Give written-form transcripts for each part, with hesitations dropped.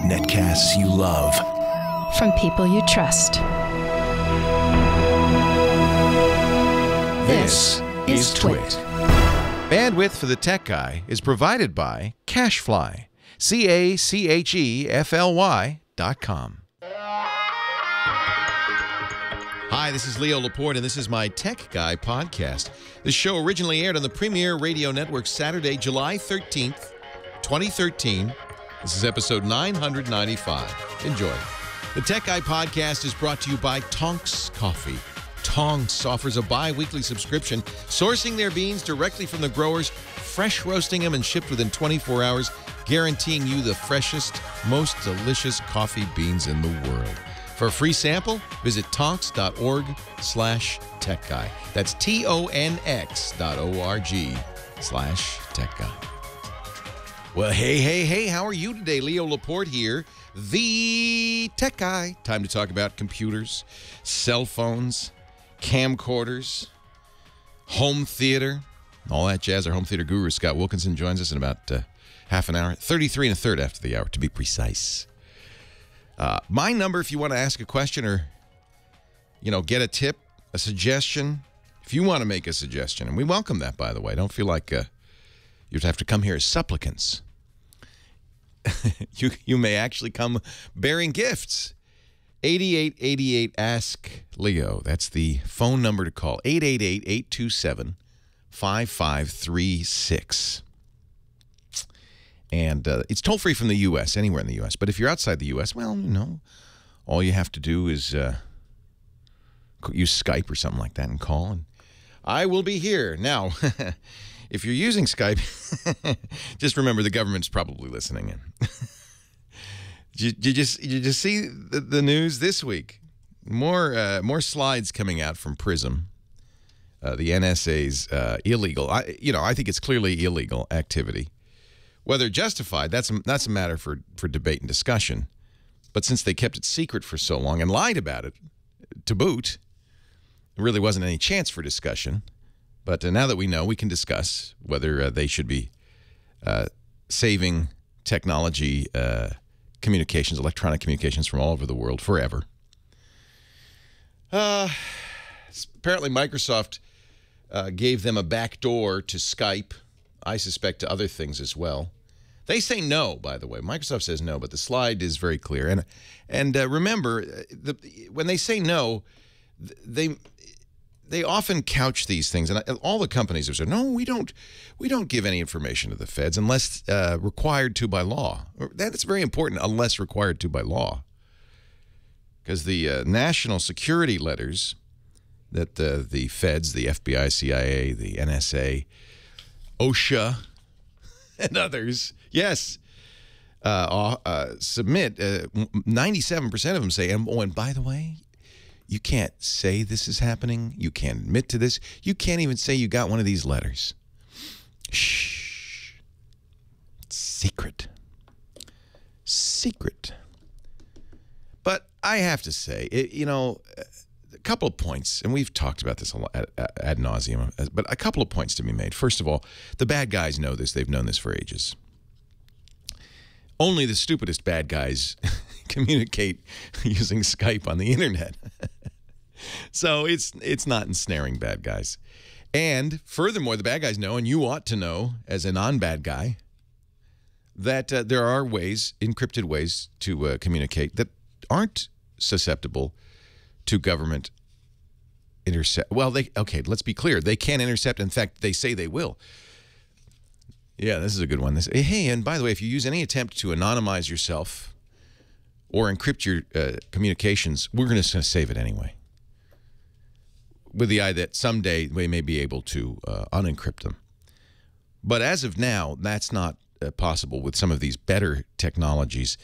Netcasts you love. From people you trust. This is Twit. Bandwidth for the Tech Guy is provided by CacheFly. CacheFly.com. Hi, this is Leo Laporte, and this is my Tech Guy podcast. This show originally aired on the Premier Radio Network Saturday, July 13th, 2013. This is episode 995. Enjoy. The Tech Guy podcast is brought to you by Tonks Coffee. Tonks offers a bi-weekly subscription, sourcing their beans directly from the growers, fresh roasting them, and shipped within 24 hours, guaranteeing you the freshest, most delicious coffee beans in the world. For a free sample, visit tonks.org/techguy. That's TONX.org/techguy. Well, hey, how are you today? Leo Laporte here, the Tech Guy. Time to talk about computers, cell phones, camcorders, home theater, all that jazz. Our home theater guru, Scott Wilkinson, joins us in about half an hour, 33 1/3 after the hour, to be precise. My number, if you want to ask a question or, get a tip, a suggestion, if you want to make a suggestion, and we welcome that, by the way. Don't feel like you'd have to come here as supplicants. You may actually come bearing gifts. 8888 Ask Leo. That's the phone number to call. 888-827-5536. And it's toll-free from the U.S., anywhere in the U.S. But if you're outside the U.S., well, all you have to do is use Skype or something like that and call, and I will be here. Now, if you're using Skype, just remember the government's probably listening in. Did you just see the news this week? More slides coming out from PRISM, the NSA's illegal. I think it's clearly illegal activity. Whether justified, that's a matter for debate and discussion. But since they kept it secret for so long and lied about it, to boot, there really wasn't any chance for discussion. But now that we know, we can discuss whether they should be saving technology, communications, electronic communications from all over the world forever. Apparently, Microsoft gave them a backdoor to Skype. I suspect to other things as well. They say no, by the way. Microsoft says no, but the slide is very clear. And remember, when they say no, they often couch these things, and all the companies have said, no, we don't give any information to the feds unless required to by law. That's very important, unless required to by law. Because the national security letters that the feds, the FBI, CIA, the NSA, OSHA, and others, yes, submit, 97% of them say, and by the way, you can't say this is happening. You can't admit to this. You can't even say you got one of these letters. Shh. Secret. Secret. But I have to say, a couple of points, and we've talked about this a lot ad nauseum, but a couple of points to be made. First of all, the bad guys know this. They've known this for ages. Only the stupidest bad guys communicate using Skype on the internet. So it's not ensnaring bad guys. And furthermore, the bad guys know, and you ought to know as a non-bad guy, that there are ways, encrypted ways to communicate that aren't susceptible to government intercept. Well, let's be clear. They can intercept. In fact, they say they will. Yeah, this is a good one. Hey, and by the way, if you use any attempt to anonymize yourself or encrypt your communications, we're going to save it anyway, with the idea that someday we may be able to unencrypt them. But as of now, that's not possible with some of these better technologies.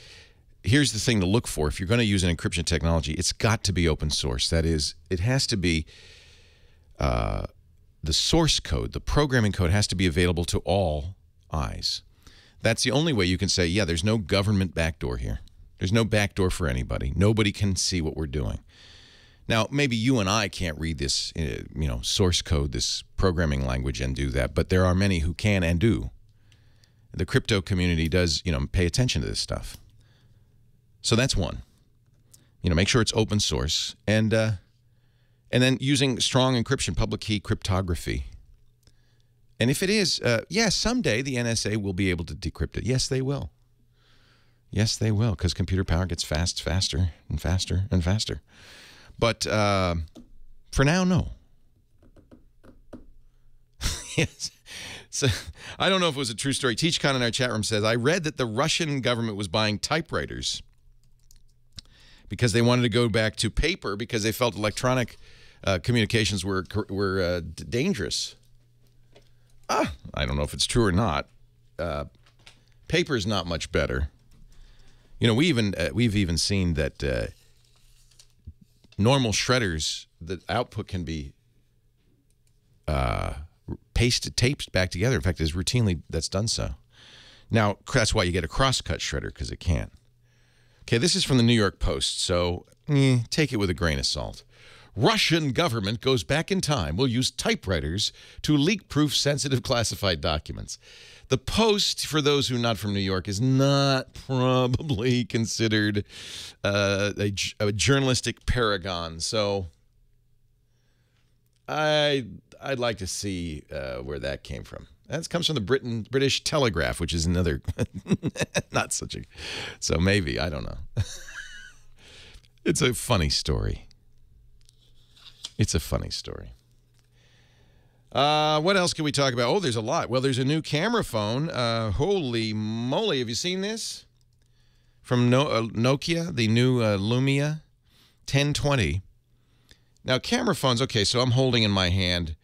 Here's the thing to look for. If you're going to use an encryption technology, it's got to be open source. That is, it has to be the source code, the programming code has to be available to all eyes. That's the only way you can say, yeah, there's no government backdoor here. There's no backdoor for anybody. Nobody can see what we're doing. Now, maybe you and I can't read this, source code, this programming language, and do that, but there are many who can and do. the crypto community does, pay attention to this stuff. So that's one. Make sure it's open source, and then using strong encryption, public key cryptography. And if it is, someday the NSA will be able to decrypt it. Yes, they will. Yes, they will, because computer power gets faster and faster and faster. But for now, no. Yes. So I don't know if it was a true story. TeachCon in our chat room says, I read that the Russian government was buying typewriters because they wanted to go back to paper because they felt electronic communications were dangerous. I don't know if it's true or not. Paper is not much better. We've even seen that normal shredders, the output can be taped back together. In fact, that's done so. Now, that's why you get a crosscut shredder, because it can't. Okay, this is from the New York Post, so take it with a grain of salt. Russian government goes back in time, will use typewriters to leak-proof sensitive classified documents. The Post, for those who are not from New York, is not probably considered a journalistic paragon. So I'd like to see where that came from. That comes from the British Telegraph, which is another not such a. So maybe, I don't know. It's a funny story. It's a funny story. What else can we talk about? Oh, there's a lot. Well, there's a new camera phone. Holy moly. Have you seen this? From Nokia, the new Lumia 1020. Now, camera phones, okay, so I'm holding in my hand.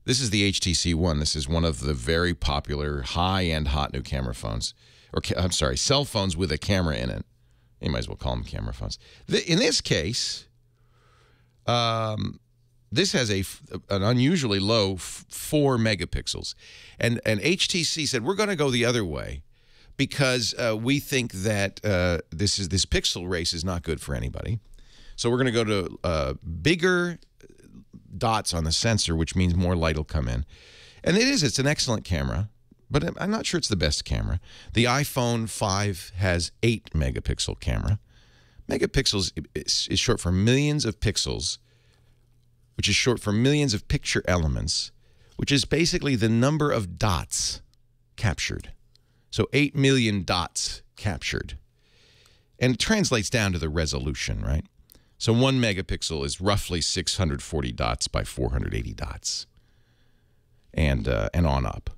This is the HTC One. This is one of the very popular high-end hot new camera phones. I'm sorry, cell phones with a camera in it. You might as well call them camera phones. In this case, this has an unusually low 4 megapixels. And HTC said, we're going to go the other way because we think that this pixel race is not good for anybody. So we're going to go to bigger dots on the sensor, which means more light will come in. And it's an excellent camera, but I'm not sure it's the best camera. The iPhone 5 has 8 megapixel camera. Megapixels is short for millions of pixels, which is short for millions of picture elements, which is basically the number of dots captured. So 8 million dots captured. And it translates down to the resolution, right? So 1 megapixel is roughly 640 dots by 480 dots, and on up.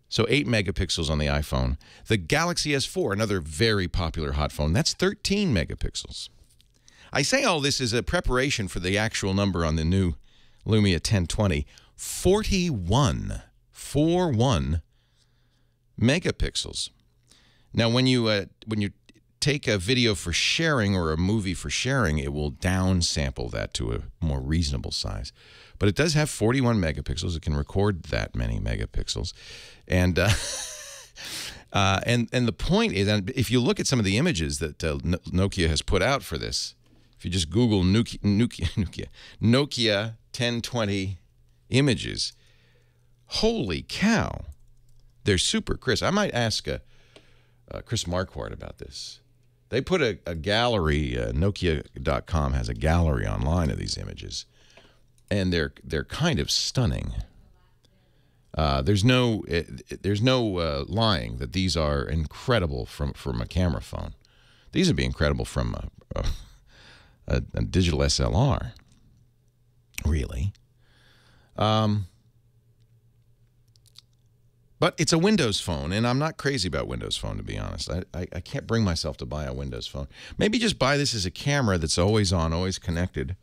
So 8 megapixels on the iPhone. The Galaxy S4, another very popular hot phone, that's 13 megapixels. I say all this as a preparation for the actual number on the new Lumia 1020, 41 megapixels. Now, when you take a video for sharing or a movie for sharing, it will downsample that to a more reasonable size. But it does have 41 megapixels. It can record that many megapixels. And and the point is, and if you look at some of the images that Nokia has put out for this, if you just Google Nokia 1020 images, holy cow, they're super crisp. I might ask Chris Marquardt about this. They put a gallery, Nokia.com has a gallery online of these images, and they're kind of stunning. There's no lying that these are incredible from a camera phone. These would be incredible from a digital SLR, really. But it's a Windows phone, and I'm not crazy about Windows Phone, to be honest. I can't bring myself to buy a Windows Phone. Maybe just buy this as a camera that's always on, always connected.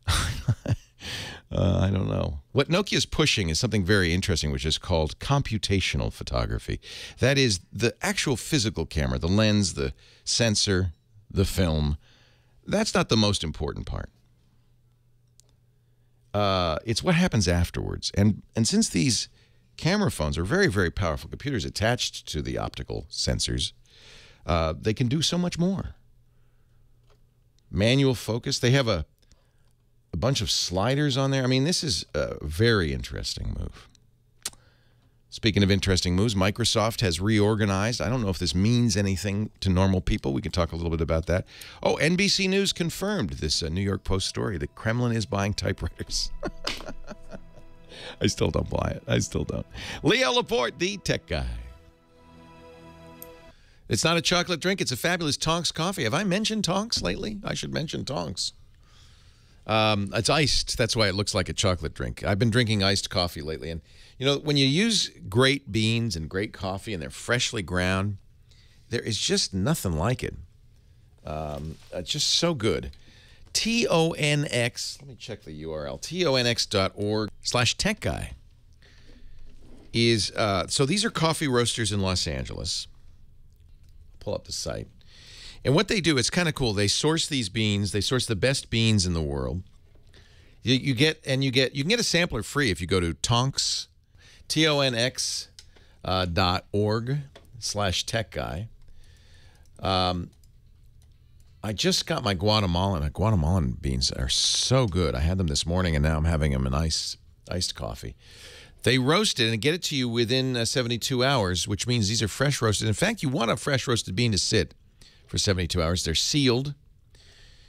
I don't know. What Nokia's pushing is something very interesting, which is called computational photography. That is the actual physical camera, the lens, the sensor, the film. That's not the most important part. It's what happens afterwards. And since these camera phones are very, very powerful computers attached to the optical sensors, they can do so much more. Manual focus. They have a bunch of sliders on there. I mean, this is a very interesting move. Speaking of interesting moves, Microsoft has reorganized. I don't know if this means anything to normal people. We can talk a little bit about that. Oh, NBC News confirmed this New York Post story. The Kremlin is buying typewriters. I still don't buy it. I still don't. Leo Laporte, the tech guy. It's not a chocolate drink. It's a fabulous Tonks coffee. Have I mentioned Tonks lately? I should mention Tonks. It's iced. That's why it looks like a chocolate drink. I've been drinking iced coffee lately. And, you know, when you use great beans and great coffee and they're freshly ground, there is just nothing like it. It's just so good. TONX, let me check the URL, tonx.org/tech guy is, so these are coffee roasters in Los Angeles. Pull up the site. And what they do, it's kind of cool. They source these beans. They source the best beans in the world. You can get a sampler free if you go to Tonks, tonx.org/tech guy. I just got my Guatemalan beans are so good. I had them this morning, and now I'm having them in iced coffee. They roast it and get it to you within 72 hours, which means these are fresh roasted. In fact, you want a fresh roasted bean to sit for 72 hours. They're sealed.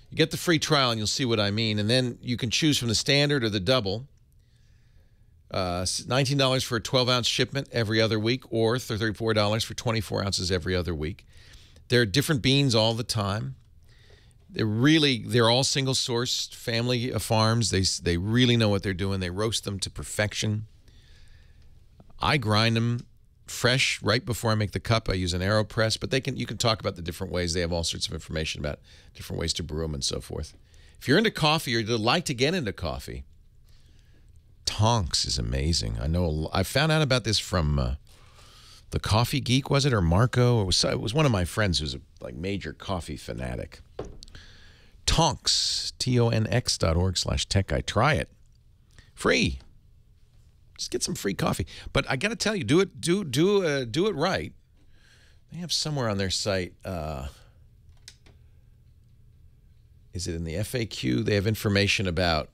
You get the free trial, and you'll see what I mean. And then you can choose from the standard or the double. $19 for a 12-ounce shipment every other week, or $34 for 24 ounces every other week. There are different beans all the time. They're all single-sourced family farms. They really know what they're doing. They roast them to perfection. I grind them fresh right before I make the cup. I use an AeroPress, but you can talk about the different ways. They have all sorts of information about different ways to brew them and so forth. If you're into coffee or you'd like to get into coffee, Tonks is amazing. I found out about this from the Coffee Geek, was it, or Marco? It was one of my friends who's a major coffee fanatic. Tonks, tonx.org/tech guy. Try it. Free. Just get some free coffee. But I got to tell you, do it right. They have somewhere on their site, is it in the FAQ? They have information about,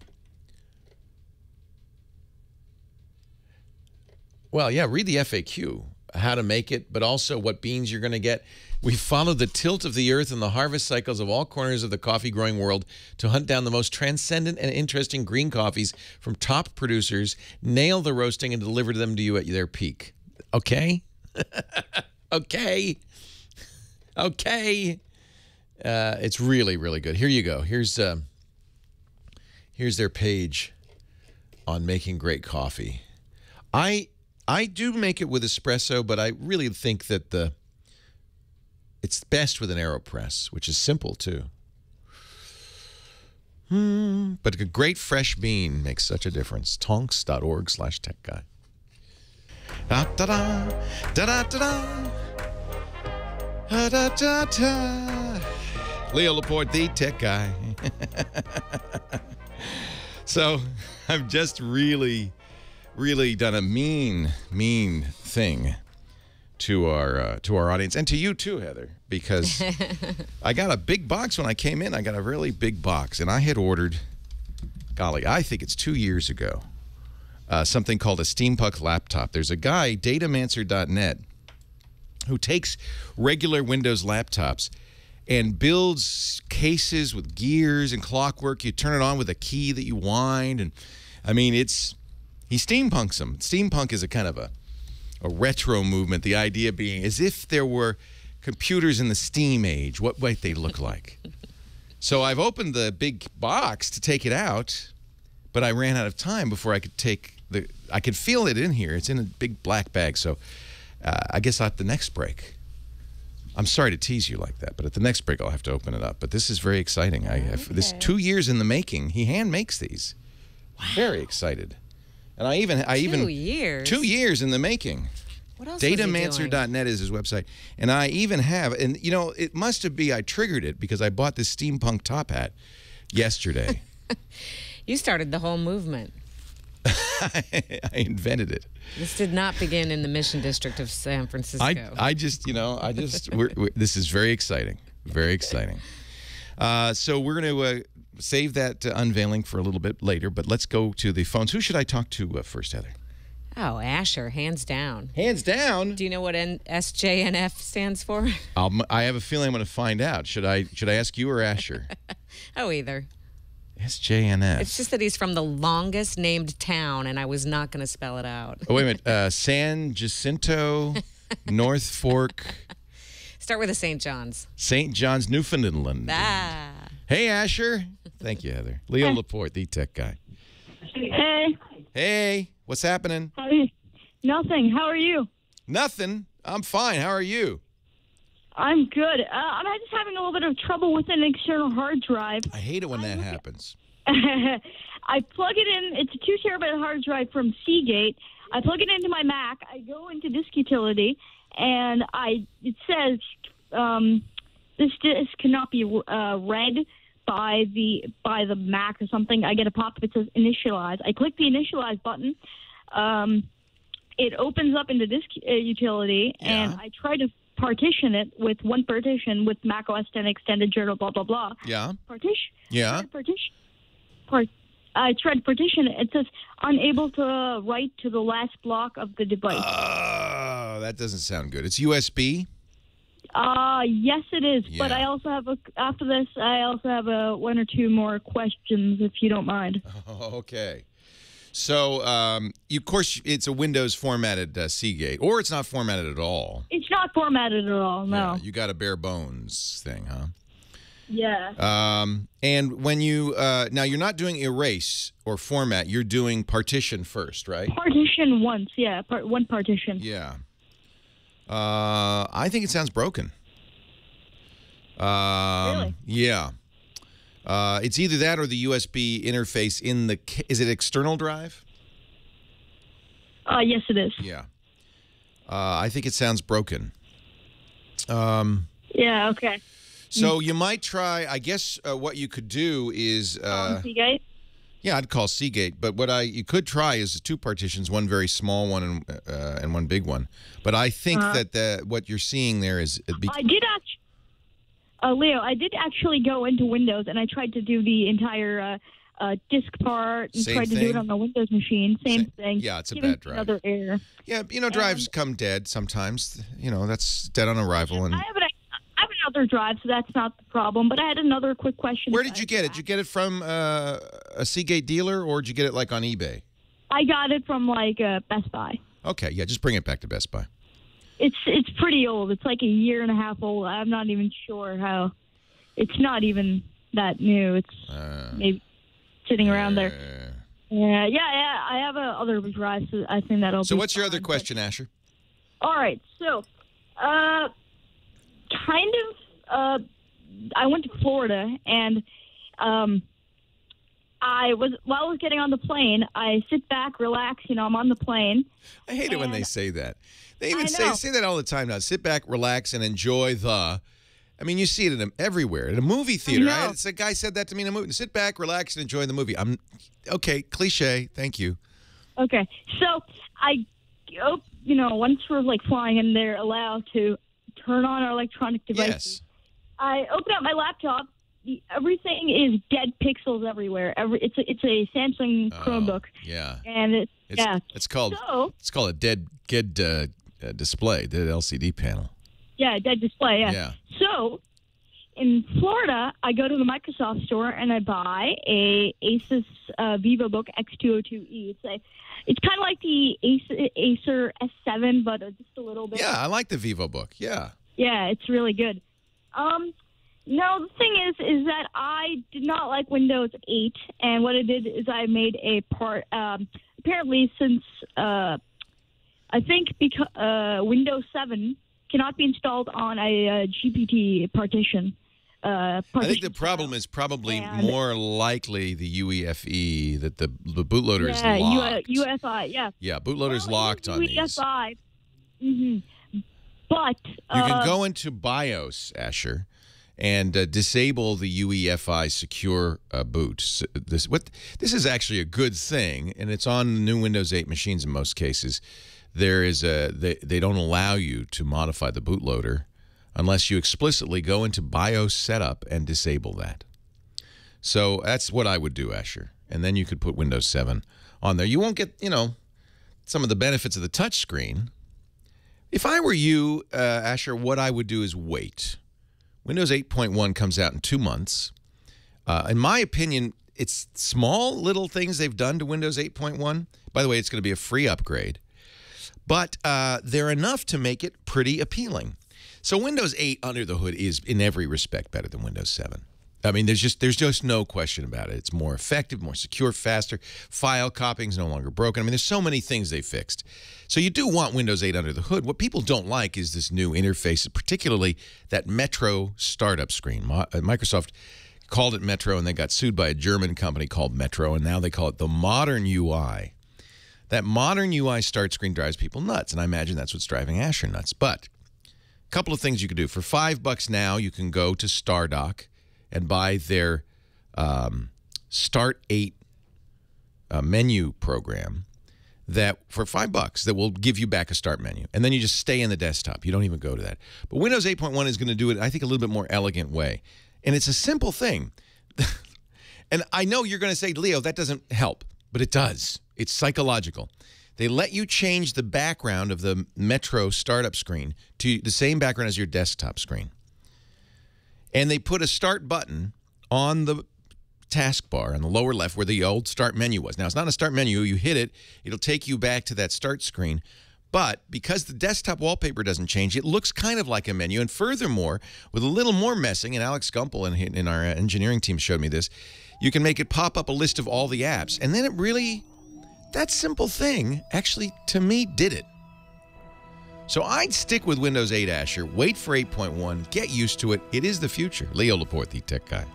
well, yeah, read the FAQ, how to make it, but also what beans you're going to get. We followed the tilt of the earth and the harvest cycles of all corners of the coffee-growing world to hunt down the most transcendent and interesting green coffees from top producers, nail the roasting, and deliver them to you at their peak. Okay? Okay. Okay. It's really, really good. Here you go. Here's their page on making great coffee. I do make it with espresso, but I really think that it's best with an AeroPress, which is simple too. But a great fresh bean makes such a difference. Tonks.org/tech guy. Da da da da da da da da da. Leo Laporte, the tech guy. So I've just really done a mean thing to our audience, and to you too, Heather, because I got a big box when I came in. I got a really big box, and I had ordered, golly, I think it's 2 years ago, something called a Steampunk laptop. There's a guy, datamancer.net, who takes regular Windows laptops and builds cases with gears and clockwork. You turn it on with a key that you wind, and I mean, he steampunks them. Steampunk is a kind of a retro movement, the idea being as if there were computers in the Steam age, what might they look like? So I've opened the big box to take it out, but I ran out of time before I could I could feel it in here. It's in a big black bag, so I guess at the next break. I'm sorry to tease you like that, but at the next break I'll have to open it up. But this is very exciting. This 2 years in the making. He hand makes these. Wow. Very excited. And I even 2 years. 2 years in the making. What else? Datamancer.net is his website. And I even have, and you know, it must have been I triggered it because I bought this steampunk top hat yesterday. You started the whole movement. I invented it. This did not begin in the Mission District of San Francisco. This is very exciting. Very exciting. So we're going to save that unveiling for a little bit later, but let's go to the phones. Who should I talk to first, Heather? Oh, Asher, hands down. Hands down. Do you know what SJNF stands for? I have a feeling I'm going to find out. Should I ask you or Asher? Oh, either. SJNF. It's just that he's from the longest named town, and I was not going to spell it out. Oh, wait a minute. San Jacinto, North Fork. Start with a St. John's. St. John's, Newfoundland. Ah. Hey, Asher. Thank you, Heather. Leo Laporte, the tech guy. Hey. Hey, what's happening? Nothing. How are you? Nothing. I'm fine. How are you? I'm good. I'm just having a little bit of trouble with an external hard drive. I hate it when that happens. I plug it in. It's a 2 terabyte hard drive from Seagate. I plug it into my Mac. I go into disk utility, and it says this disk cannot be read by the Mac or something. I get a pop-up that says initialize. I click the initialize button. It opens up into disk utility, and I try to partition it with one partition with Mac OS 10 extended journal, blah, blah, blah. Yeah. Partition. Yeah. I tried to partition it. It says unable to write to the last block of the device. Oh, that doesn't sound good. It's USB? Yes, it is. Yeah. But I also have after this, I also have one or two more questions, if you don't mind. Oh, okay. So, of course, it's a Windows formatted Seagate, or it's not formatted at all. It's not formatted at all, no. Yeah, you got a bare bones thing, huh? Yeah. And when you now you're not doing erase or format, you're doing partition first, right? Partition once, yeah. One partition. Yeah. I think it sounds broken. Really? Yeah. It's either that or the USB interface in the... Is it external drive? Yes, it is. Yeah. I think it sounds broken. Yeah, okay. So you might try... I guess what you could do is... Seagate? Yeah, I'd call Seagate. But what you could try is 2 partitions, one very small one and one big one. But I think that what you're seeing there is... I did actually... Leo, I did actually go into Windows, and I tried to do the entire disk part and tried to do it on the Windows machine. Same thing. Yeah, it's a bad drive. Another error. Yeah, drives come dead sometimes. That's dead on arrival. And I have another drive, so that's not the problem. But I had another quick question. Where did you get it? Did you get it from a Seagate dealer, or did you get it like on eBay? I got it from Best Buy. Okay, yeah, just bring it back to Best Buy. It's pretty old. It's like a year and a half old. I'm not even sure how. It's not even that new. It's maybe sitting around there. Yeah. I have other drive, so I think that'll. So be what's your fine, other question, Asher? All right. So, I went to Florida, and while I was getting on the plane, I sit back, relax. I'm on the plane. I hate it when they say that. They even know. say that all the time now. Sit back, relax, and enjoy the. I mean, you see it everywhere. In a movie theater, a guy said that to me in a movie. Sit back, relax, and enjoy the movie. Okay, cliche. Thank you. Okay, so once we're flying and they're allowed to turn on our electronic devices, Yes. I open up my laptop. Everything is dead pixels everywhere. It's a Samsung Chromebook. Yeah. And it's called a dead display, dead LCD panel. Yeah, dead display. Yeah. So in Florida, I go to the Microsoft store and I buy a Asus VivoBook X202E. It's kind of like the Acer S7, but just a little bit. Yeah, I like the VivoBook. Yeah. Yeah, it's really good. No, the thing is that I did not like Windows 8, and what I did is I made a part. Apparently, since I think because Windows 7 cannot be installed on a GPT partition. I think the problem is probably more likely the UEFI, that the bootloader is locked. UEFI, yeah. Yeah, bootloader's locked on these. UEFI. Mm-hmm. But you can go into BIOS, Asher, and disable the UEFI secure boot. So this is actually a good thing, and it's on the new Windows 8 machines in most cases. There is they don't allow you to modify the bootloader unless you explicitly go into BIOS setup and disable that. So that's what I would do, Asher. And then you could put Windows 7 on there. You won't get, some of the benefits of the touchscreen. If I were you, Asher, what I would do is wait. Windows 8.1 comes out in 2 months. In my opinion, it's small little things they've done to Windows 8.1. By the way, it's going to be a free upgrade. But they're enough to make it pretty appealing. So Windows 8 under the hood is, in every respect, better than Windows 7. I mean, there's just no question about it. It's more effective, more secure, faster. File copying is no longer broken. I mean, there's so many things they fixed. So you do want Windows 8 under the hood. What people don't like is this new interface, particularly that Metro startup screen. Microsoft called it Metro, and they got sued by a German company called Metro, and now they call it the Modern UI. That Modern UI start screen drives people nuts, and I imagine that's what's driving Asher nuts. But a couple of things you could do. For $5 now, you can go to StarDock and buy their Start 8 menu program that for $5 that will give you back a start menu. And then you just stay in the desktop. You don't even go to that. But Windows 8.1 is going to do it, I think, a little bit more elegant way. And it's a simple thing. And I know you're going to say, Leo, that doesn't help. But it does. It's psychological. They let you change the background of the Metro startup screen to the same background as your desktop screen. And they put a start button on the taskbar on the lower left where the old start menu was. Now, it's not a start menu. You hit it, it'll take you back to that start screen. But because the desktop wallpaper doesn't change, it looks kind of like a menu. And furthermore, with a little more messing, and Alex Gumpel in our engineering team showed me this, you can make it pop up a list of all the apps. And then it really, that simple thing actually, to me, did it. So I'd stick with Windows 8, Asher. Wait for 8.1. Get used to it. It is the future. Leo Laporte, the tech guy.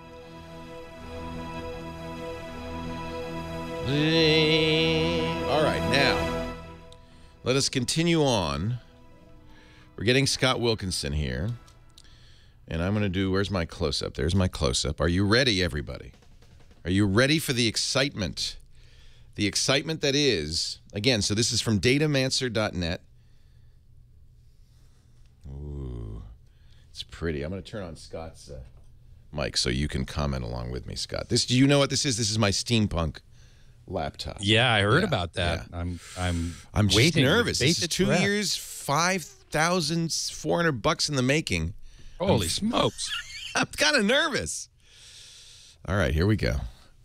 All right, now, let us continue on. We're getting Scott Wilkinson here. And I'm going to do, where's my close-up? There's my close-up. Are you ready, everybody? Are you ready for the excitement? The excitement that is, again, so this is from datamancer.net. Ooh, it's pretty. I'm going to turn on Scott's mic so you can comment along with me, Scott. Do you know what this is? This is my Steampunk laptop. Yeah, I heard about that. Yeah. I'm just waiting nervous. This is 2 breath. years, $5,400 in the making. Holy smokes! I'm kind of nervous. All right, here we go.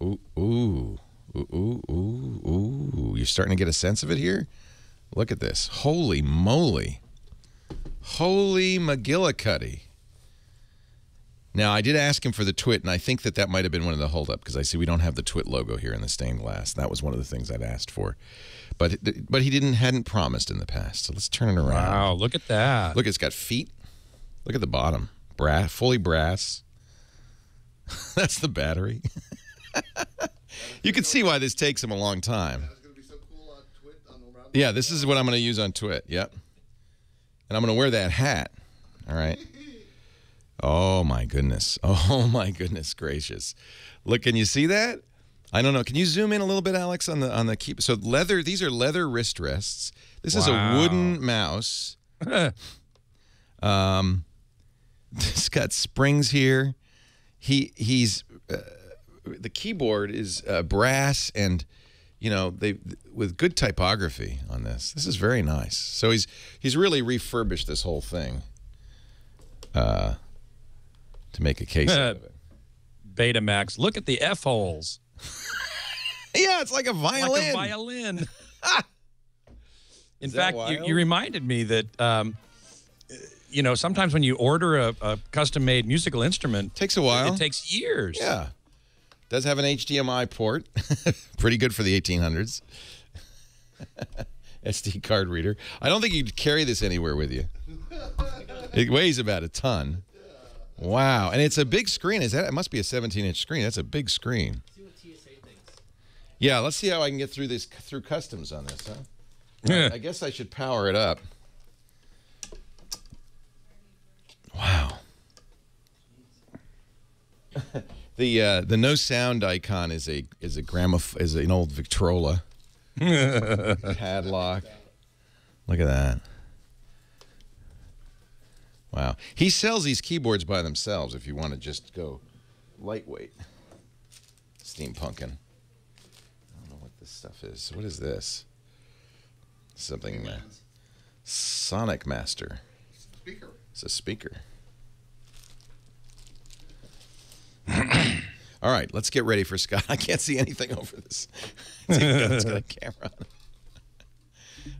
Ooh, ooh, ooh, ooh, ooh, ooh. You're starting to get a sense of it here. Look at this. Holy moly. Holy McGillicuddy. Now, I did ask him for the twit, and I think that might have been one of the holdup, because I see we don't have the twit logo here in the stained glass. That was one of the things I'd asked for. But he hadn't promised in the past. So let's turn it around. Wow, look at that. Look, it's got feet. Look at the bottom. Brass, fully brass. That's the battery. You can see why this takes him a long time. Yeah, this is what I'm going to use on Twit. Yep. And I'm going to wear that hat. All right. Oh, my goodness. Oh, my goodness gracious. Look, can you see that? I don't know. Can you zoom in a little bit, Alex, on the key? So leather, these are leather wrist rests. This is a wooden mouse. It's got springs here. He's the keyboard is brass and, you know, with good typography on this. This is very nice. So he's really refurbished this whole thing to make a case out of it. Betamax, look at the F holes. Yeah, it's like a violin. Like a violin. In fact, you reminded me that, you know, sometimes when you order a custom-made musical instrument, takes a while. It takes years. Yeah. Does have an HDMI port. Pretty good for the 1800s. SD card reader. I don't think you'd carry this anywhere with you. It weighs about a ton. Wow. And it's a big screen. It must be a 17-inch screen. That's a big screen. See what TSA thinks. Yeah, let's see how I can get through customs on this, huh? Yeah. I guess I should power it up. Wow. The no sound icon is an old Victrola padlock. Look at that. Wow. He sells these keyboards by themselves if you want to just go lightweight. Steampunkin'. I don't know what this stuff is. What is this? Something. Sonic Master. Speaker. It's a speaker. All right, let's get ready for Scott. I can't see anything over this. It's got a camera on it.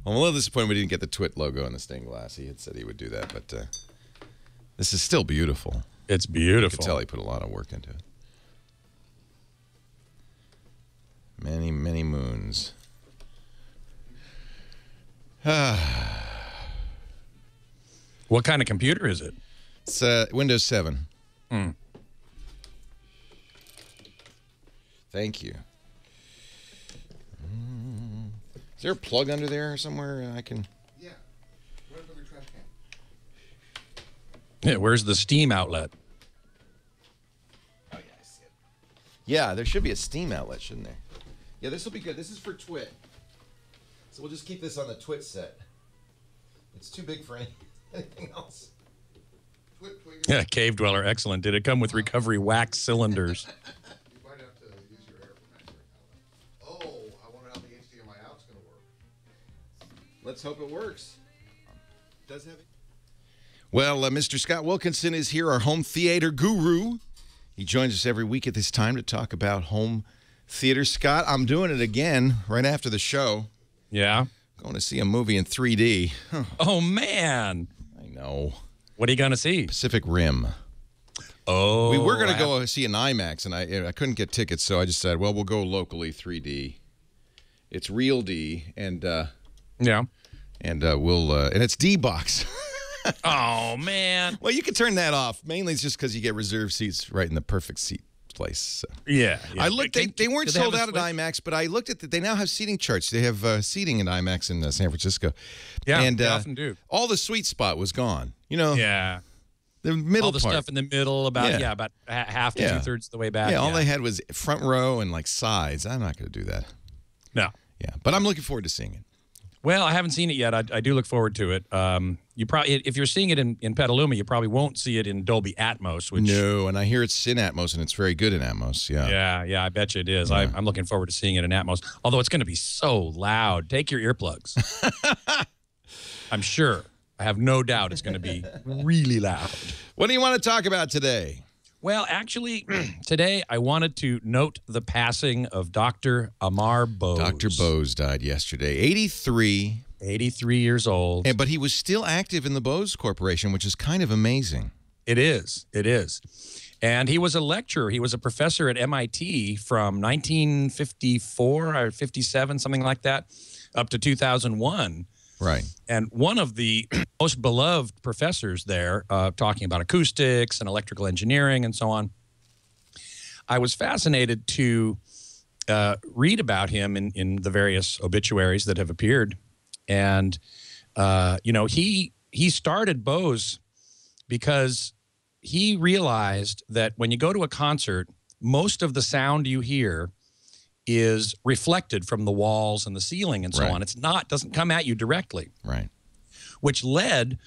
I'm a little disappointed we didn't get the Twit logo on the stained glass. He had said he would do that, but this is still beautiful. It's beautiful. You can tell he put a lot of work into it. Many, many moons. What kind of computer is it? It's Windows 7. Thank you. Is there a plug under there somewhere I can... Yeah. Right over the trash can. Yeah, where's the steam outlet? Oh, yeah, I see it. Yeah, there should be a steam outlet, shouldn't there? Yeah, this will be good. This is for Twit. So we'll just keep this on the Twit set. It's too big for anything else. Yeah, Cave Dweller, excellent. Did it come with recovery wax cylinders? You might have to use your air for outlet. Oh, I wonder how the HDMI out's going to work. Let's hope it works. Does have it. Well, Mr. Scott Wilkinson is here, our home theater guru. He joins us every week at this time to talk about home theater. Scott, I'm doing it again right after the show. Yeah. Going to see a movie in 3D. Oh, man. I know. What are you going to see? Pacific Rim. Oh. We were going to go see an IMAX, and I couldn't get tickets, so I just said, well, we'll go locally 3D. It's real D, and yeah, and and it's D box. Oh man. Well, you can turn that off. Mainly, it's just because you get reserved seats right in the perfect seat place. So. Yeah. I looked. They weren't sold out at IMAX, but I looked at they now have seating charts. They have seating in IMAX in San Francisco. Yeah, and they often do. All the sweet spot was gone. You know. Yeah. The middle all the part. Stuff in the middle, about about half to 2/3 the way back. Yeah, all they had was front row and like sides. I'm not going to do that. No. Yeah, but I'm looking forward to seeing it. Well, I haven't seen it yet. I do look forward to it. You probably, if you're seeing it in Petaluma, you probably won't see it in Dolby Atmos. Which, no, and I hear it's in Atmos, and it's very good in Atmos. Yeah. Yeah, I bet you it is. Yeah. I'm looking forward to seeing it in Atmos. Although it's going to be so loud. Take your earplugs. I'm sure. I have no doubt it's going to be really loud. What do you want to talk about today? Well, actually, today I wanted to note the passing of Dr. Amar Bose. Dr. Bose died yesterday, 83. 83 years old. But he was still active in the Bose Corporation, which is kind of amazing. It is. It is. And he was a lecturer. He was a professor at MIT from 1954 or 57, something like that, up to 2001. Right. And one of the most beloved professors there, talking about acoustics and electrical engineering and so on, I was fascinated to read about him in the various obituaries that have appeared. And, you know, he started Bose because he realized that when you go to a concert, most of the sound you hear is reflected from the walls and the ceiling and so on. It's not, doesn't come at you directly. Right. Which led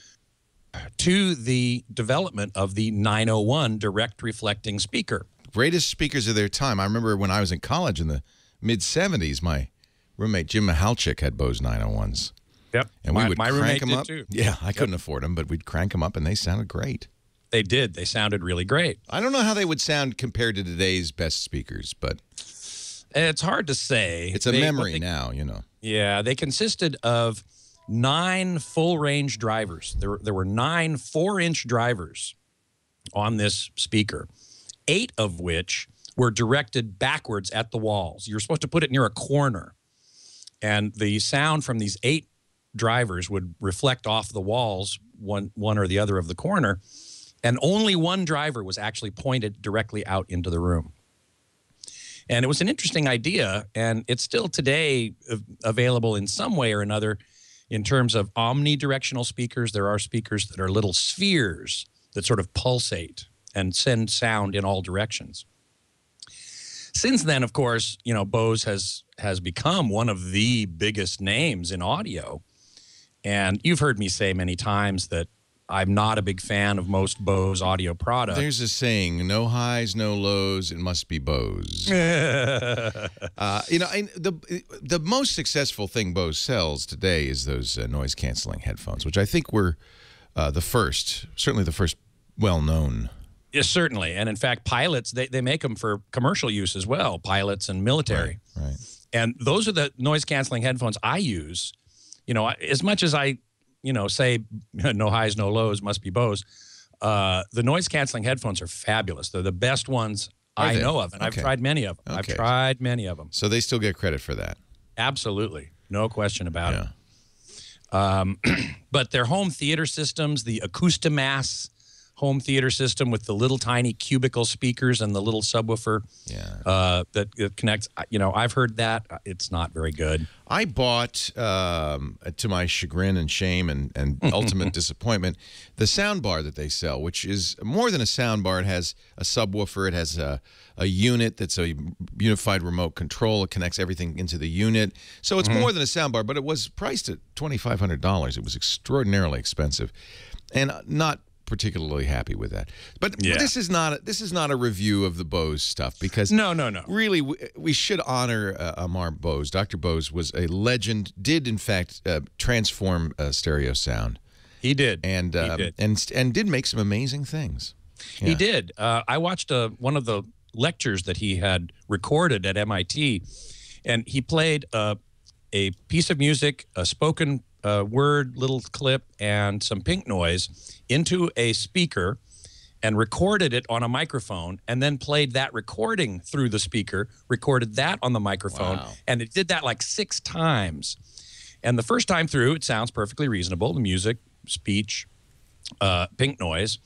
to the development of the 901 direct reflecting speaker. Greatest speakers of their time. I remember when I was in college in the mid-'70s, my roommate Jim Mihalchik had Bose 901s. Yep. And we would my crank roommate them did up. too. Yeah, I couldn't afford them, but we'd crank them up and they sounded great. They did. They sounded really great. I don't know how they would sound compared to today's best speakers, but it's hard to say. It's a memory now, you know. Yeah, they consisted of 9 full-range drivers. There were 9 4-inch drivers on this speaker, 8 of which were directed backwards at the walls. You were supposed to put it near a corner, and the sound from these 8 drivers would reflect off the walls, one or the other of the corner, and only one driver was actually pointed directly out into the room. And it was an interesting idea, and it's still today available in some way or another in terms of omnidirectional speakers. There are speakers that are little spheres that sort of pulsate and send sound in all directions. Since then, of course, you know, Bose has become one of the biggest names in audio. And you've heard me say many times that I'm not a big fan of most Bose audio products. There's a saying: no highs, no lows. It must be Bose. The most successful thing Bose sells today is those noise canceling headphones, which I think were certainly the first well-known. Yes, certainly. And in fact, pilots, they make them for commercial use as well, pilots and military. Right. And those are the noise canceling headphones I use. As much as I, say no highs, no lows, must be Bose, the noise canceling headphones are fabulous. They're the best ones I know of, and I've tried many of them. Okay. I've tried many of them. So they still get credit for that. Absolutely. No question about it. But their home theater systems, the Acoustimass home theater system with the little tiny cubicle speakers and the little subwoofer that connects, I've heard that. It's not very good. I bought, to my chagrin and shame and ultimate disappointment, the sound bar that they sell, which is more than a sound bar. It has a subwoofer. It has a unit that's a unified remote control. It connects everything into the unit. So it's more than a sound bar, but it was priced at $2,500. It was extraordinarily expensive and not particularly happy with that. But this is not a review of the Bose stuff, because no. Really, we should honor Amar Bose. Dr. Bose was a legend. Did in fact transform stereo sound. He did, and did make some amazing things. Yeah. He did. I watched one of the lectures that he had recorded at MIT, and he played a piece of music, a spoken word little clip, and some pink noise into a speaker and recorded it on a microphone, and then played that recording through the speaker, recorded that on the microphone. Wow. And it did that like 6 times. And the first time through, it sounds perfectly reasonable, the music, speech, pink noise.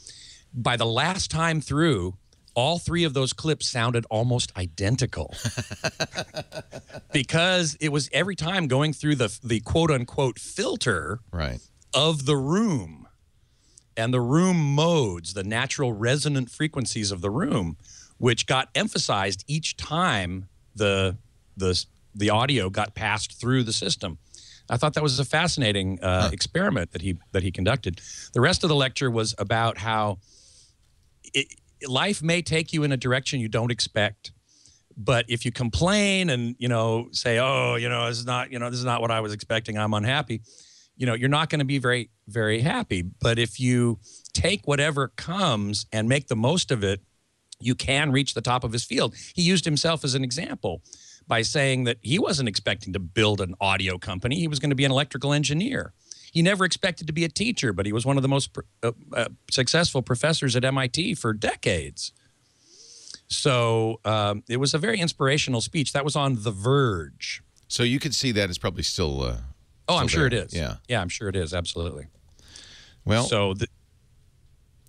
By the last time through, all 3 of those clips sounded almost identical because it was every time going through the quote-unquote filter of the room and the room modes, the natural resonant frequencies of the room, which got emphasized each time the audio got passed through the system. I thought that was a fascinating experiment that he conducted. The rest of the lecture was about how life may take you in a direction you don't expect, but if you complain and say, oh, this is not what I was expecting, I'm unhappy, you're not going to be very, very happy. But if you take whatever comes and make the most of it, you can reach the top of his field. He used himself as an example by saying that he wasn't expecting to build an audio company. He was going to be an electrical engineer. He never expected to be a teacher, but he was one of the most successful professors at MIT for decades. So it was a very inspirational speech. That was on The Verge. So you could see that it's probably still I'm sure it is. Yeah, I'm sure it is. Absolutely. Well, so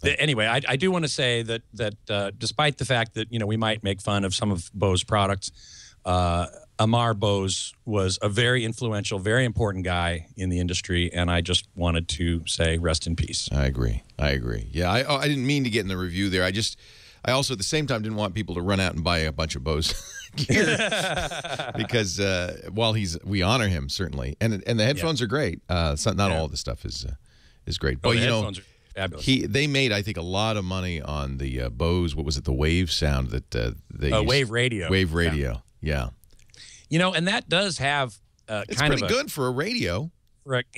anyway, I do want to say that despite the fact that we might make fun of some of Bose products, Amar Bose was a very influential, very important guy in the industry, and I just wanted to say rest in peace. I agree. Yeah, I didn't mean to get in the review there. I also at the same time didn't want people to run out and buy a bunch of Bose gear because while we honor him certainly, and the headphones are great. Not all of the stuff is great, but the headphones are fabulous. They made, I think, a lot of money on the Bose. What was it? The Wave sound that they used. Wave radio. Wave radio. Yeah. And that does have it's kind of pretty good for a radio. Correct.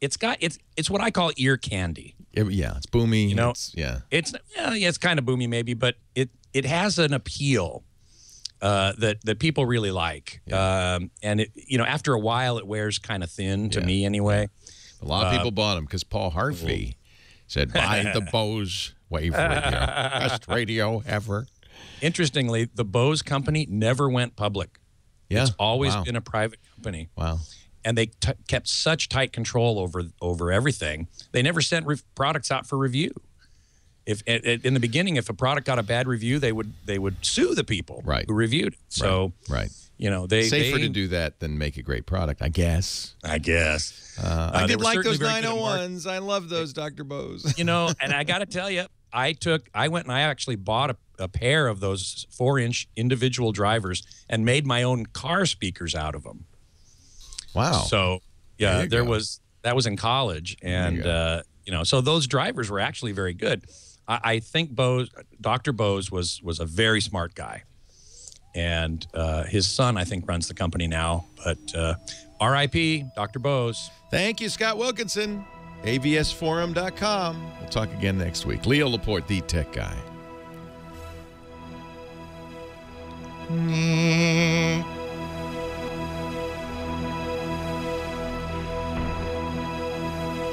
It's what I call ear candy. Yeah, it's boomy. It's kind of boomy maybe, but it has an appeal that people really like. Yeah. And after a while it wears kind of thin to me anyway. A lot of people bought them because Paul Harvey said, buy the Bose Wave radio. Best radio ever. Interestingly, the Bose company never went public. Yeah. It's always been a private company. Wow. And they kept such tight control over everything. They never sent products out for review. If in the beginning, if a product got a bad review, they would sue the people who reviewed it. So they safer to do that than make a great product, I guess. I did like those 901s. I love those, Dr. Bose. And I got to tell you, I went and I actually bought a pair of those 4-inch individual drivers and made my own car speakers out of them. Wow. So that was in college, and So those drivers were actually very good. I think Dr. Bose was a very smart guy. And his son, I think, runs the company now. But R.I.P., Dr. Bose. Thank you, Scott Wilkinson. avsforum.com. We'll talk again next week. Leo Laporte, the tech guy.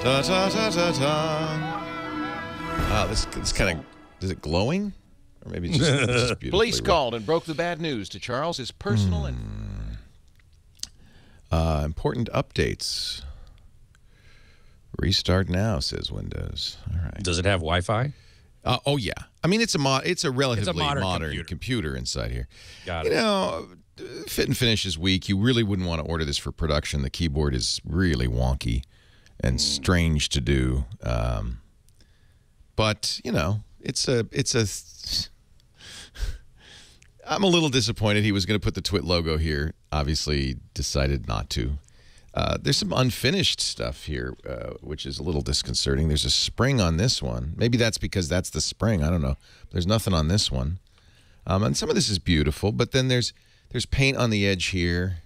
Ta ta ta ta ta. Wow, this kind of, is it glowing? Or maybe it's just beautiful. Police called and broke the bad news to Charles. His personal and important updates. Restart now, says Windows. All right. Does it have Wi-Fi? Oh yeah. I mean, it's a relatively modern computer inside here. Got it. Fit and finish is weak. You really wouldn't want to order this for production. The keyboard is really wonky and strange to do. But it's a. I'm a little disappointed. He was going to put the Twit logo here. Obviously, decided not to. There's some unfinished stuff here, which is a little disconcerting. There's a spring on this one. Maybe that's because that's the spring. I don't know. There's nothing on this one. And some of this is beautiful, but then there's paint on the edge here.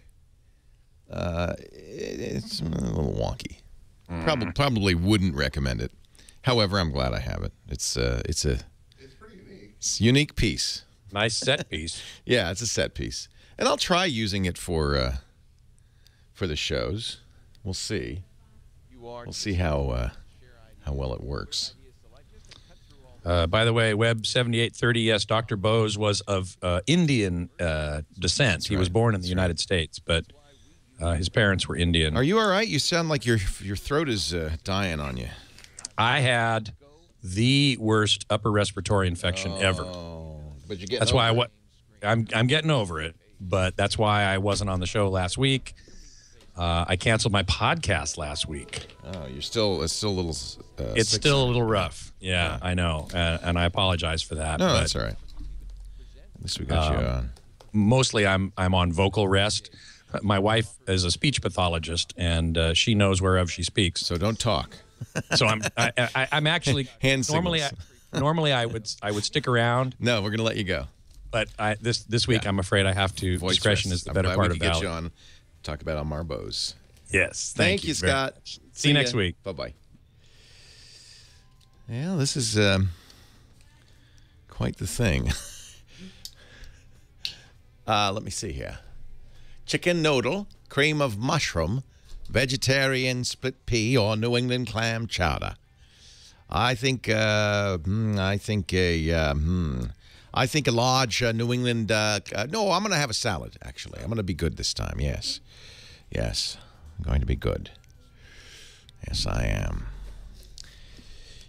It's a little wonky. Probably wouldn't recommend it. However, I'm glad I have it. It's pretty unique. It's a unique piece. Nice set piece. Yeah, it's a set piece. And I'll try using it for the shows. We'll see. We'll see how well it works. By the way, Web 7830, yes, Dr. Bose was of Indian descent. He was born in the United States, but his parents were Indian. Are you all right? You sound like your throat is dying on you. I had the worst upper respiratory infection ever. But you're getting That's why I'm getting over it, but that's why I wasn't on the show last week. I canceled my podcast last week. Oh, it's still a little. It's still a little rough. Yeah, I know, and I apologize for that. No, but, that's all right. At least we got you on. Mostly, I'm on vocal rest. My wife is a speech pathologist, and she knows whereof she speaks. So don't talk. So I'm actually hand normally I would stick around. No, we're gonna let you go. But this week I'm afraid I have to. Voice discretion rest. is the better I'm glad part we of can get valor. you on. Talk about Elmar Bose. Yes, Thank you, Scott. See you next week. Bye-bye. Yeah, this is quite the thing. Let me see here. Chicken noodle, cream of mushroom, vegetarian split pea, or New England clam chowder. I think a large New England. No, I'm going to have a salad. Actually, I'm going to be good this time. Yes. I'm going to be good. Yes, I am.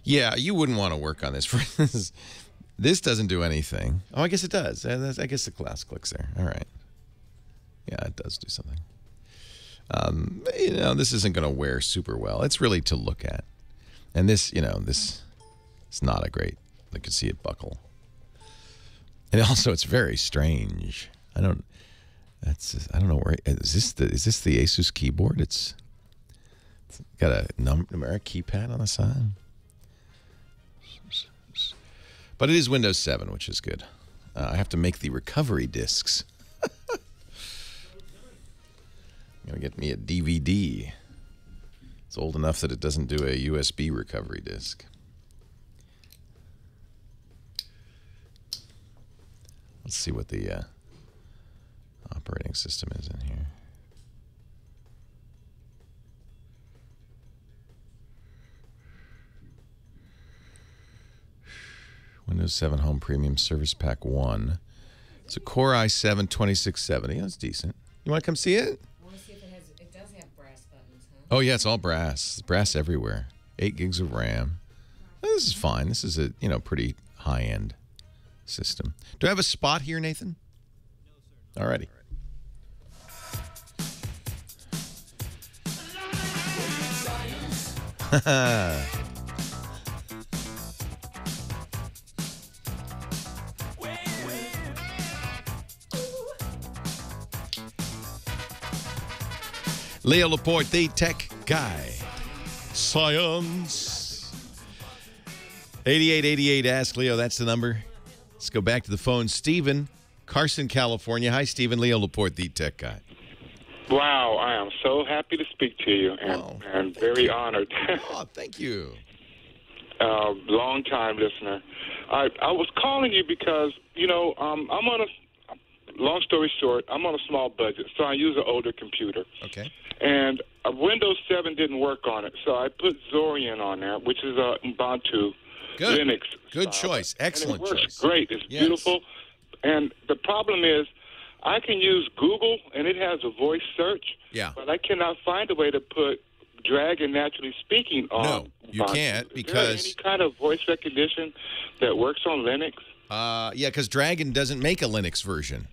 Yeah, you wouldn't want to work on this. This doesn't do anything. Oh, I guess it does. I guess the glass clicks there. All right. Yeah, it does do something. This isn't going to wear super well. It's really to look at. And this it's not a great. I could see it buckle. And also, it's very strange. I don't know where. Is this the Asus keyboard? It's got a numeric keypad on the side. But it is Windows 7, which is good. I have to make the recovery discs. I'm going to get me a DVD. It's old enough that it doesn't do a USB recovery disc. Let's see what the operating system is in here. Windows 7 Home Premium Service Pack 1. It's a Core i7 2670. That's decent. You want to come see it? I want to see if it does have brass buttons, huh? Oh, yeah, it's all brass. It's brass everywhere. 8 gigs of RAM. This is fine. This is a, pretty high-end system. Do I have a spot here, Nathan? No, sir. Alrighty. Leo Laporte, the tech guy. Science. 8888 Ask Leo, that's the number. Let's go back to the phone. Stephen, Carson, California. Hi, Stephen. Leo Laporte, the tech guy. Wow, I am so happy to speak to you and very honored. Oh, thank you. Long-time listener. I was calling you because, I'm on a, long story short, I'm on a small budget, so I use an older computer. Okay. And Windows 7 didn't work on it, so I put Zorian on there, which is a Ubuntu Linux. Good choice. Excellent and it works choice. Great. It's beautiful. And the problem is, I can use Google, and it has a voice search. Yeah. But I cannot find a way to put Dragon Naturally Speaking on. No, you can't because... Is there any kind of voice recognition that works on Linux? Yeah, because Dragon doesn't make a Linux version.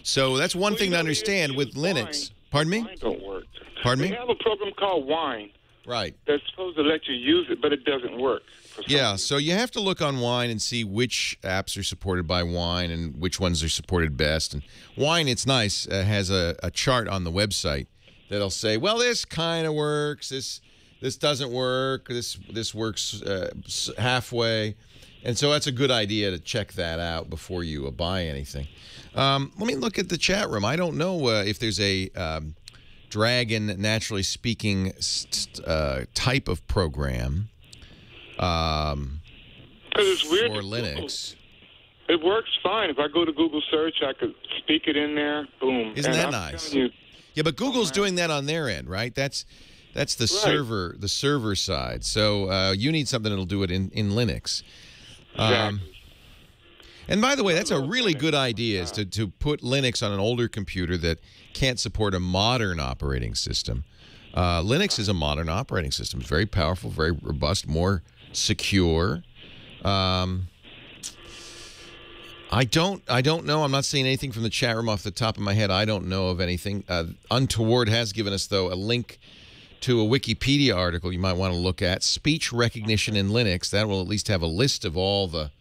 So that's one thing to understand with Linux. Pardon me? Wine don't work. Pardon me? They have a program called Wine. Right. That's supposed to let you use it, but it doesn't work. Yeah, so you have to look on Wine and see which apps are supported by Wine and which ones are supported best. And Wine, it's nice, has a chart on the website that'll say, well, this kind of works, this doesn't work, this works halfway. And so that's a good idea to check that out before you buy anything. Let me look at the chat room. I don't know if there's a Dragon Naturally Speaking type of program. It's weird for Linux. It works fine. If I go to Google search, I could speak it in there. Boom. Isn't that nice? Yeah, but Google's doing that on their end, right? That's the server side. So you need something that'll do it in Linux. Exactly. And by the way, that's a really good idea, is to put Linux on an older computer that can't support a modern operating system. Linux is a modern operating system. It's very powerful, very robust, more secure. I don't know. I'm not seeing anything from the chat room off the top of my head. I don't know of anything. Untoward has given us, though, a link to a Wikipedia article you might want to look at. Speech recognition in Linux. That will at least have a list of all the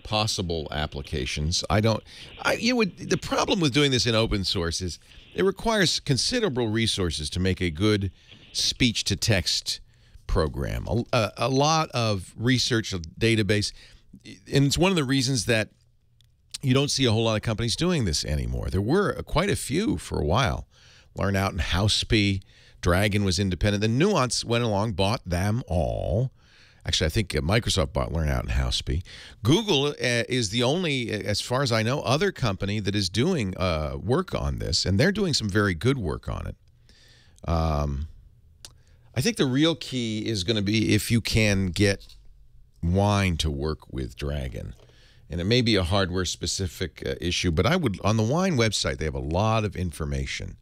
possible applications. The problem with doing this in open source is it requires considerable resources to make a good speech-to-text program. A lot of research, a database, and it's one of the reasons that you don't see a whole lot of companies doing this anymore. There were quite a few for a while. Learn Out and HouseSpee, Dragon was independent. Then Nuance went along, bought them all. Actually, I think Microsoft bought Learn Out and HouseSpee. Google is the only, as far as I know, other company that is doing work on this, and they're doing some very good work on it. I think the real key is going to be if you can get Wine to work with Dragon. And it may be a hardware-specific issue, but on the Wine website, they have a lot of information.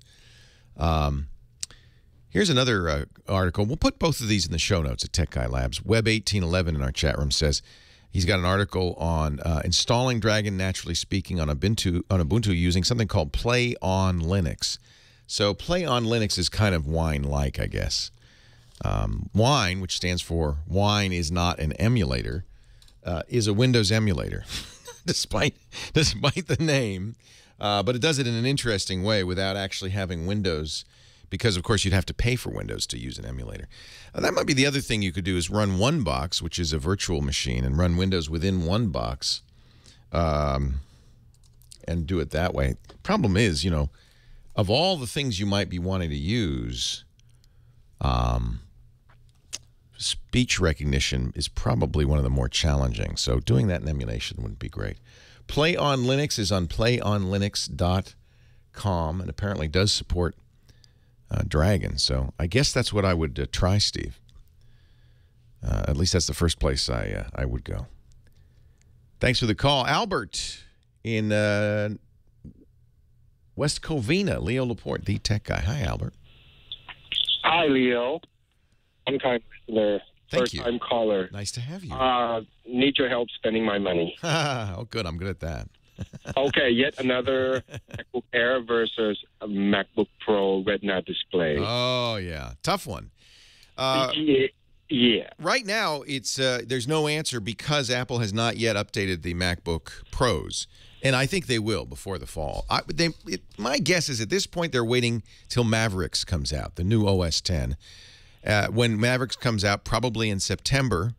Here's another article. We'll put both of these in the show notes at Tech Guy Labs. Web1811 in our chat room says he's got an article on installing Dragon Naturally Speaking on Ubuntu using something called Play on Linux. So Play on Linux is kind of Wine-like, I guess. Wine, which stands for Wine is not an emulator, is a Windows emulator, despite the name. But it does it in an interesting way without actually having Windows, because, of course, you'd have to pay for Windows to use an emulator. That might be the other thing you could do, is run OneBox, which is a virtual machine, and run Windows within OneBox and do it that way. Problem is, of all the things you might be wanting to use, speech recognition is probably one of the more challenging. So doing that in emulation wouldn't be great. Play on Linux is on playonlinux.com and apparently does support Dragon. So I guess that's what I would try, Steve. At least that's the first place I would go. Thanks for the call. Albert in West Covina, Leo Laporte, the tech guy. Hi, Albert. Hi, Leo. Long-time listener, first-time caller. Nice to have you. Need your help spending my money. Oh, good. I'm good at that. Okay, yet another MacBook Air versus a MacBook Pro Retina display. Oh, yeah. Tough one. Yeah. Right now, it's there's no answer because Apple has not yet updated the MacBook Pros. And I think they will before the fall. My guess is at this point they're waiting till Mavericks comes out, the new OS X. When Mavericks comes out, probably in September,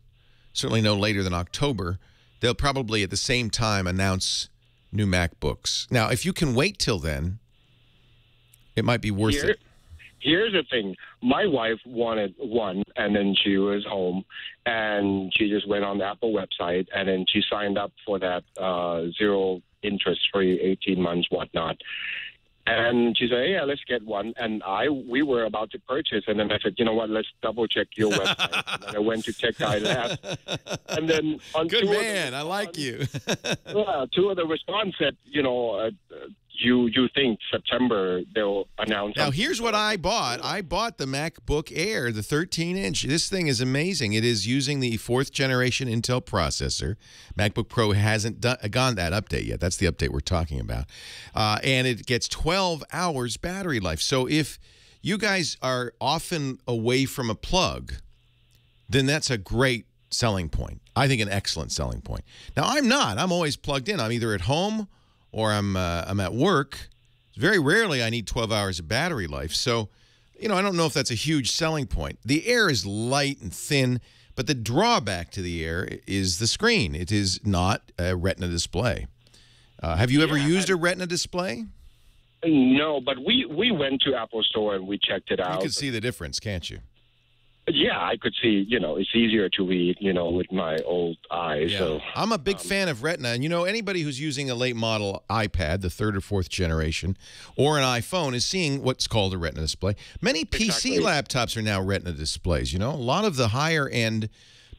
certainly no later than October, they'll probably at the same time announce new MacBooks. Now, if you can wait till then, it might be worth it. Here's the thing. My wife wanted one, and then she was home, and she just went on the Apple website, and then she signed up for that zero interest free 18 months, whatnot. And she said, yeah, let's get one. And we were about to purchase. And then I said, you know what, let's double check your website. And then I went to Tech Guide Lab. And then on Good man, I like you. two of the response said, you think September they'll announce. Now, here's what I bought. I bought the MacBook Air, the 13-inch. This thing is amazing. It is using the 4th generation Intel processor. MacBook Pro hasn't gone that update yet. That's the update we're talking about. And it gets 12 hours battery life. So if you guys are often away from a plug, then that's a great selling point. I think an excellent selling point. Now, I'm not. I'm always plugged in. I'm either at home or I'm at work. Very rarely I need 12 hours of battery life. So, I don't know if that's a huge selling point. The Air is light and thin, but the drawback to the Air is the screen. It is not a Retina display. Have you ever used a Retina display? No, but we went to Apple Store and we checked it out. You can see the difference, can't you? Yeah, I could see, it's easier to read, with my old eyes. Yeah. So I'm a big fan of Retina. And, anybody who's using a late model iPad, the 3rd or 4th generation, or an iPhone is seeing what's called a Retina display. Many PC laptops are now Retina displays. A lot of the higher-end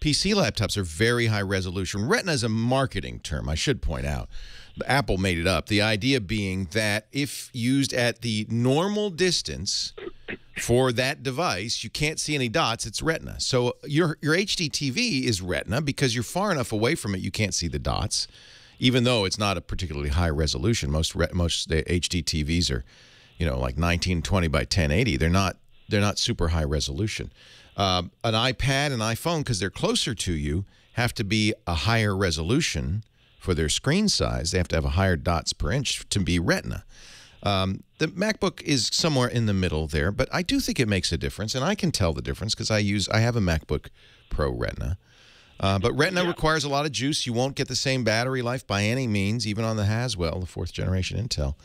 PC laptops are very high resolution. Retina is a marketing term, I should point out. Apple made it up. The idea being that if used at the normal distance for that device, you can't see any dots, it's Retina. So your HD TV is Retina because you're far enough away from it you can't see the dots, even though it's not a particularly high resolution. Most HD TVs are, like 1920 by 1080. They're not super high resolution. An iPad and iPhone, because they're closer to you, have to be a higher resolution for their screen size. They have to have a higher dots per inch to be Retina. The MacBook is somewhere in the middle there, but I do think it makes a difference, and I can tell the difference because I have a MacBook Pro Retina. But Retina requires a lot of juice. You won't get the same battery life by any means, even on the Haswell, the 4th generation Intel.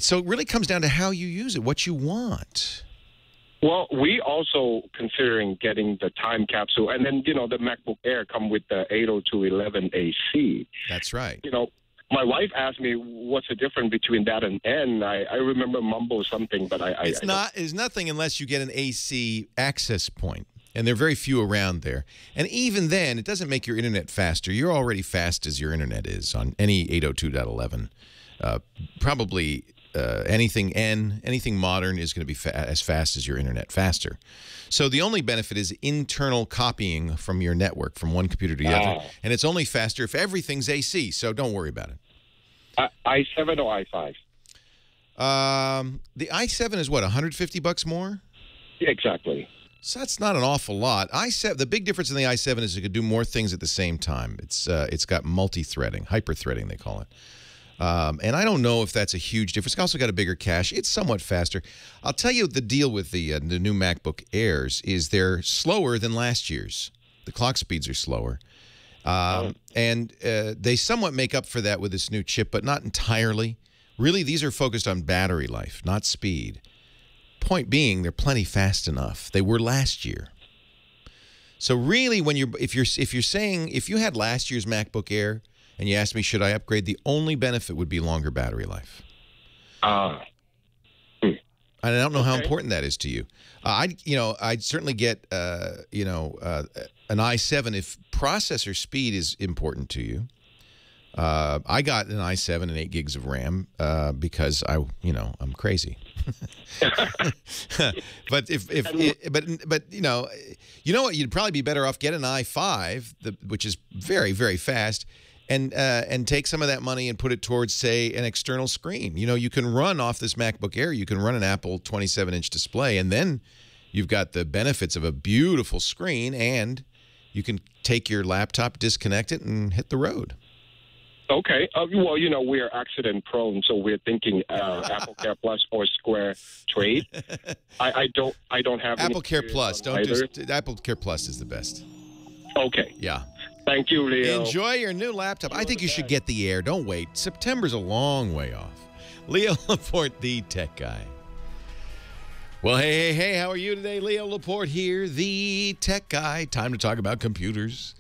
So it really comes down to how you use it, what you want. Well, we also considering getting the time capsule, and then, the MacBook Air come with the 802.11 AC. That's right. My wife asked me, what's the difference between that and N? I remember mumble something, but It's nothing unless you get an AC access point, and there are very few around there. And even then, it doesn't make your internet faster. You're already fast as your internet is on any 802.11. Probably anything modern is going to be as fast as your internet, faster. So the only benefit is internal copying from your network from one computer to the other, and it's only faster if everything's AC, so don't worry about it. i7 or i5? The i7 is what, $150 more? Exactly. So that's not an awful lot. i7, the big difference in the i7 is it could do more things at the same time. It's got multi-threading, hyper-threading they call it. And I don't know if that's a huge difference. It's also got a bigger cache. It's somewhat faster. I'll tell you the deal with the new MacBook Airs is they're slower than last year's. The clock speeds are slower. And they somewhat make up for that with this new chip, but not entirely. Really, these are focused on battery life, not speed. Point being, they're plenty fast enough. They were last year. So really, if you had last year's MacBook Air, and you asked me, should I upgrade? The only benefit would be longer battery life. And I don't know how important that is to you. I'd certainly get, an i7 if processor speed is important to you. I got an i7 and 8 gigs of RAM because I'm crazy. But you know what? You'd probably be better off getting an i5, which is very, very fast. And take some of that money and put it towards, say, an external screen. You can run off this MacBook Air. You can run an Apple 27-inch display, and then you've got the benefits of a beautiful screen, and you can take your laptop, disconnect it, and hit the road. Okay. Well, we're accident prone, so we're thinking Apple Care Plus or Square trade. I don't have Apple Care Plus. Apple Care Plus is the best. Okay. Yeah. Thank you, Leo. Enjoy your new laptop. I think you should get the Air. Don't wait. September's a long way off. Leo Laporte, the tech guy. Well, hey, how are you today? Leo Laporte here, the tech guy. Time to talk about computers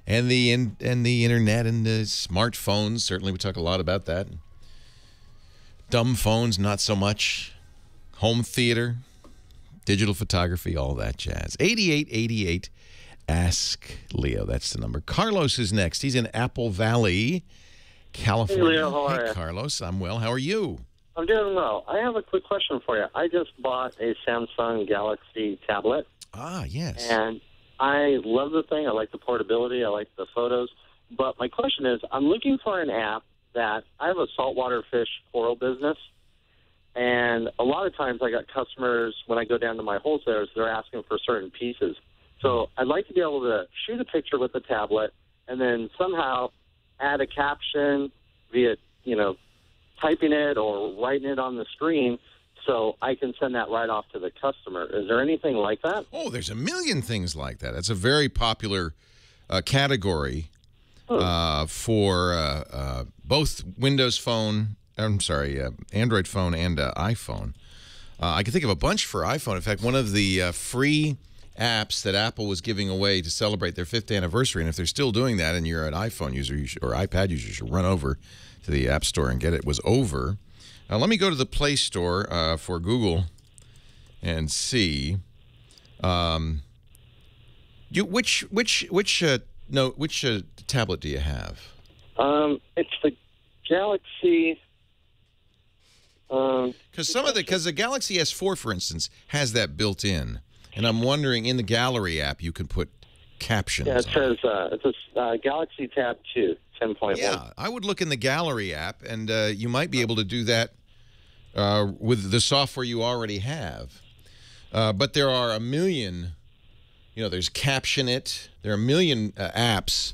and the internet and the smartphones. Certainly we talk a lot about that. Dumb phones, not so much. Home theater, digital photography, all that jazz. 8888 Ask Leo. That's the number. Carlos is next. He's in Apple Valley, California. Hey, Leo, how are you? Carlos, I'm well. How are you? I'm doing well. I have a quick question for you. I just bought a Samsung Galaxy tablet. Ah, yes. And I love the thing. I like the portability. I like the photos. But my question is, I'm looking for an app that I have a saltwater fish coral business. And a lot of times I got customers, when I go down to my wholesalers, they're asking for certain pieces. So I'd like to be able to shoot a picture with the tablet and then somehow add a caption via, typing it or writing it on the screen so I can send that right off to the customer. Is there anything like that? Oh, there's a million things like that. That's a very popular category for both Windows Phone, Android phone and iPhone. I can think of a bunch for iPhone. In fact, one of the free apps that Apple was giving away to celebrate their 5th anniversary, and if they're still doing that and you're an iPhone user or iPad user, you should run over to the App Store and get it, was over. Let me go to the Play Store for Google and see. Which tablet do you have? It's the Galaxy. Because the Galaxy S4, for instance, has that built in, and I'm wondering in the Gallery app you can put captions. Yeah, it says it's a Galaxy Tab 2, 10.1. Yeah, I would look in the Gallery app, and you might be able to do that with the software you already have. But there are a million. There's Caption It. There are a million apps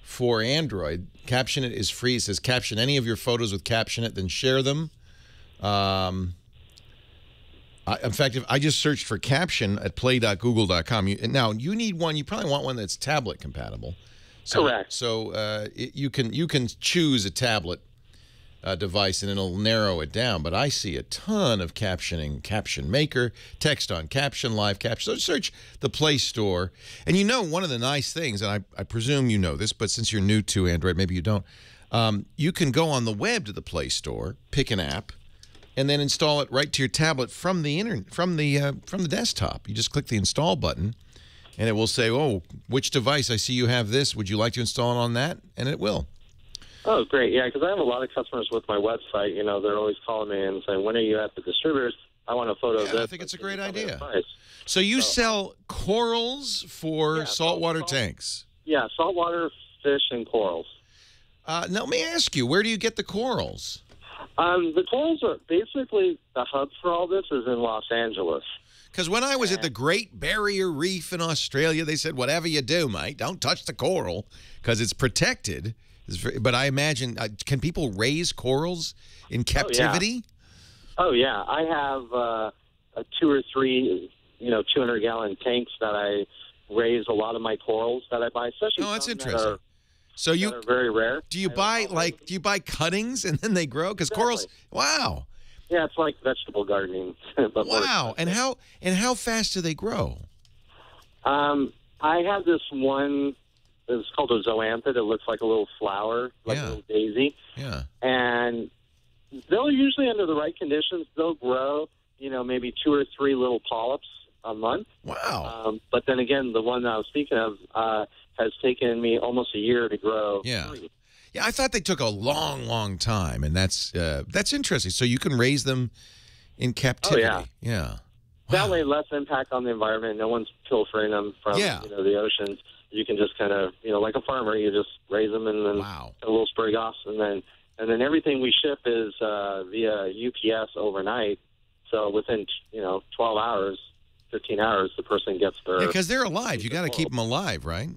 for Android. Caption It is free. It says caption any of your photos with Caption It, then share them. In fact, if I just searched for caption at play.google.com. Now, you need one. You probably want one that's tablet compatible. Correct. So you can choose a tablet device, and it'll narrow it down. But I see a ton of captioning: Caption Maker, Text on Caption, Live Caption. So search the Play Store. And one of the nice things, and I presume you know this, but since you're new to Android, maybe you don't, you can go on the web to the Play Store, pick an app, and then install it right to your tablet from the desktop. You just click the install button, and it will say, "Oh, which device? I see you have this. Would you like to install it on that?" And it will. Oh, great. Yeah, because I have a lot of customers with my website. They're always calling me and saying, "When are you at the distributors? I want a photo of this." I think it's a great idea. So you sell corals for saltwater tanks? Yeah, saltwater fish and corals. Now, let me ask you, where do you get the corals? The corals are basically the hub for all this is in Los Angeles. Because when I was at the Great Barrier Reef in Australia, they said, whatever you do, mate, don't touch the coral because it's protected. But I imagine, can people raise corals in captivity? Oh, yeah. I have 2 or 3, 200-gallon tanks that I raise a lot of my corals that I buy, especially that's some interesting. that are very rare. Do you buy cuttings and then they grow? Because corals, wow. Yeah, it's like vegetable gardening. But wow. And how fast do they grow? I have this one. It's called a zoanthid. It looks like a little flower, like a little daisy. Yeah. And they'll usually, under the right conditions, they'll grow, maybe 2 or 3 little polyps a month. Wow. But then again, the one that I was speaking of has taken me almost a year to grow. Yeah. 3. Yeah, I thought they took a long, long time, and that's interesting. So you can raise them in captivity. Oh, yeah. Wow. That way, less impact on the environment. No one's pilfering them from the oceans. You can just kind of, like a farmer, you just raise them and then a little spray off, and then everything we ship is via UPS overnight. So within 12 hours, 15 hours, the person gets their. Yeah, because they're alive. You got to keep them alive, right?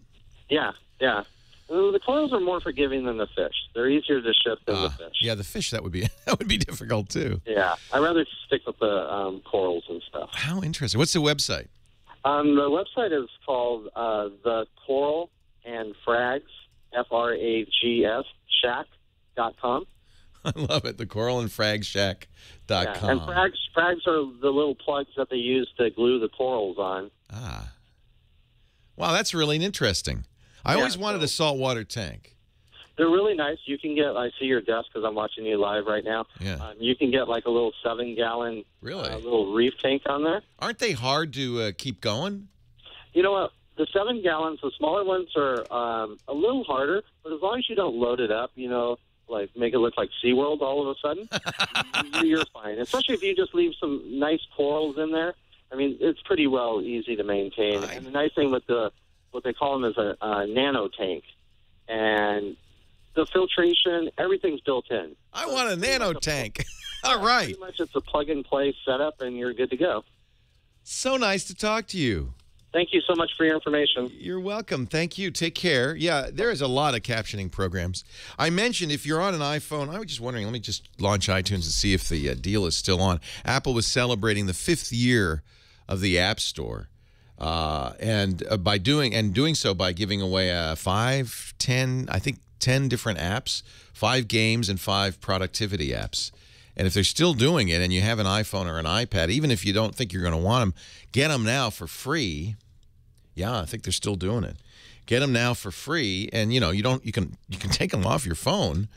Yeah. The corals are more forgiving than the fish. They're easier to ship than the fish. Yeah, the fish that would be difficult too. Yeah, I'd rather stick with the corals and stuff. How interesting. What's the website? The website is called The Coral and Frags, Frags, shack.com. I love it. The coralandfragshack.com. Yeah, and frags are the little plugs that they use to glue the corals on. Ah. Wow, that's really interesting. I always wanted a saltwater tank. They're really nice. You can get, I see your desk because I'm watching you live right now. Yeah. You can get like a little 7-gallon little reef tank on there. Aren't they hard to keep going? You know what? The 7 gallons, the smaller ones are a little harder, but as long as you don't load it up, you know, like make it look like SeaWorld all of a sudden, you're fine. Especially if you just leave some nice corals in there. I mean, it's pretty well easy to maintain. And the nice thing with what they call them is a nano tank. And the filtration, everything's built in. I want a nano tank. All right. Pretty much it's a plug-and-play setup, and you're good to go. So nice to talk to you. Thank you so much for your information. You're welcome. Thank you. Take care. Yeah, there is a lot of captioning programs. I mentioned if you're on an iPhone, I was just wondering, let me just launch iTunes and see if the deal is still on. Apple was celebrating the 5th year of the App Store. And by doing so by giving away 10 different apps, 5 games, and 5 productivity apps. And if they're still doing it and you have an iPhone or an iPad, even if you don't think you're going to want them, get them now for free. Yeah, I think they're still doing it. Get them now for free, and you can take them off your phone,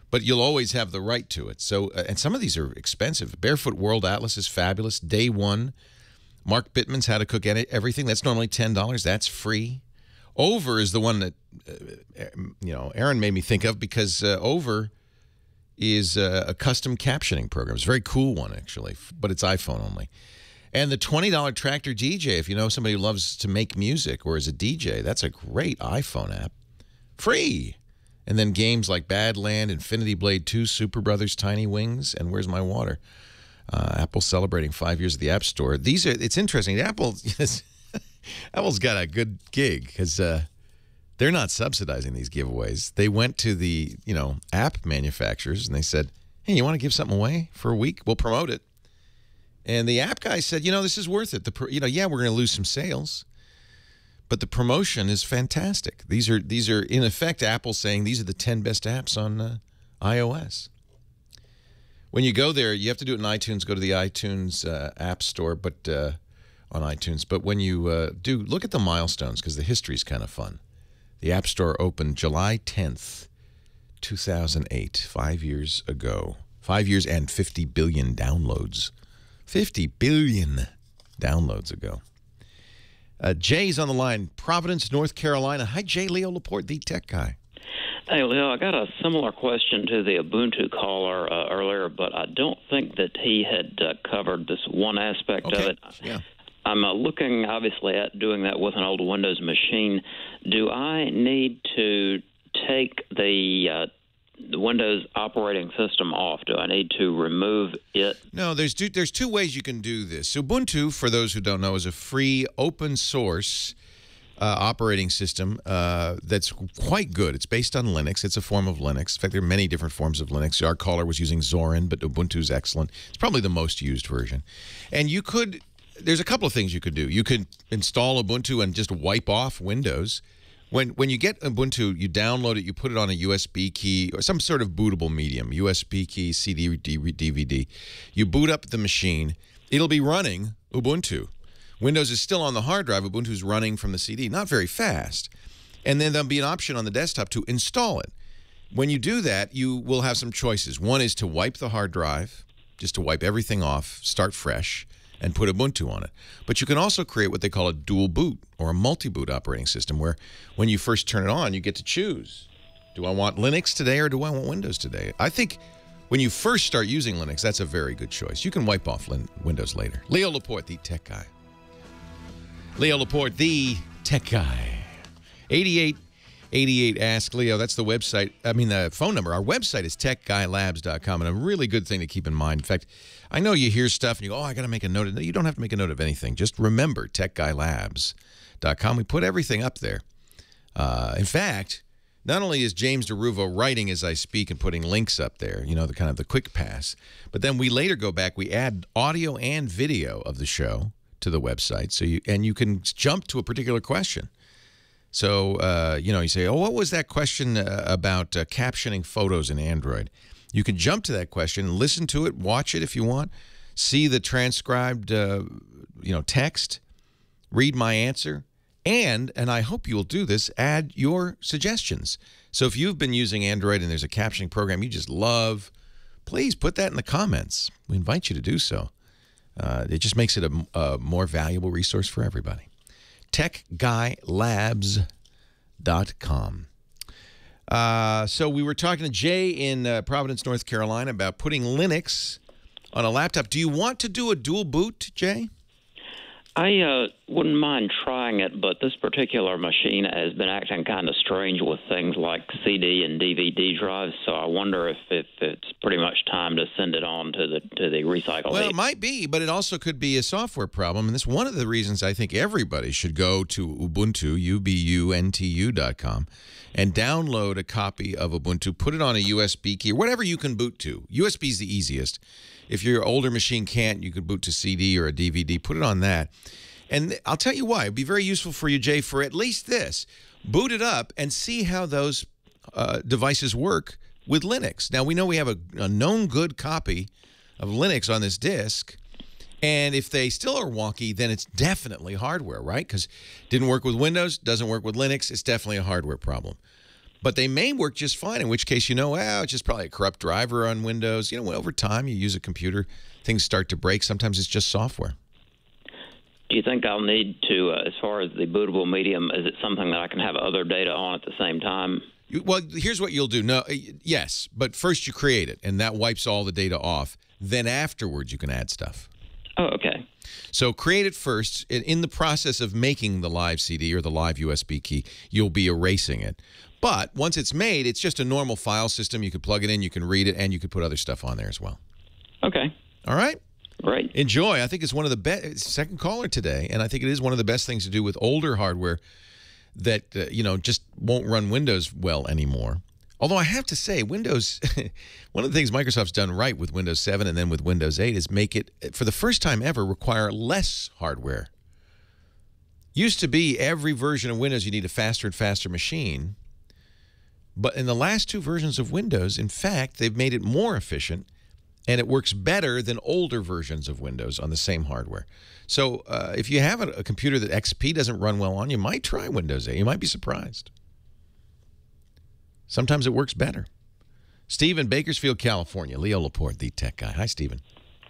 but you'll always have the right to it. So and some of these are expensive. Barefoot World Atlas is fabulous. Day One, Mark Bittman's How to Cook Everything. That's normally $10. That's free. Over is the one that Aaron made me think of, because Over is a custom captioning program. It's a very cool one, actually, but it's iPhone only. And the $20 Tractor DJ, if you know somebody who loves to make music or is a DJ, that's a great iPhone app. Free. And then games like Badland, Infinity Blade 2, Super Brothers, Tiny Wings, and Where's My Water? Apple celebrating 5 years of the App Store. It's interesting. Apple's got a good gig because they're not subsidizing these giveaways. They went to the app manufacturers and they said, hey, you want to give something away for a week? We'll promote it. And the app guy said, this is worth it. Yeah, we're going to lose some sales, but the promotion is fantastic. These are in effect Apple saying these are the 10 best apps on iOS. When you go there, you have to do it in iTunes. Go to the iTunes App Store, but on iTunes. But when you do, look at the milestones because the history is kind of fun. The App Store opened July 10th, 2008, 5 years ago. 5 years and 50 billion downloads. 50 billion downloads ago. Jay's on the line, Providence, North Carolina. Hi, Jay. Leo Laporte, the tech guy. Hey, Leo, I got a similar question to the Ubuntu caller earlier, but I don't think that he had covered this one aspect of it. Yeah. I'm looking, obviously, at doing that with an old Windows machine. Do I need to take the Windows operating system off? Do I need to remove it? No, there's two ways you can do this. Ubuntu, for those who don't know, is a free open source operating system that's quite good. It's based on Linux. It's a form of Linux. In fact, there are many different forms of Linux. Our caller was using Zorin, but Ubuntu's excellent. It's probably the most used version. And there's a couple of things you could do. You could install Ubuntu and just wipe off Windows. When you get Ubuntu, you download it, you put it on a USB key or some sort of bootable medium, USB key, CD, DVD. You boot up the machine. It'll be running Ubuntu. Windows is still on the hard drive. Ubuntu's running from the CD, not very fast. And then there'll be an option on the desktop to install it. When you do that, you will have some choices. One is to wipe the hard drive, just to wipe everything off, start fresh, and put Ubuntu on it. But you can also create what they call a dual boot or a multi-boot operating system where when you first turn it on, you get to choose. Do I want Linux today or do I want Windows today? I think when you first start using Linux, that's a very good choice. You can wipe off Windows later. Leo Laporte, the tech guy. Leo Laporte, the tech guy. 8888 Ask Leo. That's the website. I mean, the phone number. Our website is techguylabs.com, and a really good thing to keep in mind. In fact, I know you hear stuff and you go, oh, I got to make a note of it. You don't have to make a note of anything. Just remember techguylabs.com. We put everything up there. In fact, not only is James DeRuvo writing as I speak and putting links up there, the kind of the quick pass, but then we later go back, we add audio and video of the show to the website. So you can jump to a particular question. So, you say, oh, what was that question about captioning photos in Android? You can jump to that question, listen to it, watch it if you want, see the transcribed, text, read my answer, and I hope you will do this, add your suggestions. So if you've been using Android and there's a captioning program you just love, please put that in the comments. We invite you to do so. It just makes it a more valuable resource for everybody. TechGuyLabs.com. So we were talking to Jay in Providence, North Carolina about putting Linux on a laptop. Do you want to do a dual boot, Jay? I wouldn't mind trying it, but this particular machine has been acting kind of strange with things like CD and DVD drives, so I wonder if it's pretty much time to send it on to the recycle. Well, it might be, but it also could be a software problem, and this is one of the reasons I think everybody should go to Ubuntu, ubuntu.com, and download a copy of Ubuntu, put it on a USB key, or whatever you can boot to. USB is the easiest. If your older machine can't, you could boot to CD or a DVD. Put it on that. And I'll tell you why. It'd be very useful for you, Jay, for at least this. Boot it up and see how those devices work with Linux. Now, we know we have a known good copy of Linux on this disk. And if they still are wonky, then it's definitely hardware, right? Because it didn't work with Windows, doesn't work with Linux. It's definitely a hardware problem. But they may work just fine, in which case, it's just probably a corrupt driver on Windows. Over time, you use a computer, things start to break. Sometimes it's just software. Do you think I'll need to, as far as the bootable medium, is it something that I can have other data on at the same time? Well, here's what you'll do. No, yes, but first you create it, and that wipes all the data off. Then afterwards, you can add stuff. Oh, okay. So create it first. In the process of making the live CD or the live USB key, you'll be erasing it. But once it's made, it's just a normal file system. You could plug it in, you can read it, and you could put other stuff on there as well. Okay. All right? Great. Enjoy. I think it's one of the best, second caller today, and I think it is one of the best things to do with older hardware that, just won't run Windows well anymore. Although I have to say, Windows, one of the things Microsoft's done right with Windows 7 and then with Windows 8 is make it, for the first time ever, require less hardware. Used to be every version of Windows you need a faster and faster machine. But in the last two versions of Windows, in fact, they've made it more efficient, and it works better than older versions of Windows on the same hardware. So if you have a computer that XP doesn't run well on, you might try Windows 8. You might be surprised. Sometimes it works better. Steve in Bakersfield, California. Leo Laporte, the tech guy. Hi, Stephen.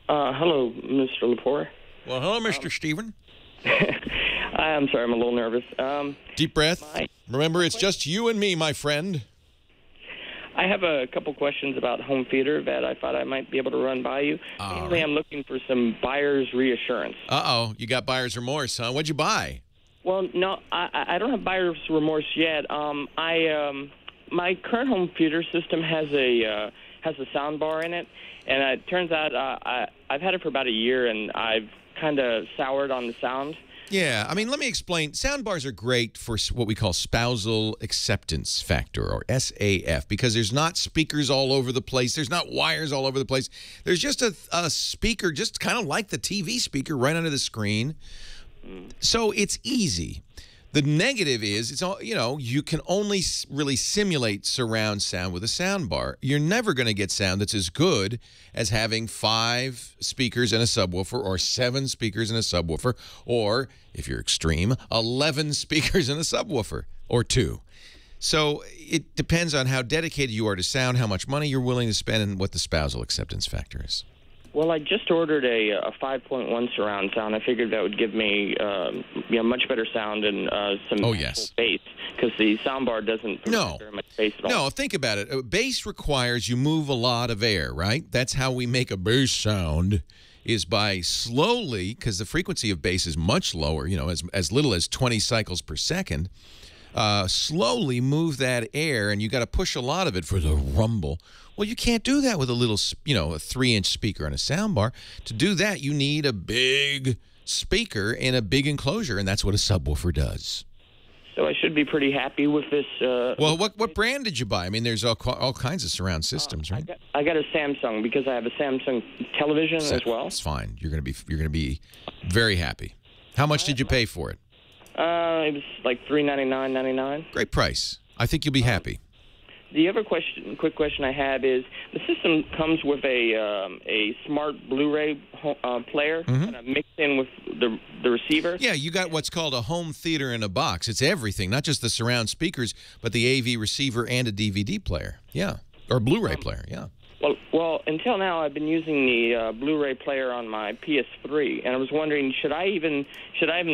Hello, Mr. Laporte. Well, hello, Mr. Stephen. I'm sorry, I'm a little nervous. Deep breath. Remember, it's just you and me, my friend. I have a couple questions about home theater that I thought I might be able to run by you. Mainly, I'm looking for some buyer's reassurance. Uh-oh, you got buyer's remorse, huh? What'd you buy? Well, no, I don't have buyer's remorse yet. My current home theater system has a sound bar in it, and it turns out I've had it for about a year, and I've kind of soured on the sound. Yeah, I mean, let me explain. Sound bars are great for what we call spousal acceptance factor, or SAF, because there's not speakers all over the place. There's not wires all over the place. There's just a speaker, just kind of like the TV speaker right under the screen. So it's easy. The negative is, it's all, you can only really simulate surround sound with a sound bar. You're never going to get sound that's as good as having 5 speakers and a subwoofer, or 7 speakers and a subwoofer, or, if you're extreme, 11 speakers and a subwoofer, or 2. So it depends on how dedicated you are to sound, how much money you're willing to spend, and what the spousal acceptance factor is. Well, I just ordered a 5.1 surround sound. I figured that would give me much better sound and some bass, because the soundbar doesn't provide very much bass at all. No, think about it. Bass requires you move a lot of air, right? That's how we make a bass sound, is by slowly, because the frequency of bass is much lower, as little as 20 cycles per second, slowly move that air, and you got to push a lot of it for the rumble. Well, you can't do that with a little, a 3-inch speaker and a soundbar. To do that, you need a big speaker in a big enclosure, and that's what a subwoofer does. So I should be pretty happy with this. Well, what brand did you buy? I mean, there's all kinds of surround systems, right? I got a Samsung, because I have a Samsung television as well. It's fine. You're gonna be very happy. How much did you pay for it? It was like $399.99. Great price. I think you'll be happy. The other quick question I have is, the system comes with a smart Blu-ray player kind of mixed in with the receiver. Yeah, you got what's called a home theater in a box. It's everything, not just the surround speakers, but the AV receiver and a DVD player. Yeah, or Blu-ray player. Yeah. Well, until now I've been using the Blu-ray player on my PS3, and I was wondering, should I even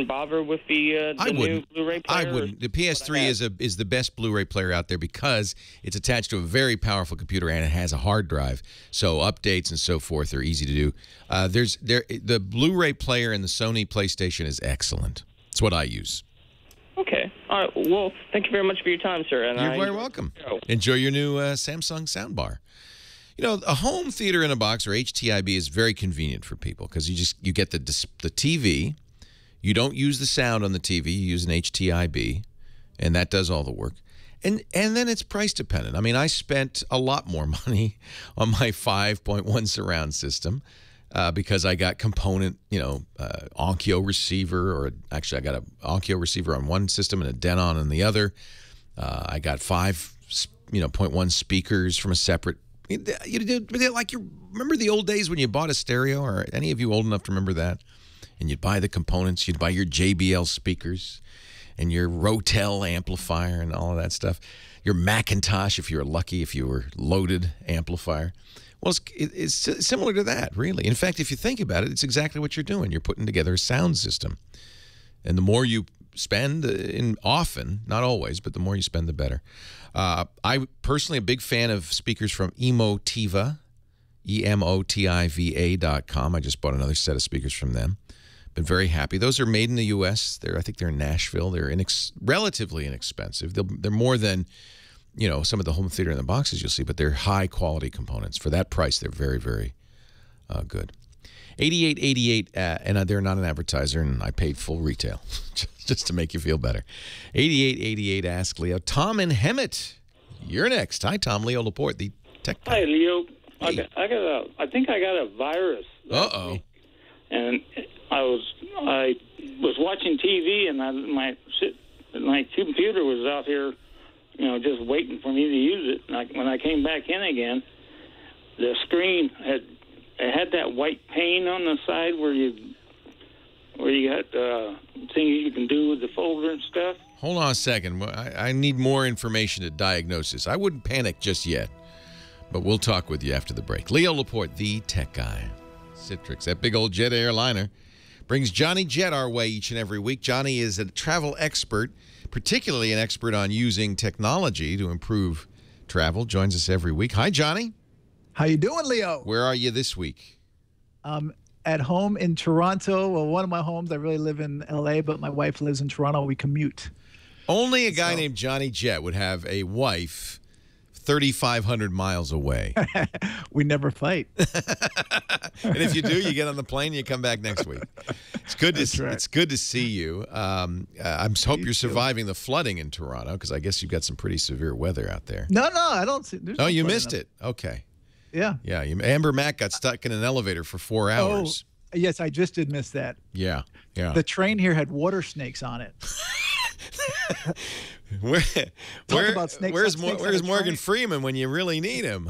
bother with the new Blu-ray player? I wouldn't. The PS3 is the best Blu-ray player out there because it's attached to a very powerful computer and it has a hard drive, so updates and so forth are easy to do. The Blu-ray player in the Sony PlayStation is excellent. It's what I use. Okay. All right. Well, thank you very much for your time, sir. And You're very welcome. Enjoy your new Samsung soundbar. You know, a home theater in a box, or HTIB, is very convenient for people because you get the TV. You don't use the sound on the TV. You use an HTIB, and that does all the work. And then it's price dependent. I mean, I spent a lot more money on my 5.1 surround system because I got component, Onkyo receiver, or actually I got an Onkyo receiver on one system and a Denon on the other. I got 5.1 speakers from a separate. Remember the old days when you bought a stereo? Or any of you old enough to remember that? And you'd buy the components. You'd buy your JBL speakers and your Rotel amplifier and all of that stuff. Your Macintosh, if you were lucky, if you were loaded amplifier. Well, it's similar to that, really. In fact, if you think about it, it's exactly what you're doing. You're putting together a sound system. And the more you spend, often, not always, but the more you spend, the better. I personally am a big fan of speakers from Emotiva, EMOTIVA.com. I just bought another set of speakers from them. Been very happy. Those are made in the U.S. I think they're in Nashville. They're relatively inexpensive. They're more than, some of the home theater in the boxes you'll see, but they're high-quality components. For that price, they're very, very good. 8888, and they're not an advertiser, and I paid full retail just to make you feel better. 8888, ask Leo. Tom and Hemet, you're next. Hi, Tom. Leo Laporte, the tech guy. Hi, Leo. Hey. I think I got a virus. Uh-oh. And I was watching TV, and my computer was out here, just waiting for me to use it. And when I came back in again, the screen had that white pane on the side where you got things you can do with the folder and stuff. Hold on a second. I need more information to diagnose this. I wouldn't panic just yet, but we'll talk with you after the break. Leo Laporte, the tech guy. Citrix, that big old jet airliner, brings Johnny Jet our way each and every week. Johnny is a travel expert, particularly an expert on using technology to improve travel. Joins us every week. Hi, Johnny. How you doing, Leo? Where are you this week? At home in Toronto. Well, one of my homes. I really live in L.A., but my wife lives in Toronto. We commute. Only a guy named Johnny Jet would have a wife 3,500 miles away. We never fight. And if you do, you get on the plane and you come back next week. It's good to see you. I hope you're surviving the flooding in Toronto, because I guess you've got some pretty severe weather out there. No, I don't see. Oh, you missed it. Okay. Yeah. Yeah. Amber Mack got stuck in an elevator for 4 hours. Oh, yes, I just did miss that. Yeah. The train here had water snakes on it. Where's Morgan Freeman when you really need him?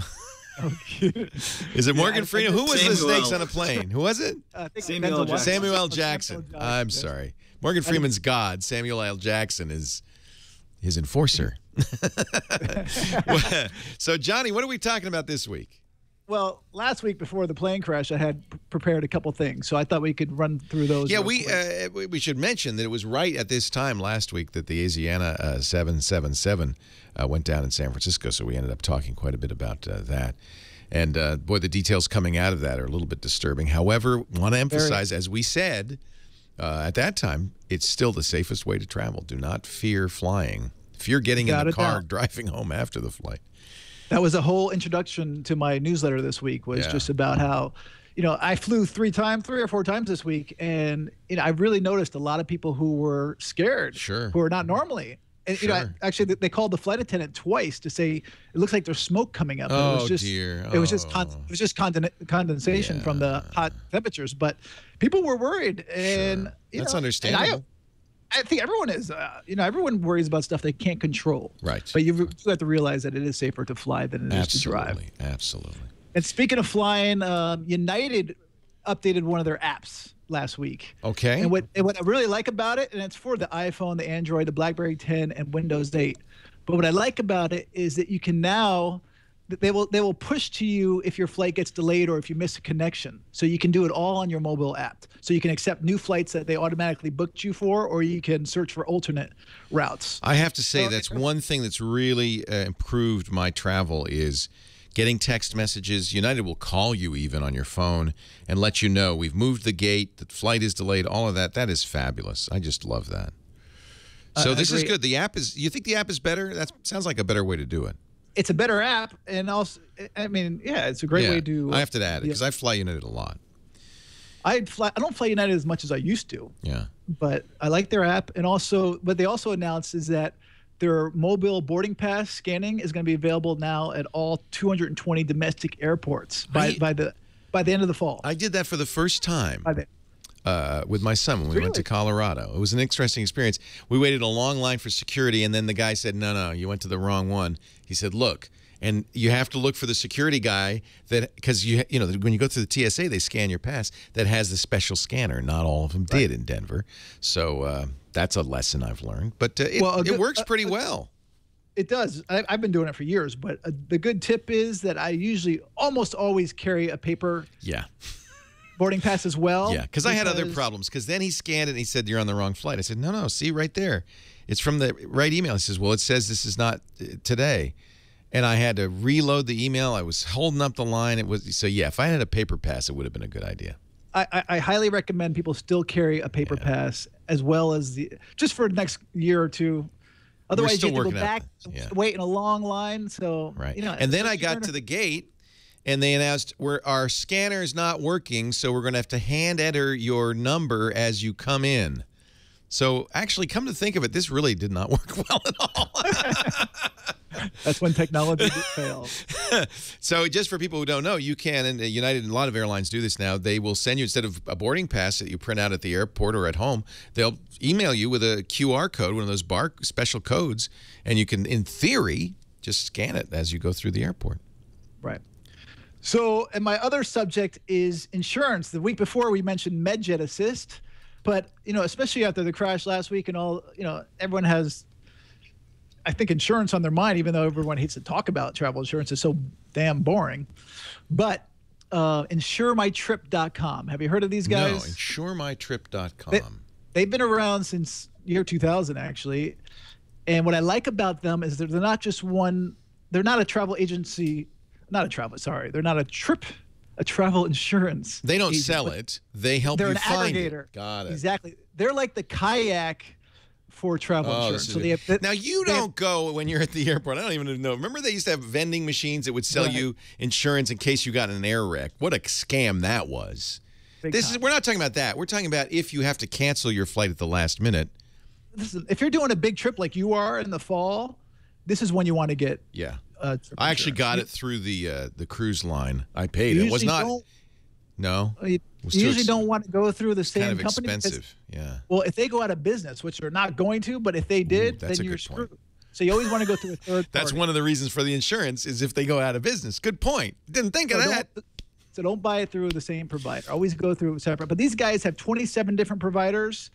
Is it Morgan Freeman? Who was the snakes on a plane? Who was it? Samuel L. Jackson. I'm sorry. Morgan Freeman's God. Samuel L. Jackson is his enforcer. So, Johnny, what are we talking about this week? Well, last week before the plane crash, I had prepared a couple things, so I thought we could run through those. Yeah, we should mention that it was right at this time last week that the Asiana 777 went down in San Francisco, so we ended up talking quite a bit about that. And, boy, the details coming out of that are a little bit disturbing. However, want to emphasize, as we said at that time, it's still the safest way to travel. Do not fear flying. Fear getting in the car, driving home after the flight. That was a whole introduction to my newsletter this week, was just about how, I flew 3 or 4 times this week, and I really noticed a lot of people who were scared, who are not normally. And actually, they called the flight attendant twice to say it looks like there's smoke coming up. Oh, it was just, dear. It was just condensation from the hot temperatures. But people were worried, and that's understandable. And I think everyone is. Everyone worries about stuff they can't control. Right. But you have to realize that it is safer to fly than it is to drive. Absolutely. And speaking of flying, United updated one of their apps last week. Okay. And what I really like about it, and it's for the iPhone, the Android, the BlackBerry 10, and Windows 8. But what I like about it is that you can now, they will push to you if your flight gets delayed or if you miss a connection. So you can do it all on your mobile app. So you can accept new flights that they automatically booked you for, or you can search for alternate routes. I have to say that's one thing that's really improved my travel is getting text messages. United will call you even on your phone and let you know we've moved the gate, the flight is delayed, all of that. That is fabulous. I just love that. So this is good. The app is, you think the app is better? That sounds like a better way to do it. It's a better app, and also, I mean, it's a great way to. I have to add it because I fly United a lot. I don't fly United as much as I used to. Yeah. But I like their app, and also, what they also announced is that their mobile boarding pass scanning is going to be available now at all 220 domestic airports by the end of the fall. I did that for the first time with my son when we went to Colorado. It was an interesting experience. We waited a long line for security, and then the guy said, no, you went to the wrong one. He said, look, and you have to look for the security guy that, because when you go through the TSA, they scan your pass, that has the special scanner. Not all of them did in Denver. So that's a lesson I've learned. But it works pretty well. It does. I've been doing it for years. But the good tip is that I usually almost always carry a paper boarding pass as well. Yeah, because I had other problems. Because then he scanned it and he said, you're on the wrong flight. I said, no, see right there. It's from the right email. He says, well, it says this is not today. And I had to reload the email. I was holding up the line. If I had a paper pass, it would have been a good idea. I highly recommend people still carry a paper pass as well as just for the next year or two. Otherwise, you have to go back, wait in a long line. So and then I got to the gate, and they announced our scanner is not working, so we're going to have to hand enter your number as you come in. So actually, come to think of it, this really did not work well at all. That's when technology fails. So just for people who don't know, you can, and United and a lot of airlines do this now, they will send you, instead of a boarding pass that you print out at the airport or at home, they'll email you with a QR code, one of those special codes, and you can, in theory, just scan it as you go through the airport. Right. So, and my other subject is insurance. The week before, we mentioned MedJet Assist. But, especially after the crash last week and all, everyone has, I think, insurance on their mind, even though everyone hates to talk about travel insurance. It's so damn boring. But insuremytrip.com. Have you heard of these guys? No, insuremytrip.com. They've been around since year 2000, actually. And what I like about them is they're not just they're not a travel agency, they're not a travel insurance. They don't agent, sell it. They help you find it. They're an aggregator. Got it. Exactly. They're like the kayak for travel insurance. So now, you don't go when you're at the airport. I don't even know. Remember they used to have vending machines that would sell you insurance in case you got in an air wreck? What a scam that was. We're not talking about that. We're talking about if you have to cancel your flight at the last minute. Listen, if you're doing a big trip like you are in the fall, this is when you want to get I actually got it through the cruise line. I paid. It was not. No. You usually don't want to go through the same kind of company. Expensive. Yeah. Well, if they go out of business, which they're not going to, but if they did, then you're screwed. So you always want to go through a third party. That's one of the reasons for the insurance is if they go out of business. Good point. Didn't think of that. So don't buy it through the same provider. Always go through separate. But these guys have 27 different providers.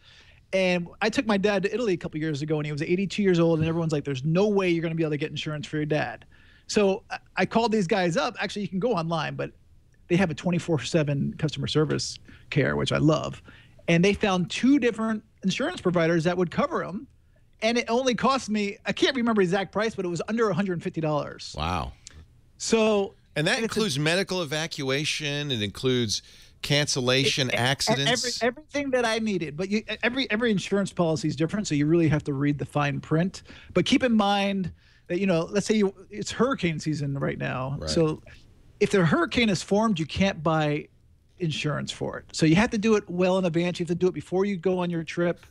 And I took my dad to Italy a couple years ago, and he was 82 years old, and everyone's like, there's no way you're going to be able to get insurance for your dad. So I called these guys up. Actually, you can go online, but they have a 24/7 customer service care, which I love. And they found 2 different insurance providers that would cover them. And it only cost me, I can't remember the exact price, but it was under $150. Wow. So, and that includes medical evacuation. It includes cancellation, accidents. Everything that I needed. But every insurance policy is different, so you really have to read the fine print. But keep in mind that, let's say it's hurricane season right now. Right. So if the hurricane is formed, you can't buy insurance for it. So you have to do it well in advance. You have to do it before you go on your trip.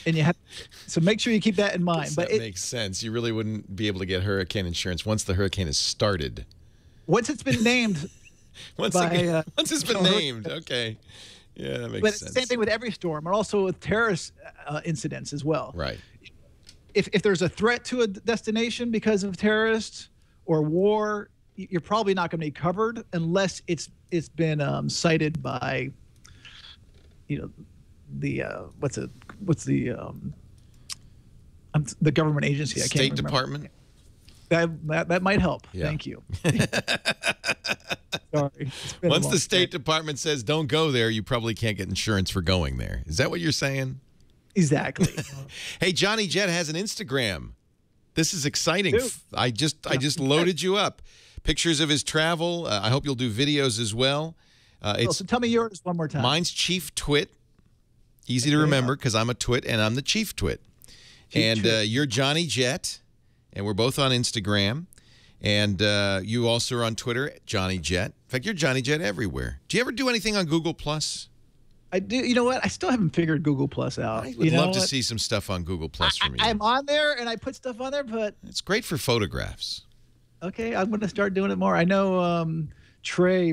and you have so make sure you keep that in mind. But That makes sense. You really wouldn't be able to get hurricane insurance once the hurricane has started. once it's been named, Once it's been named, okay. Yeah, that makes but it's sense. the same thing with every storm, and also with terrorist incidents as well. Right. If there's a threat to a destination because of terrorists or war, you're probably not going to be covered unless it's been cited by, the the government agency. I can't State remember. Department. That might help. Yeah. Thank you. Sorry. It's been a Once long the State day. Department says don't go there, you probably can't get insurance for going there. Is that what you're saying? Exactly. Hey, Johnny Jet has an Instagram. This is exciting. Dude. I just loaded you up. Pictures of his travel. I hope you'll do videos as well. So tell me yours one more time. Mine's Chief Twit. Easy to remember because I'm a twit and I'm the Chief Twit. You're Johnny Jet, and we're both on Instagram. And you also are on Twitter, Johnny Jet. In fact, you're Johnny Jet everywhere. Do you ever do anything on Google Plus? I do. You know what? I still haven't figured Google Plus out. I would love to see some stuff on Google Plus from you. I'm on there and I put stuff on there, but It's great for photographs. okay, I'm going to start doing it more. I know Trey,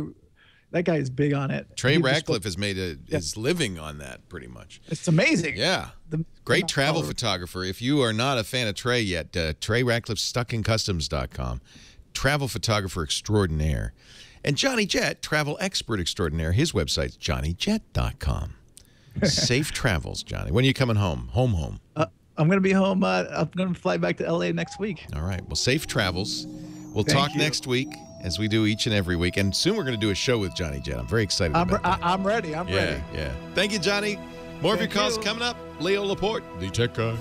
that guy is big on it. Trey He was Ratcliffe has made his living on that pretty much. It's amazing. Yeah. The- Great travel power. photographer. If you are not a fan of Trey yet, Trey Ratcliffe, stuckincustoms.com. Travel photographer extraordinaire. And Johnny Jet, travel expert extraordinaire. His website's johnnyjet.com. Safe travels, Johnny. When are you coming home? Home. I'm going to be home. I'm going to fly back to LA next week. All right. Well, safe travels. We'll Thank talk you. next week as we do each and every week. And soon we're going to do a show with Johnny Jet. I'm very excited about that. I'm ready. I'm ready. Yeah. Thank you, Johnny. More of your Thank calls you. coming up. Leo Laporte, the tech guy.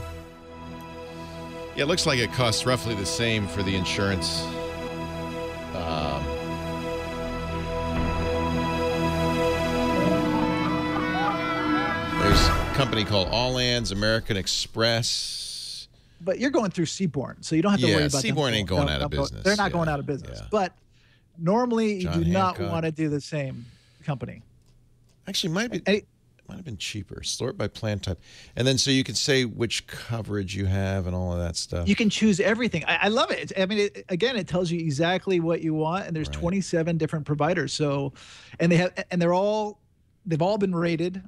Yeah, it looks like it costs roughly the same for the insurance. There's a company called All Ands, American Express. But you're going through Seabourn, so you don't have to worry about them. Seabourn ain't going out of business. They're not Yeah. going out of business. Yeah. But normally John you do not Hancock. want to do the same company. Actually, might have been cheaper. Sort by plan type. And then so you can say which coverage you have and all of that stuff. You can choose everything. I love it. I mean, it tells you exactly what you want, and there's 27 different providers. So, and they've all been rated.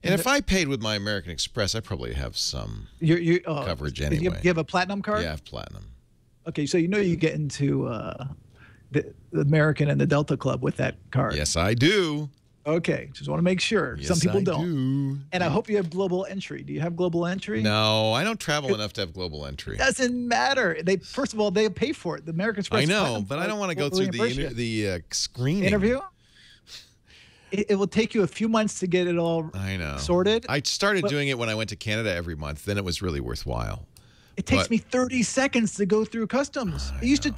And if I paid with my American Express, I probably have some coverage You anyway. have a platinum card? Yeah, I have platinum. Okay, so you get into the American and the Delta Club with that card. Yes, I do. Okay, just want to make sure. Yes, Some people I don't. do. And I hope you have global entry. Do you have global entry? No, I don't travel enough to have global entry. Doesn't matter. First of all, they pay for it. The American Express. I know, Platinum but I Card don't want to go will through reimburse you. the screening. Interview. It will take you a few months to get it all I know. sorted. I started but doing it when I went to Canada every month. Then it was really worthwhile. It takes But- me 30 seconds to go through customs. It could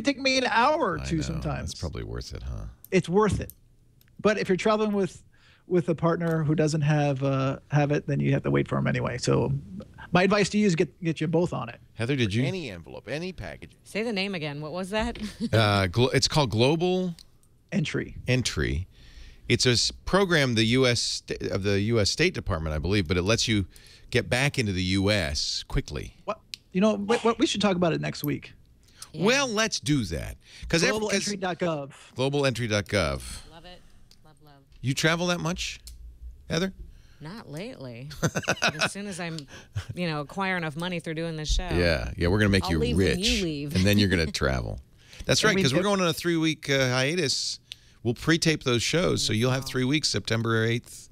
take me an hour or two I know. sometimes. It's probably worth it, huh? It's worth it. But if you're traveling with a partner who doesn't have it, then you have to wait for them anyway. So my advice to you is get you both on it. Heather, did you? Any envelope, any package. Say the name again. What was that? It's called Global Entry. It's a program of the U.S. State Department, I believe, but it lets you get back into the U.S. quickly. What we should talk about it next week. Yeah. Well, let's do that. Globalentry.gov. Globalentry.gov. Love it. Love. You travel that much, Heather? Not lately. As soon as I'm, acquire enough money through doing this show. Yeah. We're going to make I'll you leave when rich. you leave. And then you're going to travel. That's right, because we're going on a 3-week hiatus. We'll pre-tape those shows, so you'll have 3 weeks, September 8th,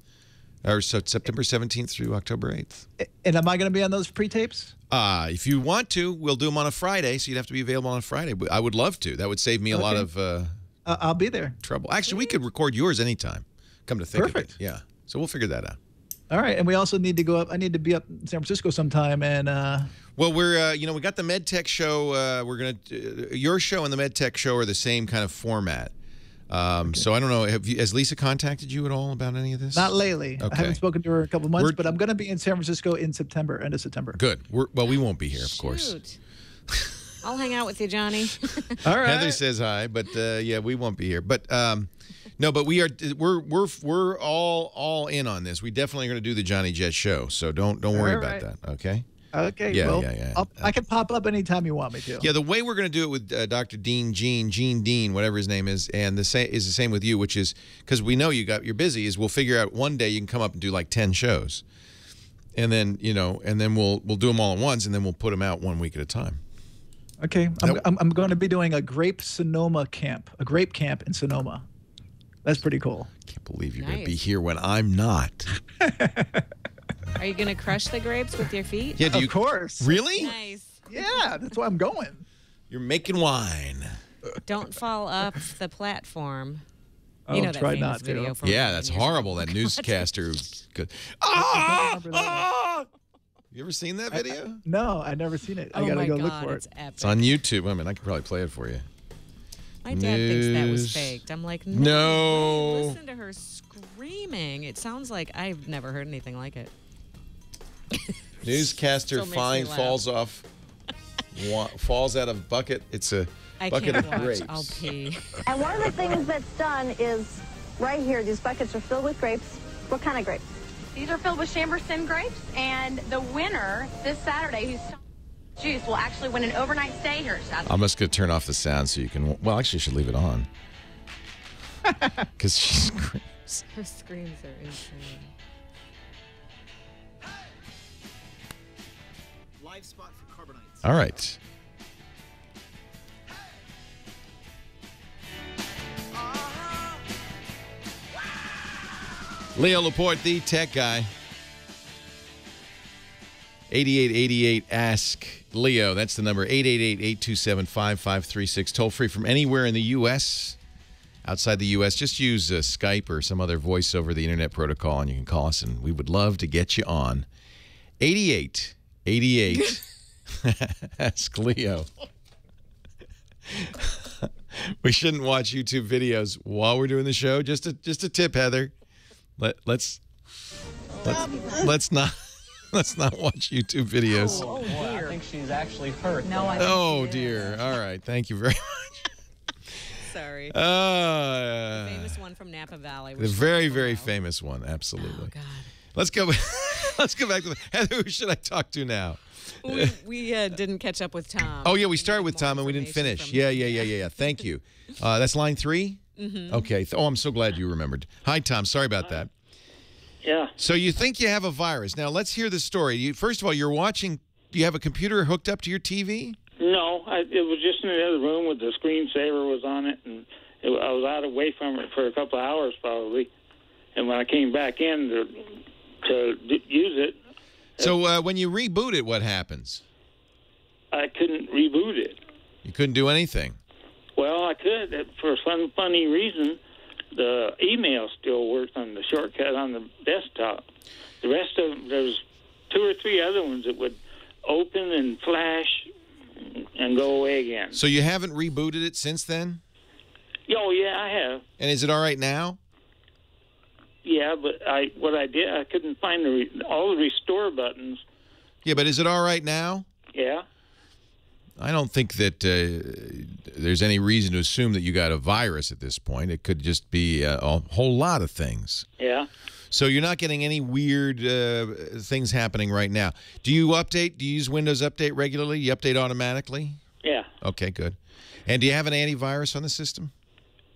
or so September 17th through October 8th. And am I going to be on those pre-tapes? If you want to, we'll do them on a Friday, so you'd have to be available on a Friday. But I would love to. That would save me a lot of I'll be there. trouble. Actually, we could record yours anytime. Come to think of it. Yeah. So we'll figure that out. All right, and we also need to go up. I need to be up in San Francisco sometime, and well, we're we got the MedTech show. We're gonna your show and the MedTech show are the same kind of format. So I don't know. Has Lisa contacted you at all about any of this? not lately. Okay. I haven't spoken to her in a couple months, but I'm going to be in San Francisco in September, end of September. Good. Well, we won't be here, of course. Shoot. I'll hang out with you, Johnny. All right. Heather says hi, but yeah, we won't be here. But No, but we're all in on this. We definitely are going to do the Johnny Jet show, so don't worry about that. Okay. Okay. Yeah, well, yeah. I can pop up anytime you want me to. Yeah, the way we're going to do it with Dr. Gene Dean, whatever his name is, and the same with you, which is because we know you're busy. Is we'll figure out one day you can come up and do like 10 shows, and then we'll do them all at once, and then we'll put them out 1 week at a time. Okay. I'm going to be doing a grape camp in Sonoma. That's pretty cool. I can't believe you're going to be here when I'm not. Are you going to crush the grapes with your feet? Yeah, of course. Really? Nice. Yeah, that's why I'm going. You're making wine. Don't fall up the platform. Oh, You know that try famous not to. video from Yeah, that's horrible. That newscaster. Good. Ah! You ever seen that video? No, I've never seen it. I Oh gotta my go God, look for it's it. epic. It's on YouTube. I mean, I could probably play it for you. My dad thinks that was News. faked. I'm like, No. Listen to her screaming. It sounds like I've never heard anything like it. Newscaster Still makes me fine laugh. falls out of bucket. It's a I bucket can't of watch. grapes. I'll pee. And one of the things that's done is right here, these buckets are filled with grapes. What kind of grapes? These are filled with Chamberson grapes, and the winner this Saturday, who's juice, will actually win an overnight stay here at South. I'm just going to turn off the sound so you can. Well, actually, you should leave it on. Because she screams. Her screams are insane. Live spot for carbonites. All right. Leo Laporte, the tech guy. 8888 Ask Leo. That's the number. 888-827-5536. Toll free from anywhere in the U.S. Outside the U.S., just use Skype or some other voice over the internet protocol, and you can call us, and we would love to get you on. 8888 Ask Leo. We shouldn't watch YouTube videos while we're doing the show. Just a tip, Heather. Let's not watch YouTube videos. Oh, boy, I think she's actually hurt. No, I Oh dear. All right. Thank you very much. Sorry. The Famous one from Napa Valley. The very, very famous one. Absolutely. Oh, God. Let's go. Let's go back to Heather. Who should I talk to now? We didn't catch up with Tom. Oh yeah, we started with Tom and we didn't finish. Yeah. Thank you. That's line 3. Mm-hmm. Okay. Oh, I'm so glad you remembered. Hi, Tom. Sorry about that. Yeah. So you think you have a virus. Now, let's hear the story. First of all, you're watching. Do you have a computer hooked up to your TV? No, it was just in the other room with the screensaver was on it, and I was out away from it for a couple of hours probably. And when I came back in to use it, So when you reboot it, what happens? I couldn't reboot it. You couldn't do anything. Well, I could. For some funny reason, the email still worked on the shortcut on the desktop. The rest of them, there's 2 or 3 other ones that would open and flash and go away again. So you haven't rebooted it since then? Oh, yeah, I have. And is it all right now? Yeah, but what I did, I couldn't find all the restore buttons. Yeah, but is it all right now? Yeah. I don't think that there's any reason to assume that you got a virus at this point. It could just be a whole lot of things. Yeah. So you're not getting any weird things happening right now. Do you update? Do you use Windows Update regularly? You update automatically? Yeah. Okay, good. And do you have an antivirus on the system?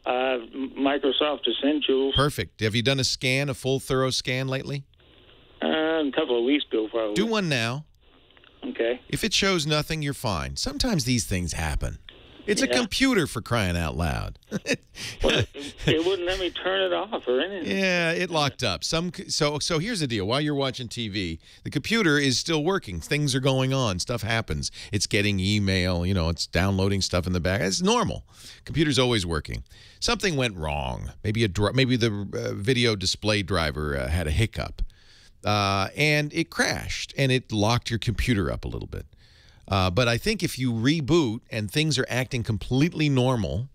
Microsoft Essentials. Perfect. Have you done a full thorough scan lately? A couple of weeks ago, probably. Do one now. Okay. If it shows nothing, you're fine. Sometimes these things happen. It's a computer, for crying out loud. Well, it wouldn't let me turn it off or anything. Yeah, it locked up. So here's the deal. While you're watching TV, the computer is still working. Things are going on. Stuff happens. It's getting email. It's downloading stuff in the back. It's normal. Computer's always working. Something went wrong. Maybe the video display driver had a hiccup, and it crashed, and it locked your computer up a little bit. But I think if you reboot and things are acting completely normal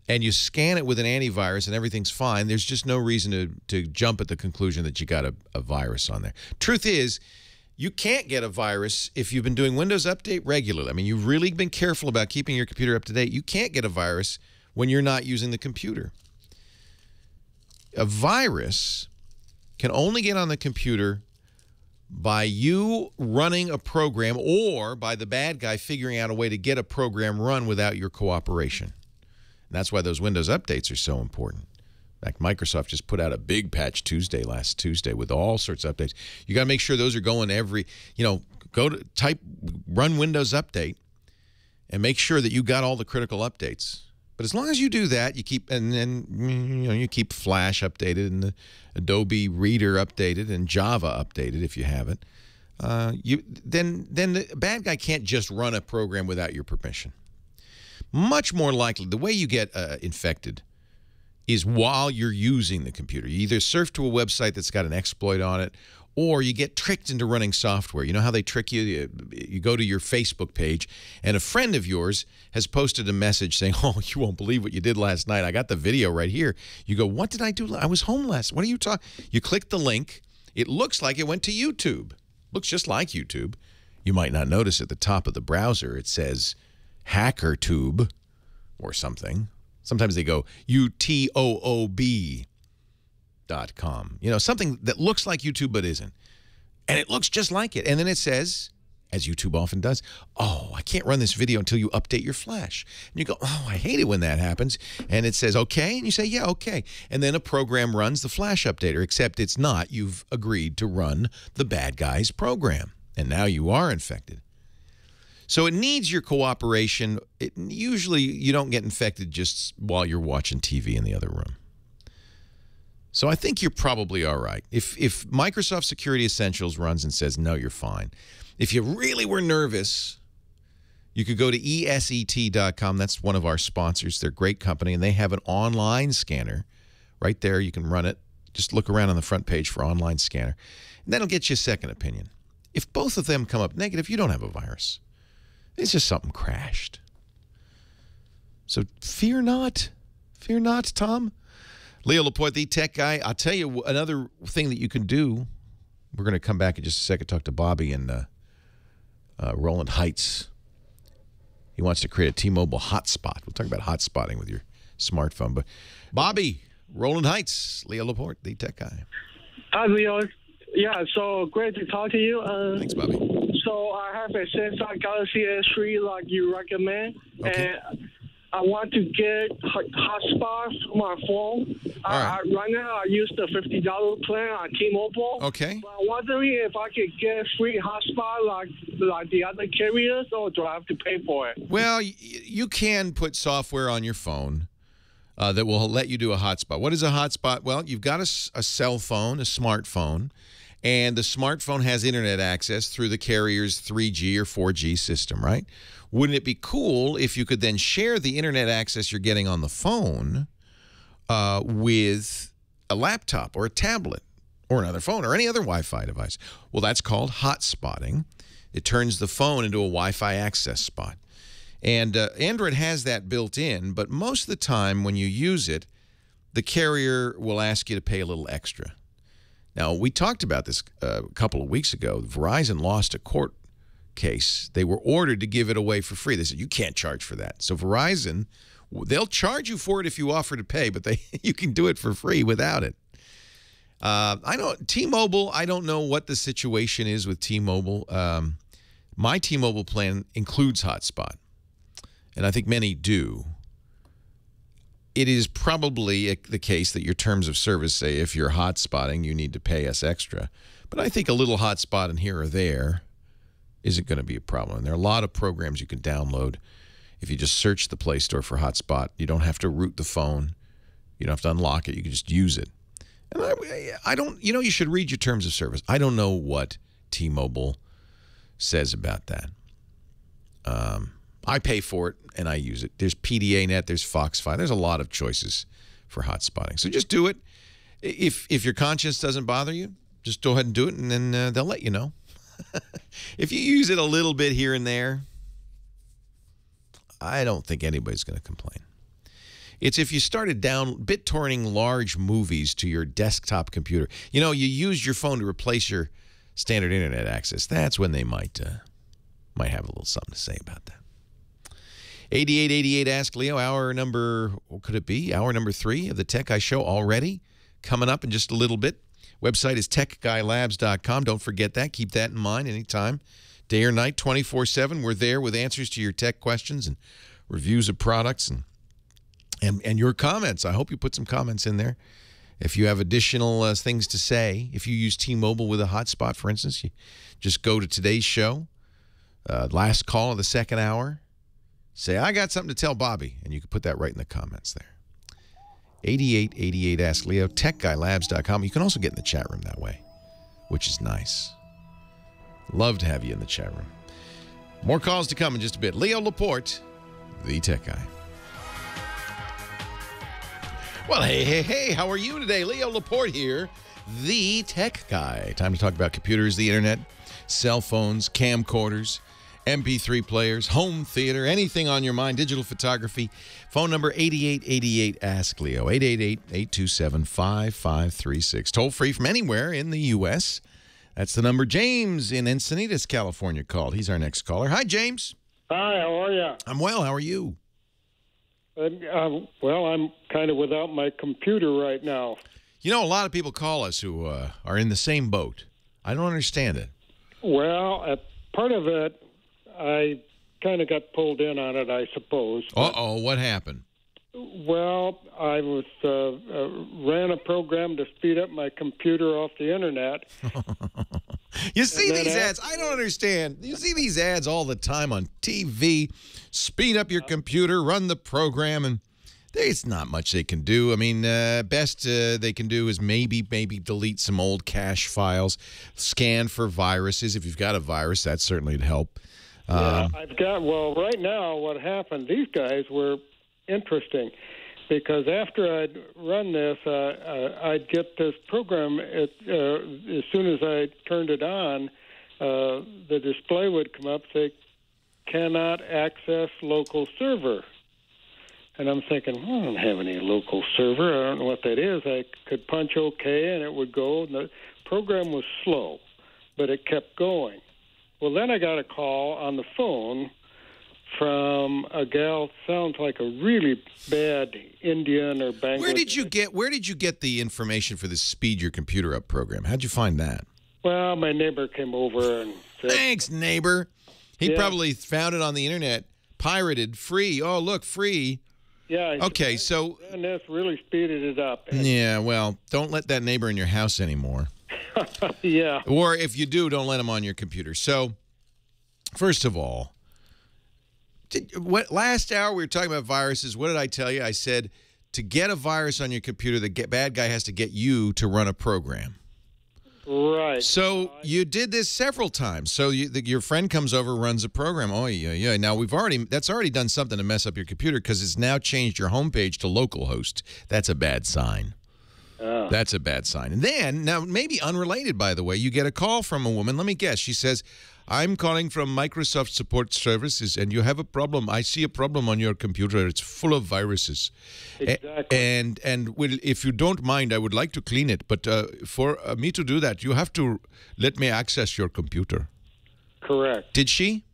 and you scan it with an antivirus and everything's fine, there's just no reason to jump at the conclusion that you got a virus on there. Truth is, you can't get a virus if you've been doing Windows Update regularly. I mean, you've really been careful about keeping your computer up to date. You can't get a virus when you're not using the computer. A virus can only get on the computer by you running a program or by the bad guy figuring out a way to get a program run without your cooperation. And that's why those Windows updates are so important. In fact, Microsoft just put out a big patch last Tuesday with all sorts of updates. You got to make sure those are going go to run Windows Update and make sure that you got all the critical updates. But as long as you do that, you keep you keep Flash updated and the Adobe Reader updated and Java updated if you have it. Then the bad guy can't just run a program without your permission. Much more likely, the way you get infected is while you're using the computer. You either surf to a website that's got an exploit on it, or you get tricked into running software. You know how they trick you? You go to your Facebook page, and a friend of yours has posted a message saying, oh, you won't believe what you did last night. I got the video right here. You go, what did I do? I was home last. What are you talking? You click the link. It looks like it went to YouTube. Looks just like YouTube. You might not notice at the top of the browser it says HackerTube or something. Sometimes they go UTOOB.com. Something that looks like YouTube but isn't. And it looks just like it. And then it says, as YouTube often does, oh, I can't run this video until you update your Flash. And you go, oh, I hate it when that happens. And it says, okay. And you say, yeah, okay. And then a program runs the Flash updater, except it's not. You've agreed to run the bad guy's program. And now you are infected. So it needs your cooperation. Usually you don't get infected just while you're watching TV in the other room. So I think you're probably all right. If Microsoft Security Essentials runs and says, no, you're fine. If you really were nervous, you could go to ESET.com. That's one of our sponsors. They're a great company, and they have an online scanner. Right there, you can run it. Just look around on the front page for online scanner. And that'll get you a second opinion. If both of them come up negative, you don't have a virus. It's just something crashed. So fear not. Fear not, Tom. Leo Laporte, the tech guy. I'll tell you another thing that you can do. We're going to come back in just a second, talk to Bobby in Roland Heights. He wants to create a T-Mobile hotspot. We'll talk about hotspotting with your smartphone. But Bobby, Roland Heights, Leo Laporte, the tech guy. Hi, Leo. Yeah, so great to talk to you. Thanks, Bobby. So I have a Samsung Galaxy S3 like you recommend, and I want to get hotspot for my phone. Right now, I use the $50 plan on T-Mobile. Okay. But I'm wondering if I could get free hotspot like the other carriers, or do I have to pay for it? Well, you can put software on your phone that will let you do a hotspot. What is a hotspot? Well, you've got a cell phone, a smartphone, and the smartphone has internet access through the carrier's 3G or 4G system, right? Wouldn't it be cool if you could then share the internet access you're getting on the phone with a laptop or a tablet or another phone or any other Wi-Fi device? Well, that's called hotspotting. It turns the phone into a Wi-Fi access spot. And Android has that built in, but most of the time when you use it, the carrier will ask you to pay a little extra. Now, we talked about this a couple of weeks ago. Verizon lost a court case. They were ordered to give it away for free. They said, you can't charge for that. So Verizon, they'll charge you for it if you offer to pay, but you can do it for free without it. T-Mobile, I don't know what the situation is with T-Mobile. My T-Mobile plan includes hotspot, and I think many do. It is probably the case that your terms of service say if you're hotspotting, you need to pay us extra. But I think a little hotspot in here or there isn't going to be a problem. And there are a lot of programs you can download. If you just search the Play Store for hotspot, you don't have to root the phone. You don't have to unlock it. You can just use it. And I don't, you should read your terms of service. I don't know what T-Mobile says about that. I pay for it, and I use it. There's PDA-Net, there's Fox5. There's a lot of choices for hotspotting. So just do it. If your conscience doesn't bother you, just go ahead and do it, and then they'll let you know. If you use it a little bit here and there, I don't think anybody's going to complain. It's if you started BitTorrenting large movies to your desktop computer. You use your phone to replace your standard internet access. That's when they might have a little something to say about that. 8888 Ask Leo, hour number 3 of the Tech Guy Show already coming up in just a little bit. Website is techguylabs.com. Don't forget that. Keep that in mind anytime, day or night, 24/7. We're there with answers to your tech questions and reviews of products and your comments. I hope you put some comments in there. If you have additional things to say, if you use T-Mobile with a hotspot, for instance, you just go to today's show, last call of the second hour, say, I got something to tell Bobby, and you can put that right in the comments there. 8888 Ask Leo, techguylabs.com. You can also get in the chat room that way, which is nice. Love to have you in the chat room. More calls to come in just a bit. Leo Laporte, the tech guy. Well, hey, how are you today? Leo Laporte here, the tech guy. Time to talk about computers, the internet, cell phones, camcorders, MP3 players, home theater, anything on your mind, digital photography. Phone number 8888 Ask Leo, 888-827-5536. Toll free from anywhere in the U.S. That's the number. James in Encinitas, California called. He's our next caller. Hi, James. Hi, how are you? I'm well. How are you? Well, I'm kind of without my computer right now. You know, a lot of people call us who are in the same boat. I don't understand it. Well, part of it, I kind of got pulled in on it, I suppose. Uh-oh, what happened? Well, I was ran a program to speed up my computer off the internet. You see these ads. I don't understand. You see these ads all the time on TV. Speed up your computer, run the program, and there's not much they can do. I mean, best they can do is maybe delete some old cache files, scan for viruses. If you've got a virus, that certainly would help. Yeah, right now what happened, these guys were interesting because after I'd run this, I'd get this program. As soon as I turned it on, the display would come up, say, cannot access local server. And I'm thinking, I don't have any local server. I don't know what that is. I could punch OK, and it would go. And the program was slow, but it kept going. Well, then I got a call on the phone from a gal, sounds like a really bad Indian or Bangladeshi. Where did you get the information for the Speed Your Computer Up program? How'd you find that? Well, my neighbor came over and said, thanks, neighbor. He probably found it on the internet, pirated, free. Oh, look, free. Yeah. Okay, so... And this really speeded it up. Yeah, well, don't let that neighbor in your house anymore. Yeah. Or if you do, don't let him on your computer. So, first of all, last hour we were talking about viruses. What did I tell you? I said to get a virus on your computer, the bad guy has to get you to run a program. Right. So you did this several times. So your friend comes over, runs a program. Oh, yeah. Now, that's already done something to mess up your computer because it's now changed your homepage to localhost. That's a bad sign. Oh. That's a bad sign. And then, now maybe unrelated, by the way, you get a call from a woman. Let me guess. She says, I'm calling from Microsoft Support Services, and you have a problem. I see a problem on your computer. It's full of viruses. Exactly. And if you don't mind, I would like to clean it. But for me to do that, you have to let me access your computer. Correct. Did she?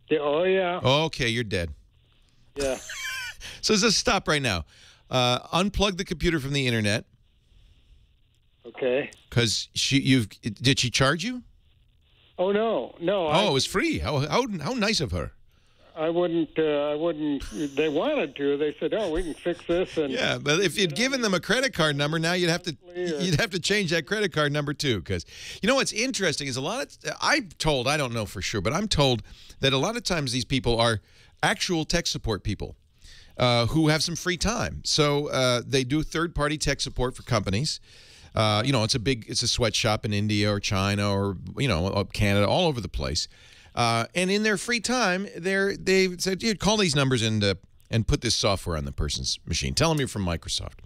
Yeah, oh, yeah. Okay, you're dead. Yeah. So just stop right now. Unplug the computer from the internet. Okay. Because did she charge you? Oh no. Oh, it was free. How nice of her. I wouldn't. They wanted to. They said, "Oh, we can fix this." And yeah, but if you'd given them a credit card number, now you'd have to change that credit card number too. Because you know what's interesting is I don't know for sure, but I'm told that a lot of times these people are actual tech support people. Who have some free time. So they do third-party tech support for companies. It's a sweatshop in India or China or, Canada, all over the place. And in their free time, they said, call these numbers and put this software on the person's machine. Tell them you're from Microsoft.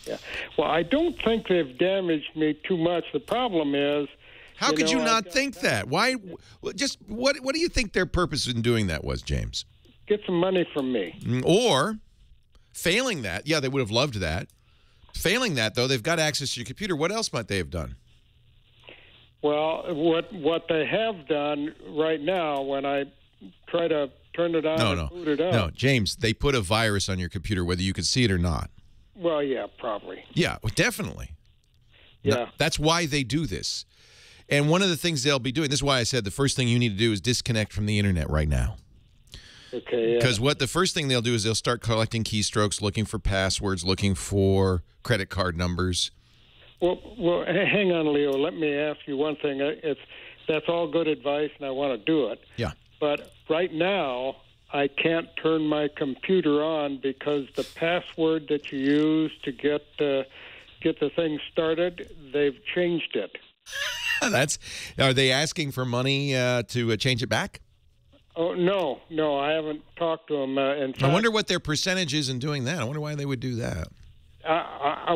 Yeah. Well, I don't think they've damaged me too much. The problem is... How could you not think that? Why? What do you think their purpose in doing that was, James? Get some money from me. Or, failing that, yeah, they would have loved that. Failing that, though, they've got access to your computer. What else might they have done? Well, what they have done right now, when I try to turn it on and boot it up. No, James, they put a virus on your computer, whether you could see it or not. Well, yeah, probably. Yeah, definitely. Yeah. That's why they do this. And one of the things they'll be doing, this is why I said the first thing you need to do is disconnect from the internet right now. Okay. Because what the first thing they'll do is they'll start collecting keystrokes, looking for passwords, looking for credit card numbers. Well, hang on, Leo. Let me ask you one thing. That's all good advice, and I want to do it. Yeah. But right now, I can't turn my computer on because the password that you use to get the thing started, they've changed it. Are they asking for money to change it back? Oh, no, I haven't talked to them. In fact, I wonder what their percentage is in doing that. I wonder why they would do that. I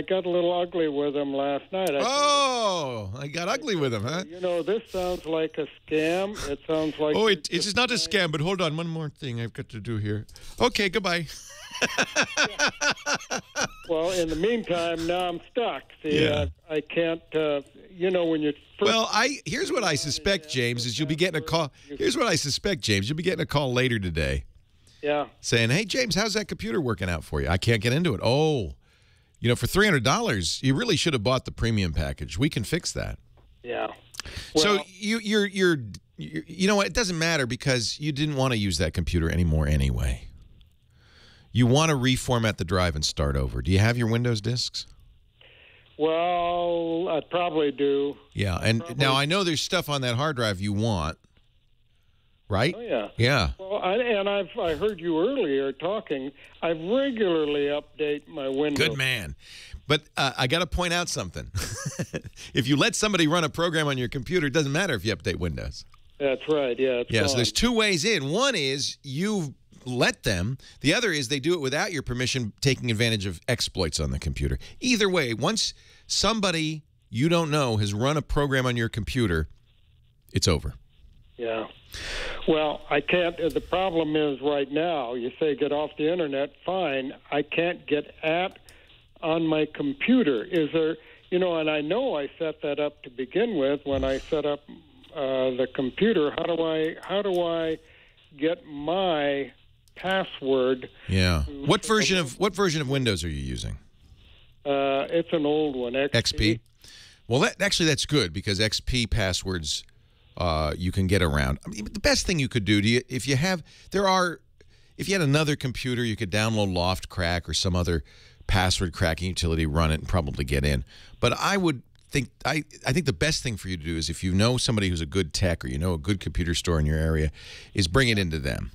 got a little ugly with them last night. I got ugly with them, huh? You know, this sounds like a scam. It sounds like... Oh, it is not a scam, but hold on. One more thing I've got to do here. Okay, goodbye. Well, in the meantime, now I'm stuck. See, Yeah. I can't, when you... Well, here's what I suspect, James, is you'll be getting a call. Here's what I suspect, James. You'll be getting a call later today. Yeah. Saying, hey, James, how's that computer working out for you? I can't get into it. Oh, for $300, you really should have bought the premium package. We can fix that. Yeah. So you're you know what? It doesn't matter because you didn't want to use that computer anymore anyway. You want to reformat the drive and start over. Do you have your Windows disks? Well, I probably do. Yeah, and now I know there's stuff on that hard drive you want, right? Oh, yeah. Yeah. Well, I heard you earlier talking. I regularly update my Windows. Good man. But I got to point out something. If you let somebody run a program on your computer, it doesn't matter if you update Windows. That's right, yeah. So there's two ways in. One is you let them. The other is they do it without your permission, taking advantage of exploits on the computer. Either way, once somebody you don't know has run a program on your computer, it's over. Yeah. Well, I can't. The problem is right now, you say get off the internet, fine. I can't get on my computer. Is there, and I know I set that up to begin with when I set up the computer. How do I get my password? Yeah. What version of Windows are you using? It's an old one, XP. Well, that's good because XP passwords you can get around. I mean, the best thing you could do, if you had another computer, you could download Loft Crack or some other password cracking utility, run it, and probably get in. But I think the best thing for you to do is if you know somebody who's a good tech or a good computer store in your area, is bring it into them.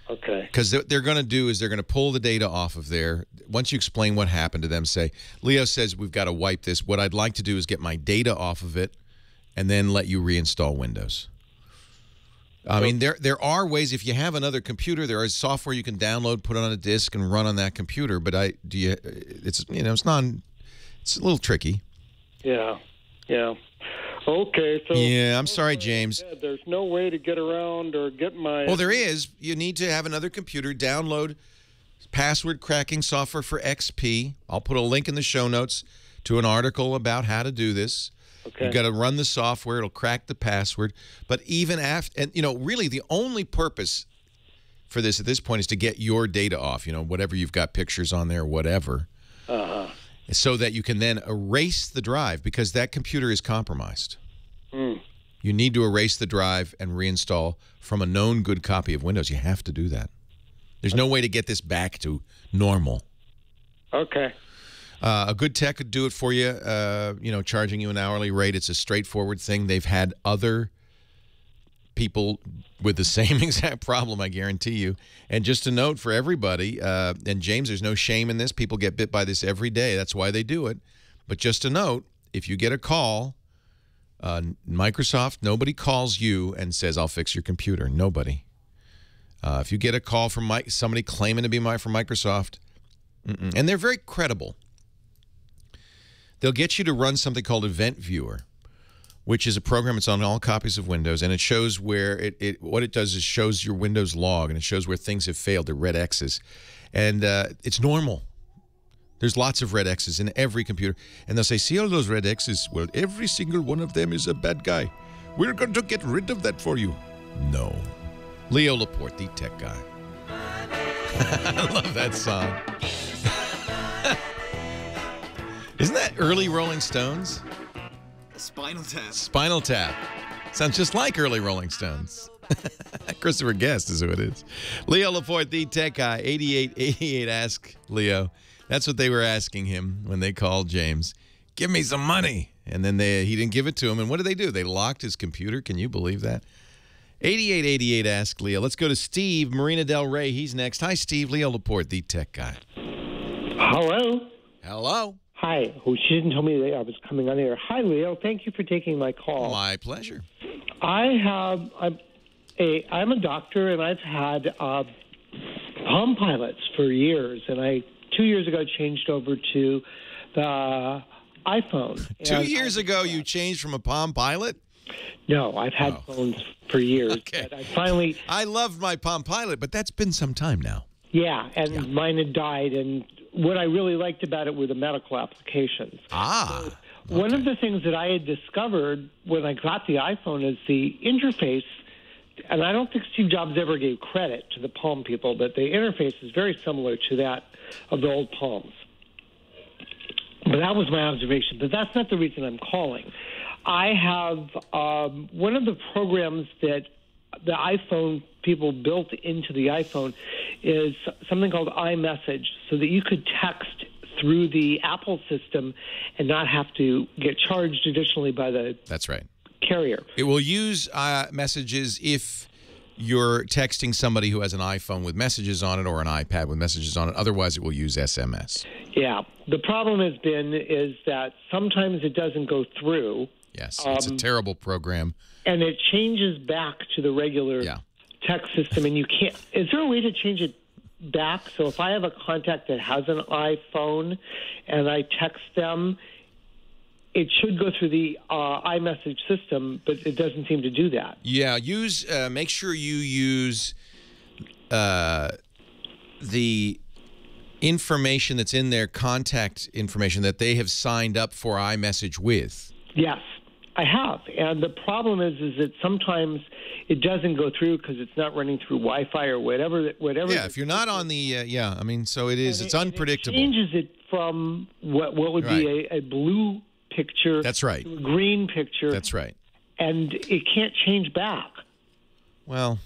Okay. Because they're going to do is they're going to pull the data off of there. Once you explain what happened to them, say, Leo says we've got to wipe this. What I'd like to do is get my data off of it and then let you reinstall Windows. I mean, there are ways. If you have another computer, there is software you can download, put it on a disk, and run on that computer. But it's a little tricky. Yeah. Okay. So yeah, I'm sorry, James. There's no way to get around or get my. Well, there is. You need to have another computer, download password cracking software for XP. I'll put a link in the show notes to an article about how to do this. Okay. You've got to run the software. It'll crack the password. But even after, and really the only purpose for this at this point is to get your data off, whatever you've got pictures on there, whatever, so that you can then erase the drive because that computer is compromised. You need to erase the drive and reinstall from a known good copy of Windows. You have to do that. There's no way to get this back to normal. Okay. A good tech could do it for you, charging you an hourly rate. It's a straightforward thing. They've had other people with the same exact problem, I guarantee you. And just a note for everybody, and James, there's no shame in this. People get bit by this every day. That's why they do it. But just a note, if you get a call, Microsoft, nobody calls you and says, I'll fix your computer. Nobody. If you get a call from somebody claiming to be from Microsoft, and they're very credible, they'll get you to run something called Event Viewer, which is a program that's on all copies of Windows, and it shows where what it does is shows your Windows log, and it shows where things have failed, the red X's. And it's normal. There's lots of red X's in every computer. And they'll say, see all those red X's? Well, every single one of them is a bad guy. We're going to get rid of that for you. No. Leo Laporte, the tech guy. I love that song. Isn't that early Rolling Stones? Spinal Tap. Spinal Tap. Sounds just like early Rolling Stones. Christopher Guest is who it is. Leo Laporte, the tech guy, 8888 Ask Leo. That's what they were asking him when they called James. Give me some money. And then he didn't give it to him. And what did they do? They locked his computer. Can you believe that? 8888 Ask Leo. Let's go to Steve, Marina Del Rey. He's next. Hi, Steve. Leo Laporte, the tech guy. Hello. Hello. Hi. Oh, she didn't tell me that I was coming on air. Hi, Leo. Thank you for taking my call. My pleasure. I'm a doctor, and I've had Palm Pilots for years, and 2 years ago changed over to the iPhone. 2 years ago, you changed from a Palm Pilot? No, I've had phones for years. Okay. But I loved my Palm Pilot, but that's been some time now. Yeah, and mine had died, and what I really liked about it were the medical applications. Ah. So one of the things that I had discovered when I got the iPhone is the interface, and I don't think Steve Jobs ever gave credit to the Palm people, but the interface is very similar to that of the old Palms. But that was my observation. But that's not the reason I'm calling. I have one of the programs that the iPhone people built into the iPhone is something called iMessage, so that you could text through the Apple system and not have to get charged additionally by the That's right. carrier. It will use messages if you're texting somebody who has an iPhone with messages on it or an iPad with messages on it. Otherwise, it will use SMS. Yeah. The problem has been is that sometimes it doesn't go through. Yes, it's a terrible program. And it changes back to the regular text system, and you can't. Is there a way to change it back? So if I have a contact that has an iPhone and I text them, it should go through the iMessage system, but it doesn't seem to do that. Yeah, make sure you use the information that's in their contact information that they have signed up for iMessage with. Yes, I have. And the problem is that sometimes it doesn't go through because it's not running through Wi-Fi or whatever. Yeah, if you're not on the, so it is. It's unpredictable. It changes it from what would be a blue picture. That's right. To a green picture. That's right. And it can't change back. Well,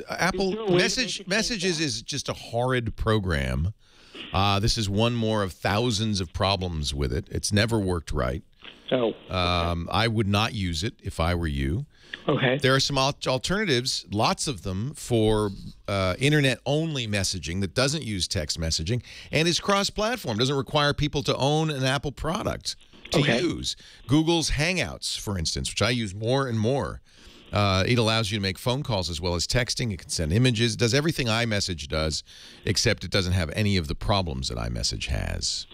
Apple Messages is just a horrid program. This is one more of thousands of problems with it. It's never worked right. Oh. I would not use it if I were you. Okay. There are some alternatives, lots of them, for internet-only messaging that doesn't use text messaging and is cross-platform, doesn't require people to own an Apple product to use. Google's Hangouts, for instance, which I use more and more. It allows you to make phone calls as well as texting. It can send images. It does everything iMessage does, except it doesn't have any of the problems that iMessage has.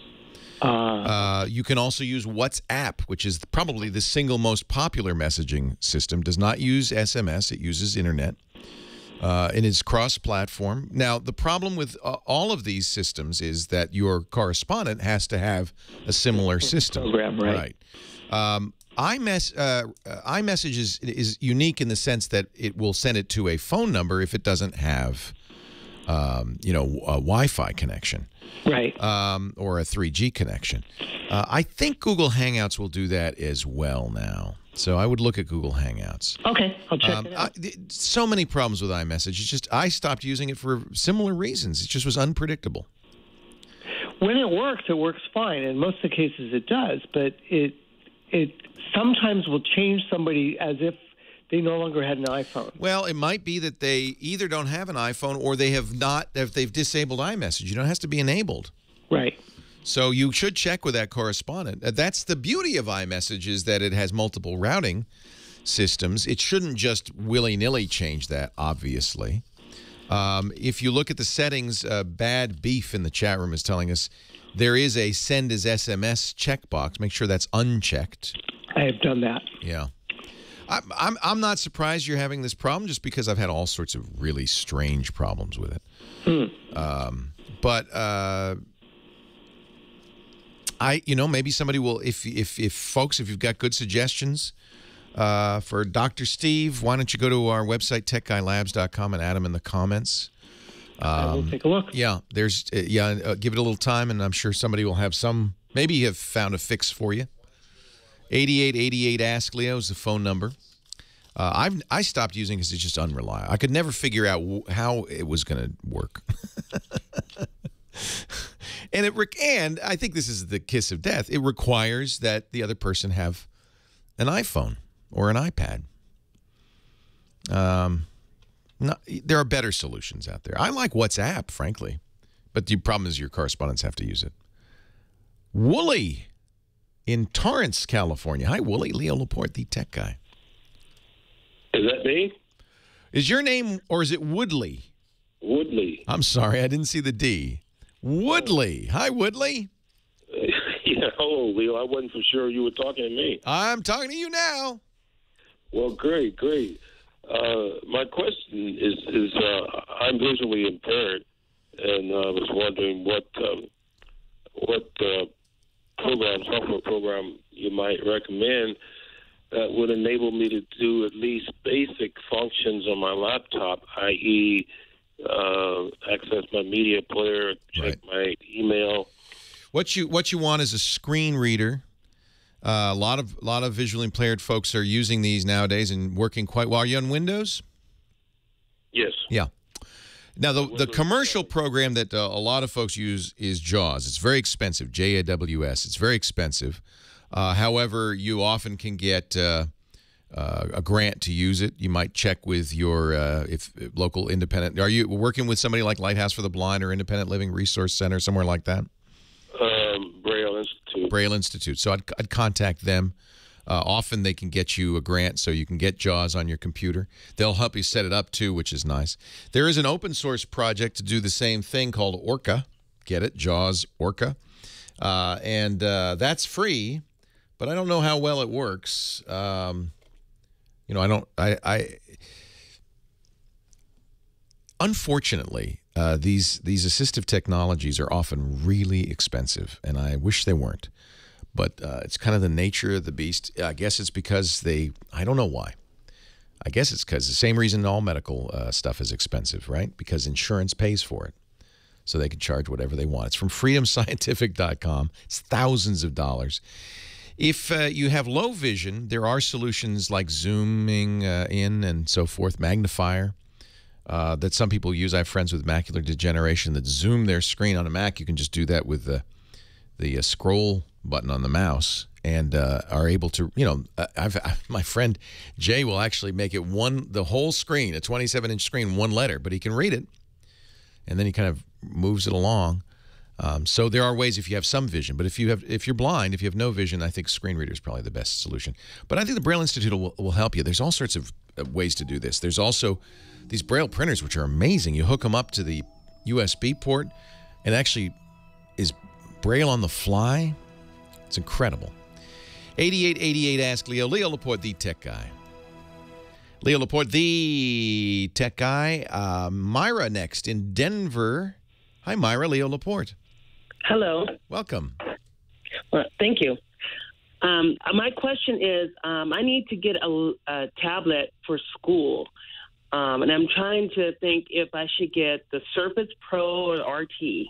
You can also use WhatsApp, which is probably the single most popular messaging system. Does not use SMS. It uses internet. And it's cross-platform. Now, the problem with all of these systems is that your correspondent has to have a similar system. Program, right. iMessage is unique in the sense that it will send it to a phone number if it doesn't have, a Wi-Fi connection. Right. Or a 3G connection. I think Google Hangouts will do that as well now. So I would look at Google Hangouts. Okay, I'll check it out. So many problems with iMessage. It's just I stopped using it for similar reasons. It just was unpredictable. When it works fine. In most of the cases it does, but it sometimes will change somebody as if they no longer had an iPhone. Well, it might be that they either don't have an iPhone or they've disabled iMessage. You know, it has to be enabled. Right. So you should check with that correspondent. That's the beauty of iMessage, is that it has multiple routing systems. It shouldn't just willy-nilly change that, obviously. If you look at the settings, Bad Beef in the chat room is telling us there is a send as SMS checkbox. Make sure that's unchecked. I have done that. Yeah. I'm not surprised you're having this problem, just because I've had all sorts of really strange problems with it. Maybe somebody will, if you've got good suggestions for Dr. Steve, why don't you go to our website, techguylabs.com, and add them in the comments. We'll take a look. Yeah, give it a little time, and I'm sure somebody will have some Maybe you have found a fix for you. 8888 Ask Leo is the phone number. I stopped using it because it's just unreliable. I could never figure out how it was going to work. And I think this is the kiss of death. It requires that the other person have an iPhone or an iPad. There are better solutions out there. I like WhatsApp, frankly, but the problem is your correspondents have to use it. Wooly in Torrance, California. Hi, Wooly. Leo Laporte, the tech guy. Is that me? Is your name, or is it Woodley? Woodley. I'm sorry, I didn't see the D. Woodley. Hi, Woodley. Yeah, hello, Leo. I wasn't for sure you were talking to me. I'm talking to you now. Well, great. My question is I'm visually impaired, and I was wondering what software program you might recommend that would enable me to do at least basic functions on my laptop, i.e., access my media player, check my email. What you want is a screen reader. A lot of visually impaired folks are using these nowadays and working quite well. Are you on Windows? Yes. Yeah. Now, the commercial program that a lot of folks use is JAWS. It's very expensive, JAWS. It's very expensive. However, you often can get a grant to use it. You might check with your local independent. Are you working with somebody like Lighthouse for the Blind or Independent Living Resource Center, somewhere like that? Braille Institute. Braille Institute. So I'd contact them. Often they can get you a grant so you can get JAWS on your computer. They'll help you set it up too, which is nice. There is an open source project to do the same thing called Orca. Get it? JAWS Orca. And that's free, but I don't know how well it works. Unfortunately, these assistive technologies are often really expensive, and I wish they weren't. But it's kind of the nature of the beast. I guess it's because I don't know why. I guess it's because the same reason all medical stuff is expensive, right? Because insurance pays for it. So they can charge whatever they want. It's from freedomscientific.com. It's thousands of dollars. If you have low vision, there are solutions like zooming in and so forth, magnifier, that some people use. I have friends with macular degeneration that zoom their screen on a Mac. You can just do that with the scroll button on the mouse and are able to, my friend Jay will actually make it the whole screen, a 27-inch screen, one letter, but he can read it. And then he kind of moves it along. So there are ways if you have some vision, but if you're blind, if you have no vision, I think screen reader is probably the best solution. But I think the Braille Institute will help you. There's all sorts of ways to do this. There's also these Braille printers, which are amazing. You hook them up to the USB port, and it actually is Braille on the fly. It's incredible. 8888 Ask Leo. Leo Laporte, the tech guy. Leo Laporte, the tech guy. Myra next in Denver. Hi, Myra. Leo Laporte. Hello. Welcome. Well, thank you. My question is, I need to get a tablet for school, and I'm trying to think if I should get the Surface Pro or RT.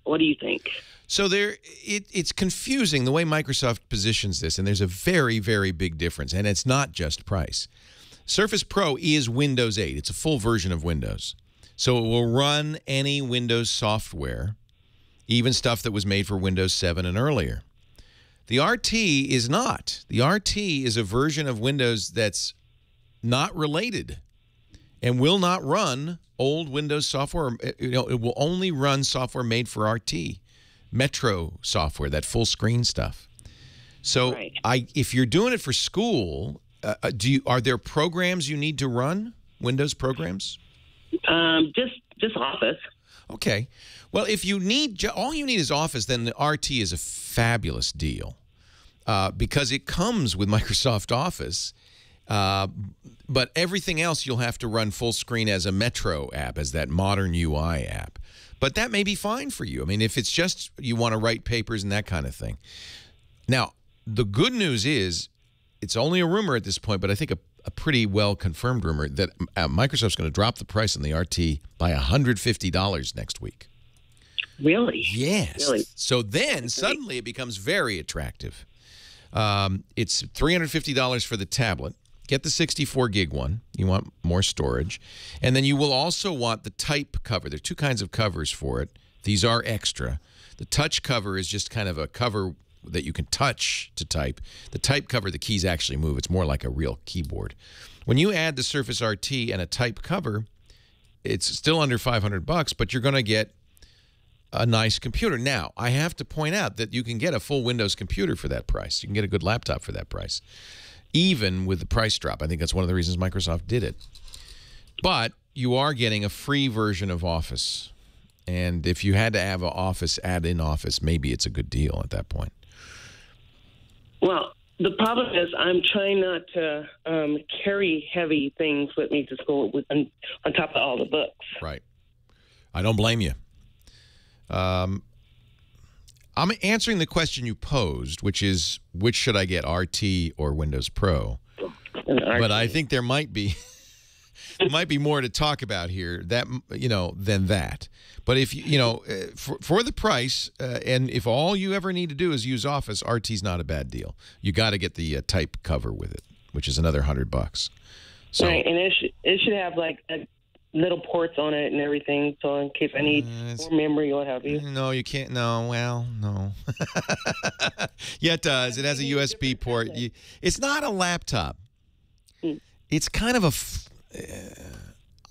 What do you think? So it's confusing the way Microsoft positions this, and there's a very, very big difference, and it's not just price. Surface Pro is Windows 8. It's a full version of Windows. So it will run any Windows software, even stuff that was made for Windows 7 and earlier. The RT is not. The RT is a version of Windows that's not related and will not run old Windows software. It will only run software made for RT, Metro software, that full screen stuff. So if you're doing it for school, are there programs you need to run, Windows programs? Just Office. Okay. Well, if you need all you need is Office, then the RT is a fabulous deal because it comes with Microsoft Office. But everything else you'll have to run full screen as a Metro app, as that modern UI app. But that may be fine for you. I mean, if it's just you want to write papers and that kind of thing. Now, the good news is it's only a rumor at this point, but I think a pretty well-confirmed rumor that Microsoft's going to drop the price on the RT by $150 next week. Really? Yes. Really? So then suddenly it becomes very attractive. It's $350 for the tablet. Get the 64 gig one. You want more storage. And then you will also want the type cover. There are two kinds of covers for it. These are extra. The touch cover is just kind of a cover that you can touch to type. The type cover, the keys actually move. It's more like a real keyboard. When you add the Surface RT and a type cover, it's still under $500, but you're going to get a nice computer. Now, I have to point out that you can get a full Windows computer for that price. You can get a good laptop for that price, even with the price drop. I think that's one of the reasons Microsoft did it. But you are getting a free version of Office. And if you had to have an Office, add-in Office, maybe it's a good deal at that point. Well, the problem is I'm trying not to carry heavy things with me to school on top of all the books. Right. I don't blame you. I'm answering the question you posed, which is, which should I get, RT or Windows Pro? But I think there might be more to talk about here than that. But if for the price, and if all you ever need to do is use Office, RT's not a bad deal. You got to get the type cover with it, which is another $100. So, right, and it should have like little ports on it and everything, so in case I need more memory or what have you. No, you can't. No, well, no. Yeah, it does. It has a USB port. It's not a laptop. It's kind of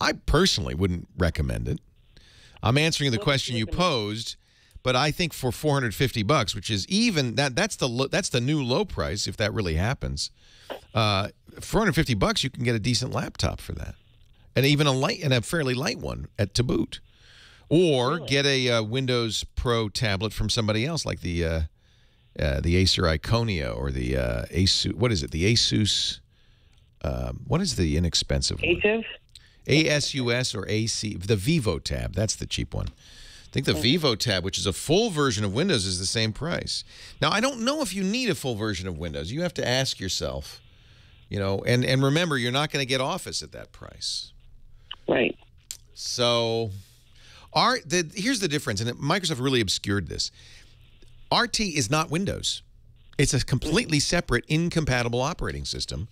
I personally wouldn't recommend it. I'm answering the question you posed, but I think for $450, which is even that's the new low price if that really happens. $450, you can get a decent laptop for that. And even a fairly light one to boot, or get a Windows Pro tablet from somebody else, like the Acer Iconia or the Asus. What is it? The Asus. What is the inexpensive one? ASUS or AC. The Vivo tab. That's the cheap one. I think the Vivo tab, which is a full version of Windows, is the same price. Now, I don't know if you need a full version of Windows. You have to ask yourself, and remember, you're not going to get Office at that price. Right. So, here's the difference, and Microsoft really obscured this. RT is not Windows. It's a completely separate, incompatible operating system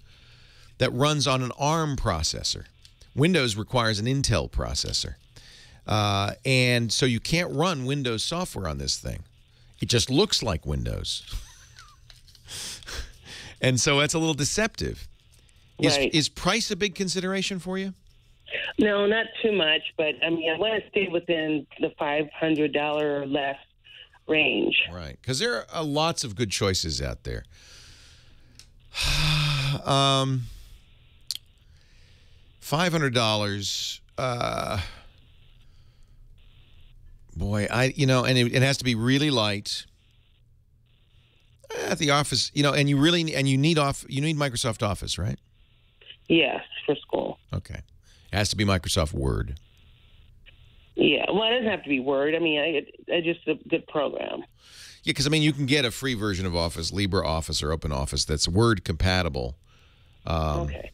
that runs on an ARM processor. Windows requires an Intel processor. And so you can't run Windows software on this thing. It just looks like Windows. And so that's a little deceptive. Right. Is price a big consideration for you? No, not too much, but I mean, I want to stay within the $500 or less range. Right, because there are lots of good choices out there. $500. Boy, and it has to be really light. At the office, and you need Microsoft Office, right? Yes, for school. Okay. It has to be Microsoft Word. Yeah, well, it doesn't have to be Word. I mean, it's just a good program. Yeah, because, you can get a free version of Office, LibreOffice or OpenOffice, that's Word compatible. Okay.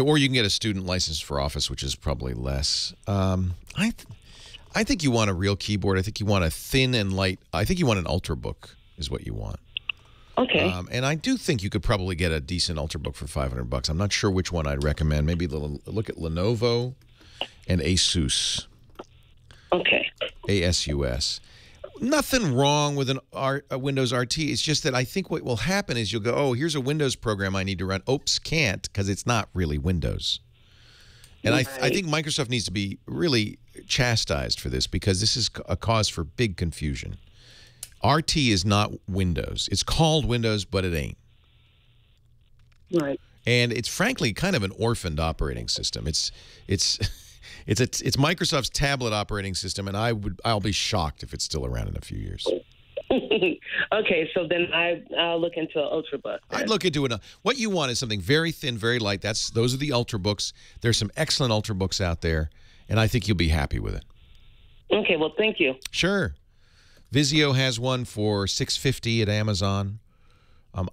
Or you can get a student license for Office, which is probably less. I think you want a real keyboard. I think you want a thin and light. I think you want an Ultrabook is what you want. Okay. And I do think you could probably get a decent Ultrabook for $500. I'm not sure which one I'd recommend. Maybe look at Lenovo and Asus. Okay. ASUS. Nothing wrong with a Windows RT. It's just that I think what will happen is you'll go, oh, here's a Windows program I need to run. Oops, can't, because it's not really Windows. And I think Microsoft needs to be really chastised for this, because this is a cause for big confusion. RT is not Windows. It's called Windows, but it ain't. Right. And it's frankly kind of an orphaned operating system. It's Microsoft's tablet operating system, and I'll be shocked if it's still around in a few years. Okay, so then I'll look into an Ultrabook. I'd look into it. What you want is something very thin, very light. Those are the Ultrabooks. There's some excellent Ultrabooks out there, and I think you'll be happy with it. Okay, well, thank you. Sure. Vizio has one for $650 at Amazon.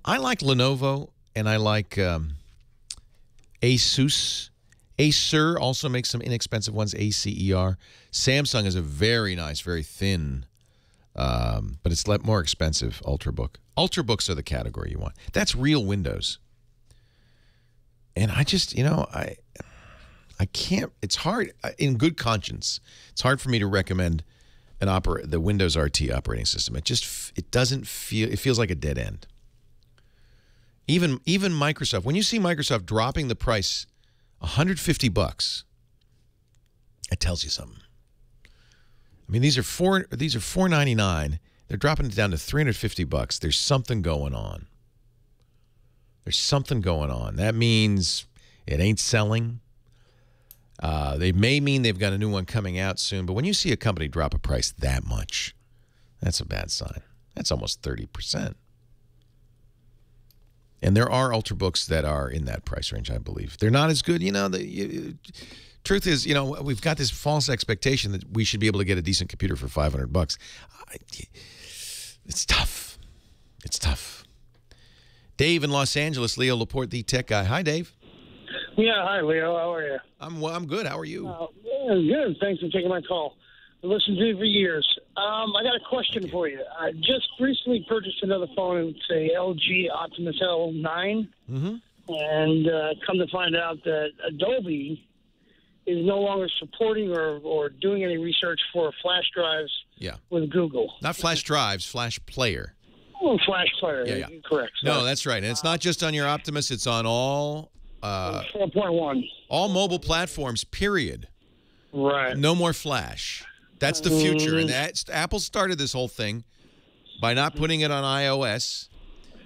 I like Lenovo, and I like Asus. Acer also makes some inexpensive ones, ACER. Samsung is a very nice, very thin, but it's more expensive, Ultrabook. Ultrabooks are the category you want. That's real Windows. And I just, I can't, it's hard, in good conscience, it's hard for me to recommend the Windows RT operating system. It doesn't feel, it feels like a dead end. Even Microsoft, when you see Microsoft dropping the price $150, it tells you something. I mean, these are $499. They're dropping it down to $350. There's something going on. There's something going on. That means it ain't selling. They may mean they've got a new one coming out soon, but when you see a company drop a price that much, that's a bad sign. That's almost 30%. And there are Ultrabooks that are in that price range, I believe. They're not as good. The truth is, we've got this false expectation that we should be able to get a decent computer for $500. It's tough. It's tough. Dave in Los Angeles, Leo Laporte, the tech guy. Hi, Dave. Yeah, hi, Leo. How are you? I'm good. How are you? Good. Thanks for taking my call. I've listened to you for years. I got a question for you. I just recently purchased another phone. It's a LG Optimus L9. Mm-hmm. And come to find out that Adobe is no longer supporting or doing any research for flash drives with Google. Not flash drives, flash player. Oh, flash player. Yeah. Correct. No, that's right. And it's not just on your Optimus. It's on all 4.1. All mobile platforms, period. Right. No more flash. That's the future. And Apple started this whole thing by not putting it on iOS.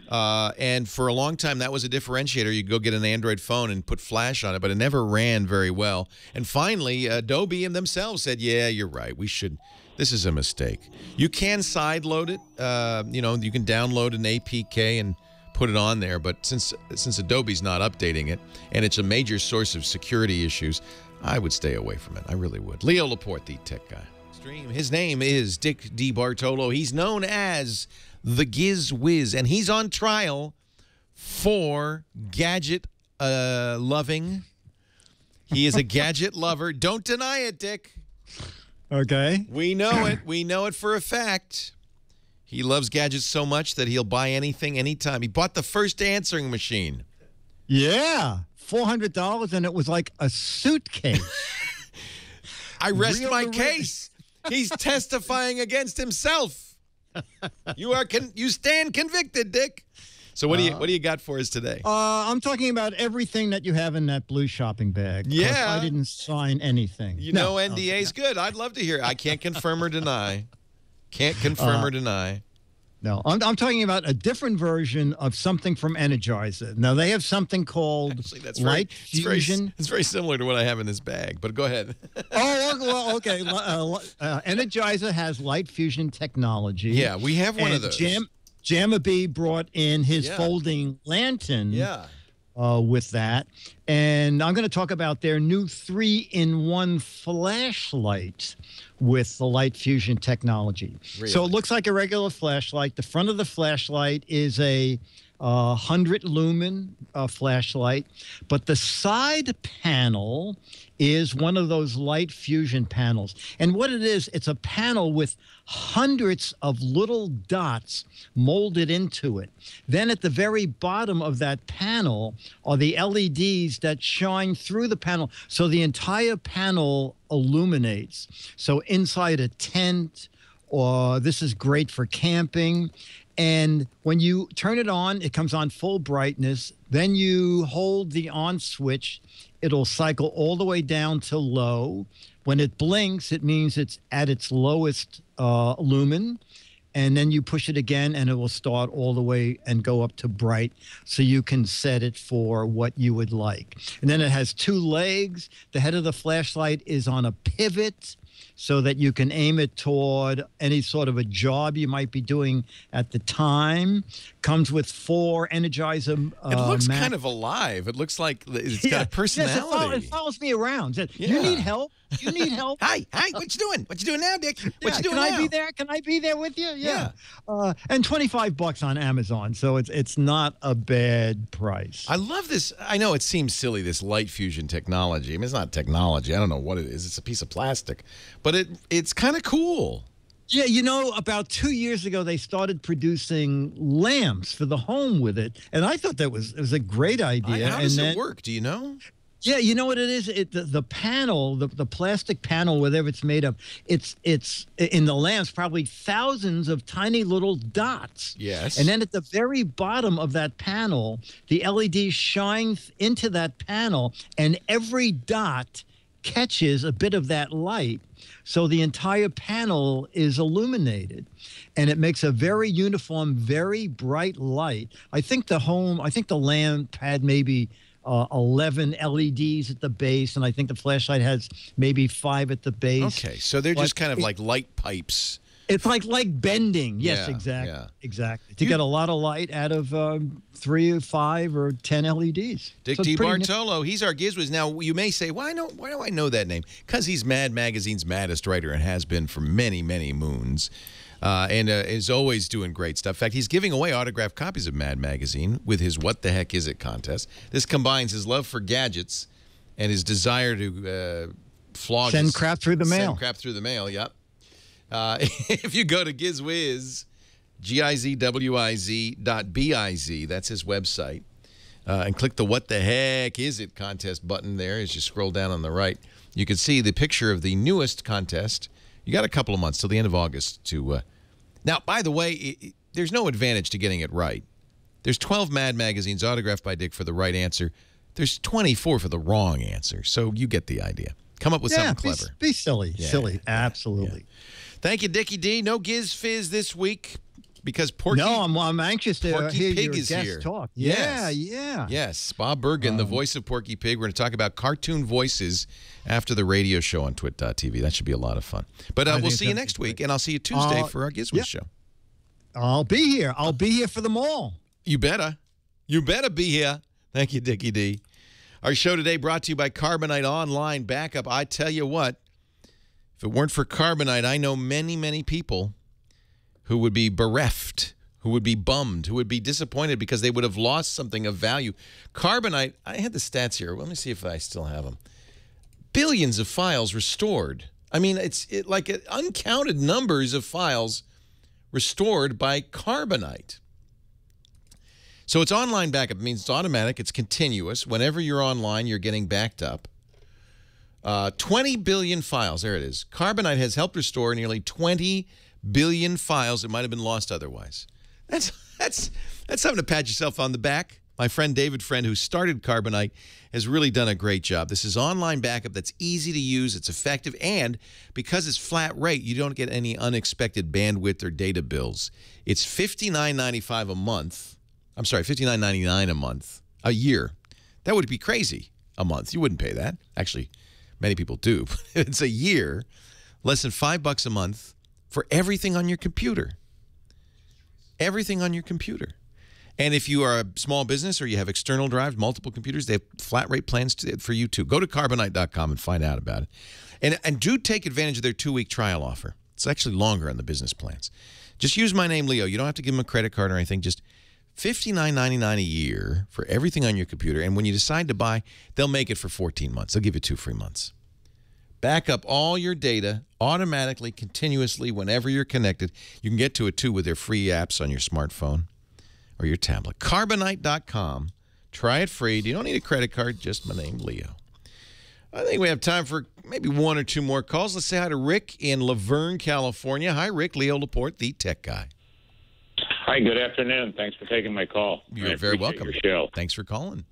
And for a long time, that was a differentiator. You go get an Android phone and put flash on it, but it never ran very well. And finally, Adobe themselves said, yeah, you're right. We should. This is a mistake. You can sideload it. You can download an APK and put it on there. But since Adobe's not updating it, and it's a major source of security issues, I would stay away from it. I really would. Leo Laporte, the tech guy. His name is Dick DeBartolo. He's known as the Giz Wiz, and he's on trial for gadget loving. He is a gadget lover. Don't deny it, Dick. Okay. We know it. We know it for a fact. He loves gadgets so much that he'll buy anything, anytime. He bought the first answering machine. Yeah. $400, and it was like a suitcase. I rest my case. He's testifying against himself. You stand convicted, Dick. So what do you got for us today? I'm talking about everything that you have in that blue shopping bag. Yeah. I didn't sign anything. You know NDA's good. I'd love to hear it. I can't confirm or deny. Can't confirm or deny. No, I'm talking about a different version of something from Energizer. Now, they have something called Light Fusion. It's very similar to what I have in this bag, but go ahead. Well, okay. Energizer has Light Fusion technology. Yeah, we have one of those. Jamma B brought in his folding lantern with that. And I'm going to talk about their new 3-in-1 flashlight with the Light Fusion technology. Really? So it looks like a regular flashlight. The front of the flashlight is a 100 lumen flashlight, but the side panel is one of those Light Fusion panels. And what it is, it's a panel with hundreds of little dots molded into it. Then at the very bottom of that panel are the LEDs that shine through the panel, so the entire panel illuminates. So inside a tent, or this is great for camping. And when you turn it on, it comes on full brightness. Then you hold the on switch. It'll cycle all the way down to low. When it blinks, it means it's at its lowest lumen. And then you push it again, and it will start all the way and go up to bright, so you can set it for what you would like. And then it has two legs. The head of the flashlight is on a pivot. so that you can aim it toward any sort of a job you might be doing at the time. Comes with 4 Energizer. It looks kind of alive. It looks like it's got a personality. Yes, it follows me around. Says, you need help? You need help? Hi, what you doing? What you doing now, Dick? What you doing now? Can I be there? Can I be there with you? Yeah. And $25 on Amazon, so it's not a bad price. I love this. I know it seems silly, this light fusion technology. I mean, it's not technology. I don't know what it is. It's a piece of plastic, but it's kind of cool. Yeah, you know, about 2 years ago, they started producing lamps for the home with it, and I thought it was a great idea. How does it work? Do you know? Yeah, you know what it is? The panel, the plastic panel, whatever it's made of, it's in the lamps probably thousands of tiny little dots. Yes. And then at the very bottom of that panel, the LED shines into that panel, and every dot catches a bit of that light. So the entire panel is illuminated, and it makes a very uniform, very bright light. I think the lamp had maybe 11 LEDs at the base, and I think the flashlight has maybe 5 at the base. Okay, so they're just kind of like light pipes. It's like bending. Yes, Yeah, exactly. yeah. Exactly. To get a lot of light out of 3 or 5 or 10 LEDs. Dick So it's pretty DeBartolo, he's our GizWiz. Now, you may say, why do I know that name? Because he's Mad Magazine's maddest writer and has been for many, many moons. And is always doing great stuff. In fact, he's giving away autographed copies of Mad Magazine with his What the Heck Is It contest. This combines his love for gadgets and his desire to Send crap through the mail. Send crap through the mail, yep. If you go to GizWiz, GIZWIZ.biz, that's his website, and click the What the Heck Is It contest button there as you scroll down on the right, you can see the picture of the newest contest. You got a couple of months till the end of August to... Now, by the way, there's no advantage to getting it right. There's 12 Mad Magazines autographed by Dick for the right answer. There's 24 for the wrong answer, so you get the idea. Come up with something clever. Be silly. Silly. Absolutely. Yeah. Thank you, Dickie D. No Giz Fizz this week because Porky... No, I'm anxious to Porky hear Pig your is guest here. talk. Yes. Yeah. Yes, Bob Bergen, the voice of Porky Pig. We're going to talk about cartoon voices after the radio show on twit.tv. That should be a lot of fun. But we'll see you next week, and I'll see you Tuesday for our GizWiz show. I'll be here. I'll be here for them all. You better. You better be here. Thank you, Dickie D. Our show today brought to you by Carbonite Online Backup. I tell you what, if it weren't for Carbonite, I know many, many people who would be bereft, who would be bummed, who would be disappointed because they would have lost something of value. Carbonite, I had the stats here. Let me see if I still have them. Billions of files restored. I mean, it's like uncounted numbers of files restored by Carbonite. So it's online backup. It means it's automatic. It's continuous. Whenever you're online, you're getting backed up. 20 billion files. There it is. Carbonite has helped restore nearly 20 billion files that might have been lost otherwise. That's something to pat yourself on the back. My friend David Friend, who started Carbonite, has really done a great job. This is online backup that's easy to use. It's effective. And because it's flat rate, you don't get any unexpected bandwidth or data bills. It's $59.95 a month. I'm sorry, $59.99 a month, a year. That would be crazy a month. You wouldn't pay that. Actually, many people do. It's a year, less than $5 a month for everything on your computer. Everything on your computer. And if you are a small business or you have external drives, multiple computers, they have flat rate plans for you too. Go to Carbonite.com and find out about it. And do take advantage of their 2-week trial offer. It's actually longer on the business plans. Just use my name, Leo. You don't have to give them a credit card or anything. Just $59.99 a year for everything on your computer. And when you decide to buy, they'll make it for 14 months. They'll give you 2 free months. Back up all your data automatically, continuously, whenever you're connected. You can get to it, too, with their free apps on your smartphone or your tablet. Carbonite.com. Try it free. You don't need a credit card. Just my name, Leo. I think we have time for maybe 1 or 2 more calls. Let's say hi to Rick in Laverne, California. Hi, Rick. Leo Laporte, the tech guy. Hi, good afternoon. Thanks for taking my call. You're very welcome. Your show. Thanks for calling.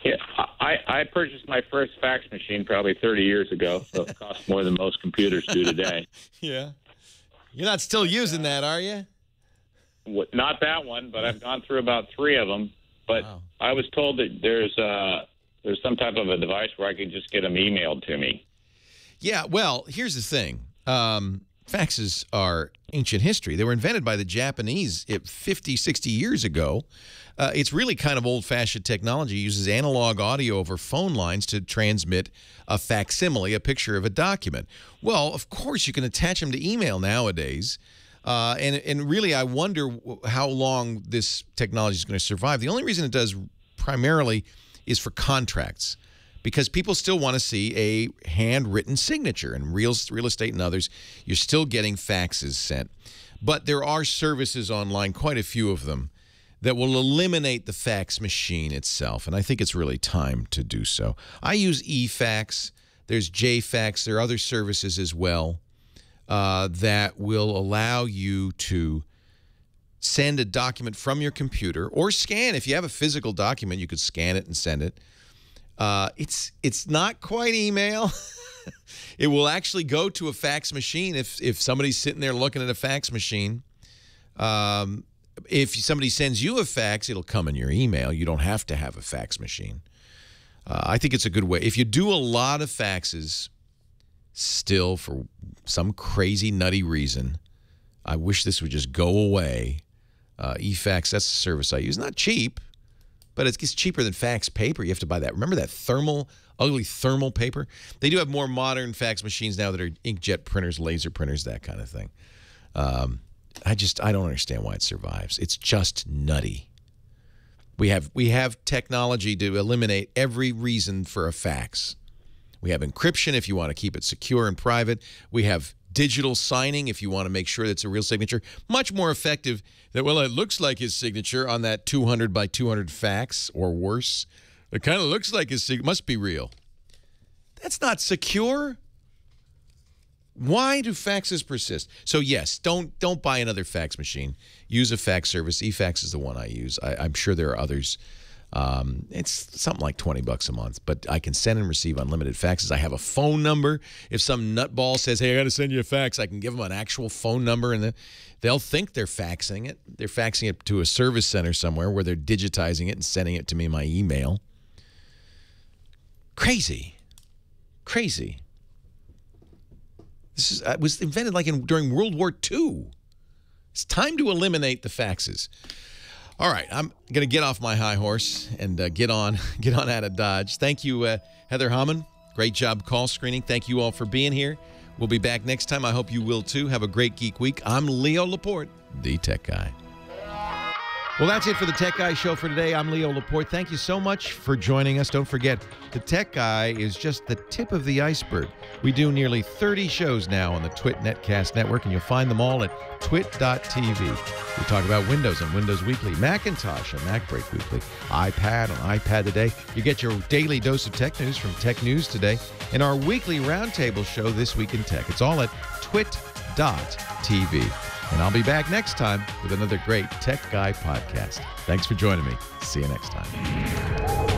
Yeah, I purchased my first fax machine probably 30 years ago, so it costs more than most computers do today. Yeah. You're not still using that, are you? Not that one, but I've gone through about 3 of them. But wow. I was told that there's some type of a device where I could just get them emailed to me. Yeah, well, here's the thing. Faxes are ancient history. They were invented by the Japanese 50, 60 years ago. It's really kind of old-fashioned technology. It uses analog audio over phone lines to transmit a facsimile, a picture of a document. Well, of course, you can attach them to email nowadays. And really, I wonder how long this technology is going to survive. The only reason it does primarily is for contracts, because people still want to see a handwritten signature. And real estate and others, you're still getting faxes sent. But there are services online, quite a few of them, that will eliminate the fax machine itself. And I think it's really time to do so. I use eFax. There's JFax. There are other services as well that will allow you to send a document from your computer or scan. If you have a physical document, you could scan it and send it. It's not quite email. It will actually go to a fax machine if somebody's sitting there looking at a fax machine. If somebody sends you a fax, it'll come in your email. You don't have to have a fax machine. I think it's a good way. If you do a lot of faxes still for some crazy, nutty reason, I wish this would just go away. eFax, that's the service I use. Not cheap, but it's cheaper than fax paper. You have to buy that. Remember that ugly thermal paper? They do have more modern fax machines now that are inkjet printers, laser printers, that kind of thing. I don't understand why it survives. It's just nutty. We have technology to eliminate every reason for a fax. We have encryption if you want to keep it secure and private. We have digital signing if you want to make sure that it's a real signature. Much more effective than, well, it looks like his signature on that 200 by 200 fax or worse. It kind of looks like his signature. Must be real. That's not secure. Why do faxes persist? So yes, don't buy another fax machine. Use a fax service. eFax is the one I use. I'm sure there are others. It's something like $20 a month, but I can send and receive unlimited faxes. I have a phone number. If some nutball says, hey, I got to send you a fax, I can give them an actual phone number, and they'll think they're faxing it. They're faxing it to a service center somewhere where they're digitizing it and sending it to me in my email. Crazy. Crazy. This was invented like during World War II. It's time to eliminate the faxes. All right, I'm going to get off my high horse and get on out of Dodge. Thank you, Heather Hammond. Great job call screening. Thank you all for being here. We'll be back next time. I hope you will, too. Have a great Geek Week. I'm Leo Laporte, the Tech Guy. Well, that's it for the Tech Guy Show for today. I'm Leo Laporte. Thank you so much for joining us. Don't forget, the Tech Guy is just the tip of the iceberg. We do nearly 30 shows now on the Twit Netcast Network, and you'll find them all at twit.tv. We talk about Windows on Windows Weekly, Macintosh on MacBreak Weekly, iPad on iPad Today. You get your daily dose of tech news from Tech News Today, and our weekly roundtable show, This Week in Tech. It's all at twit.tv. And I'll be back next time with another great Tech Guy podcast. Thanks for joining me. See you next time.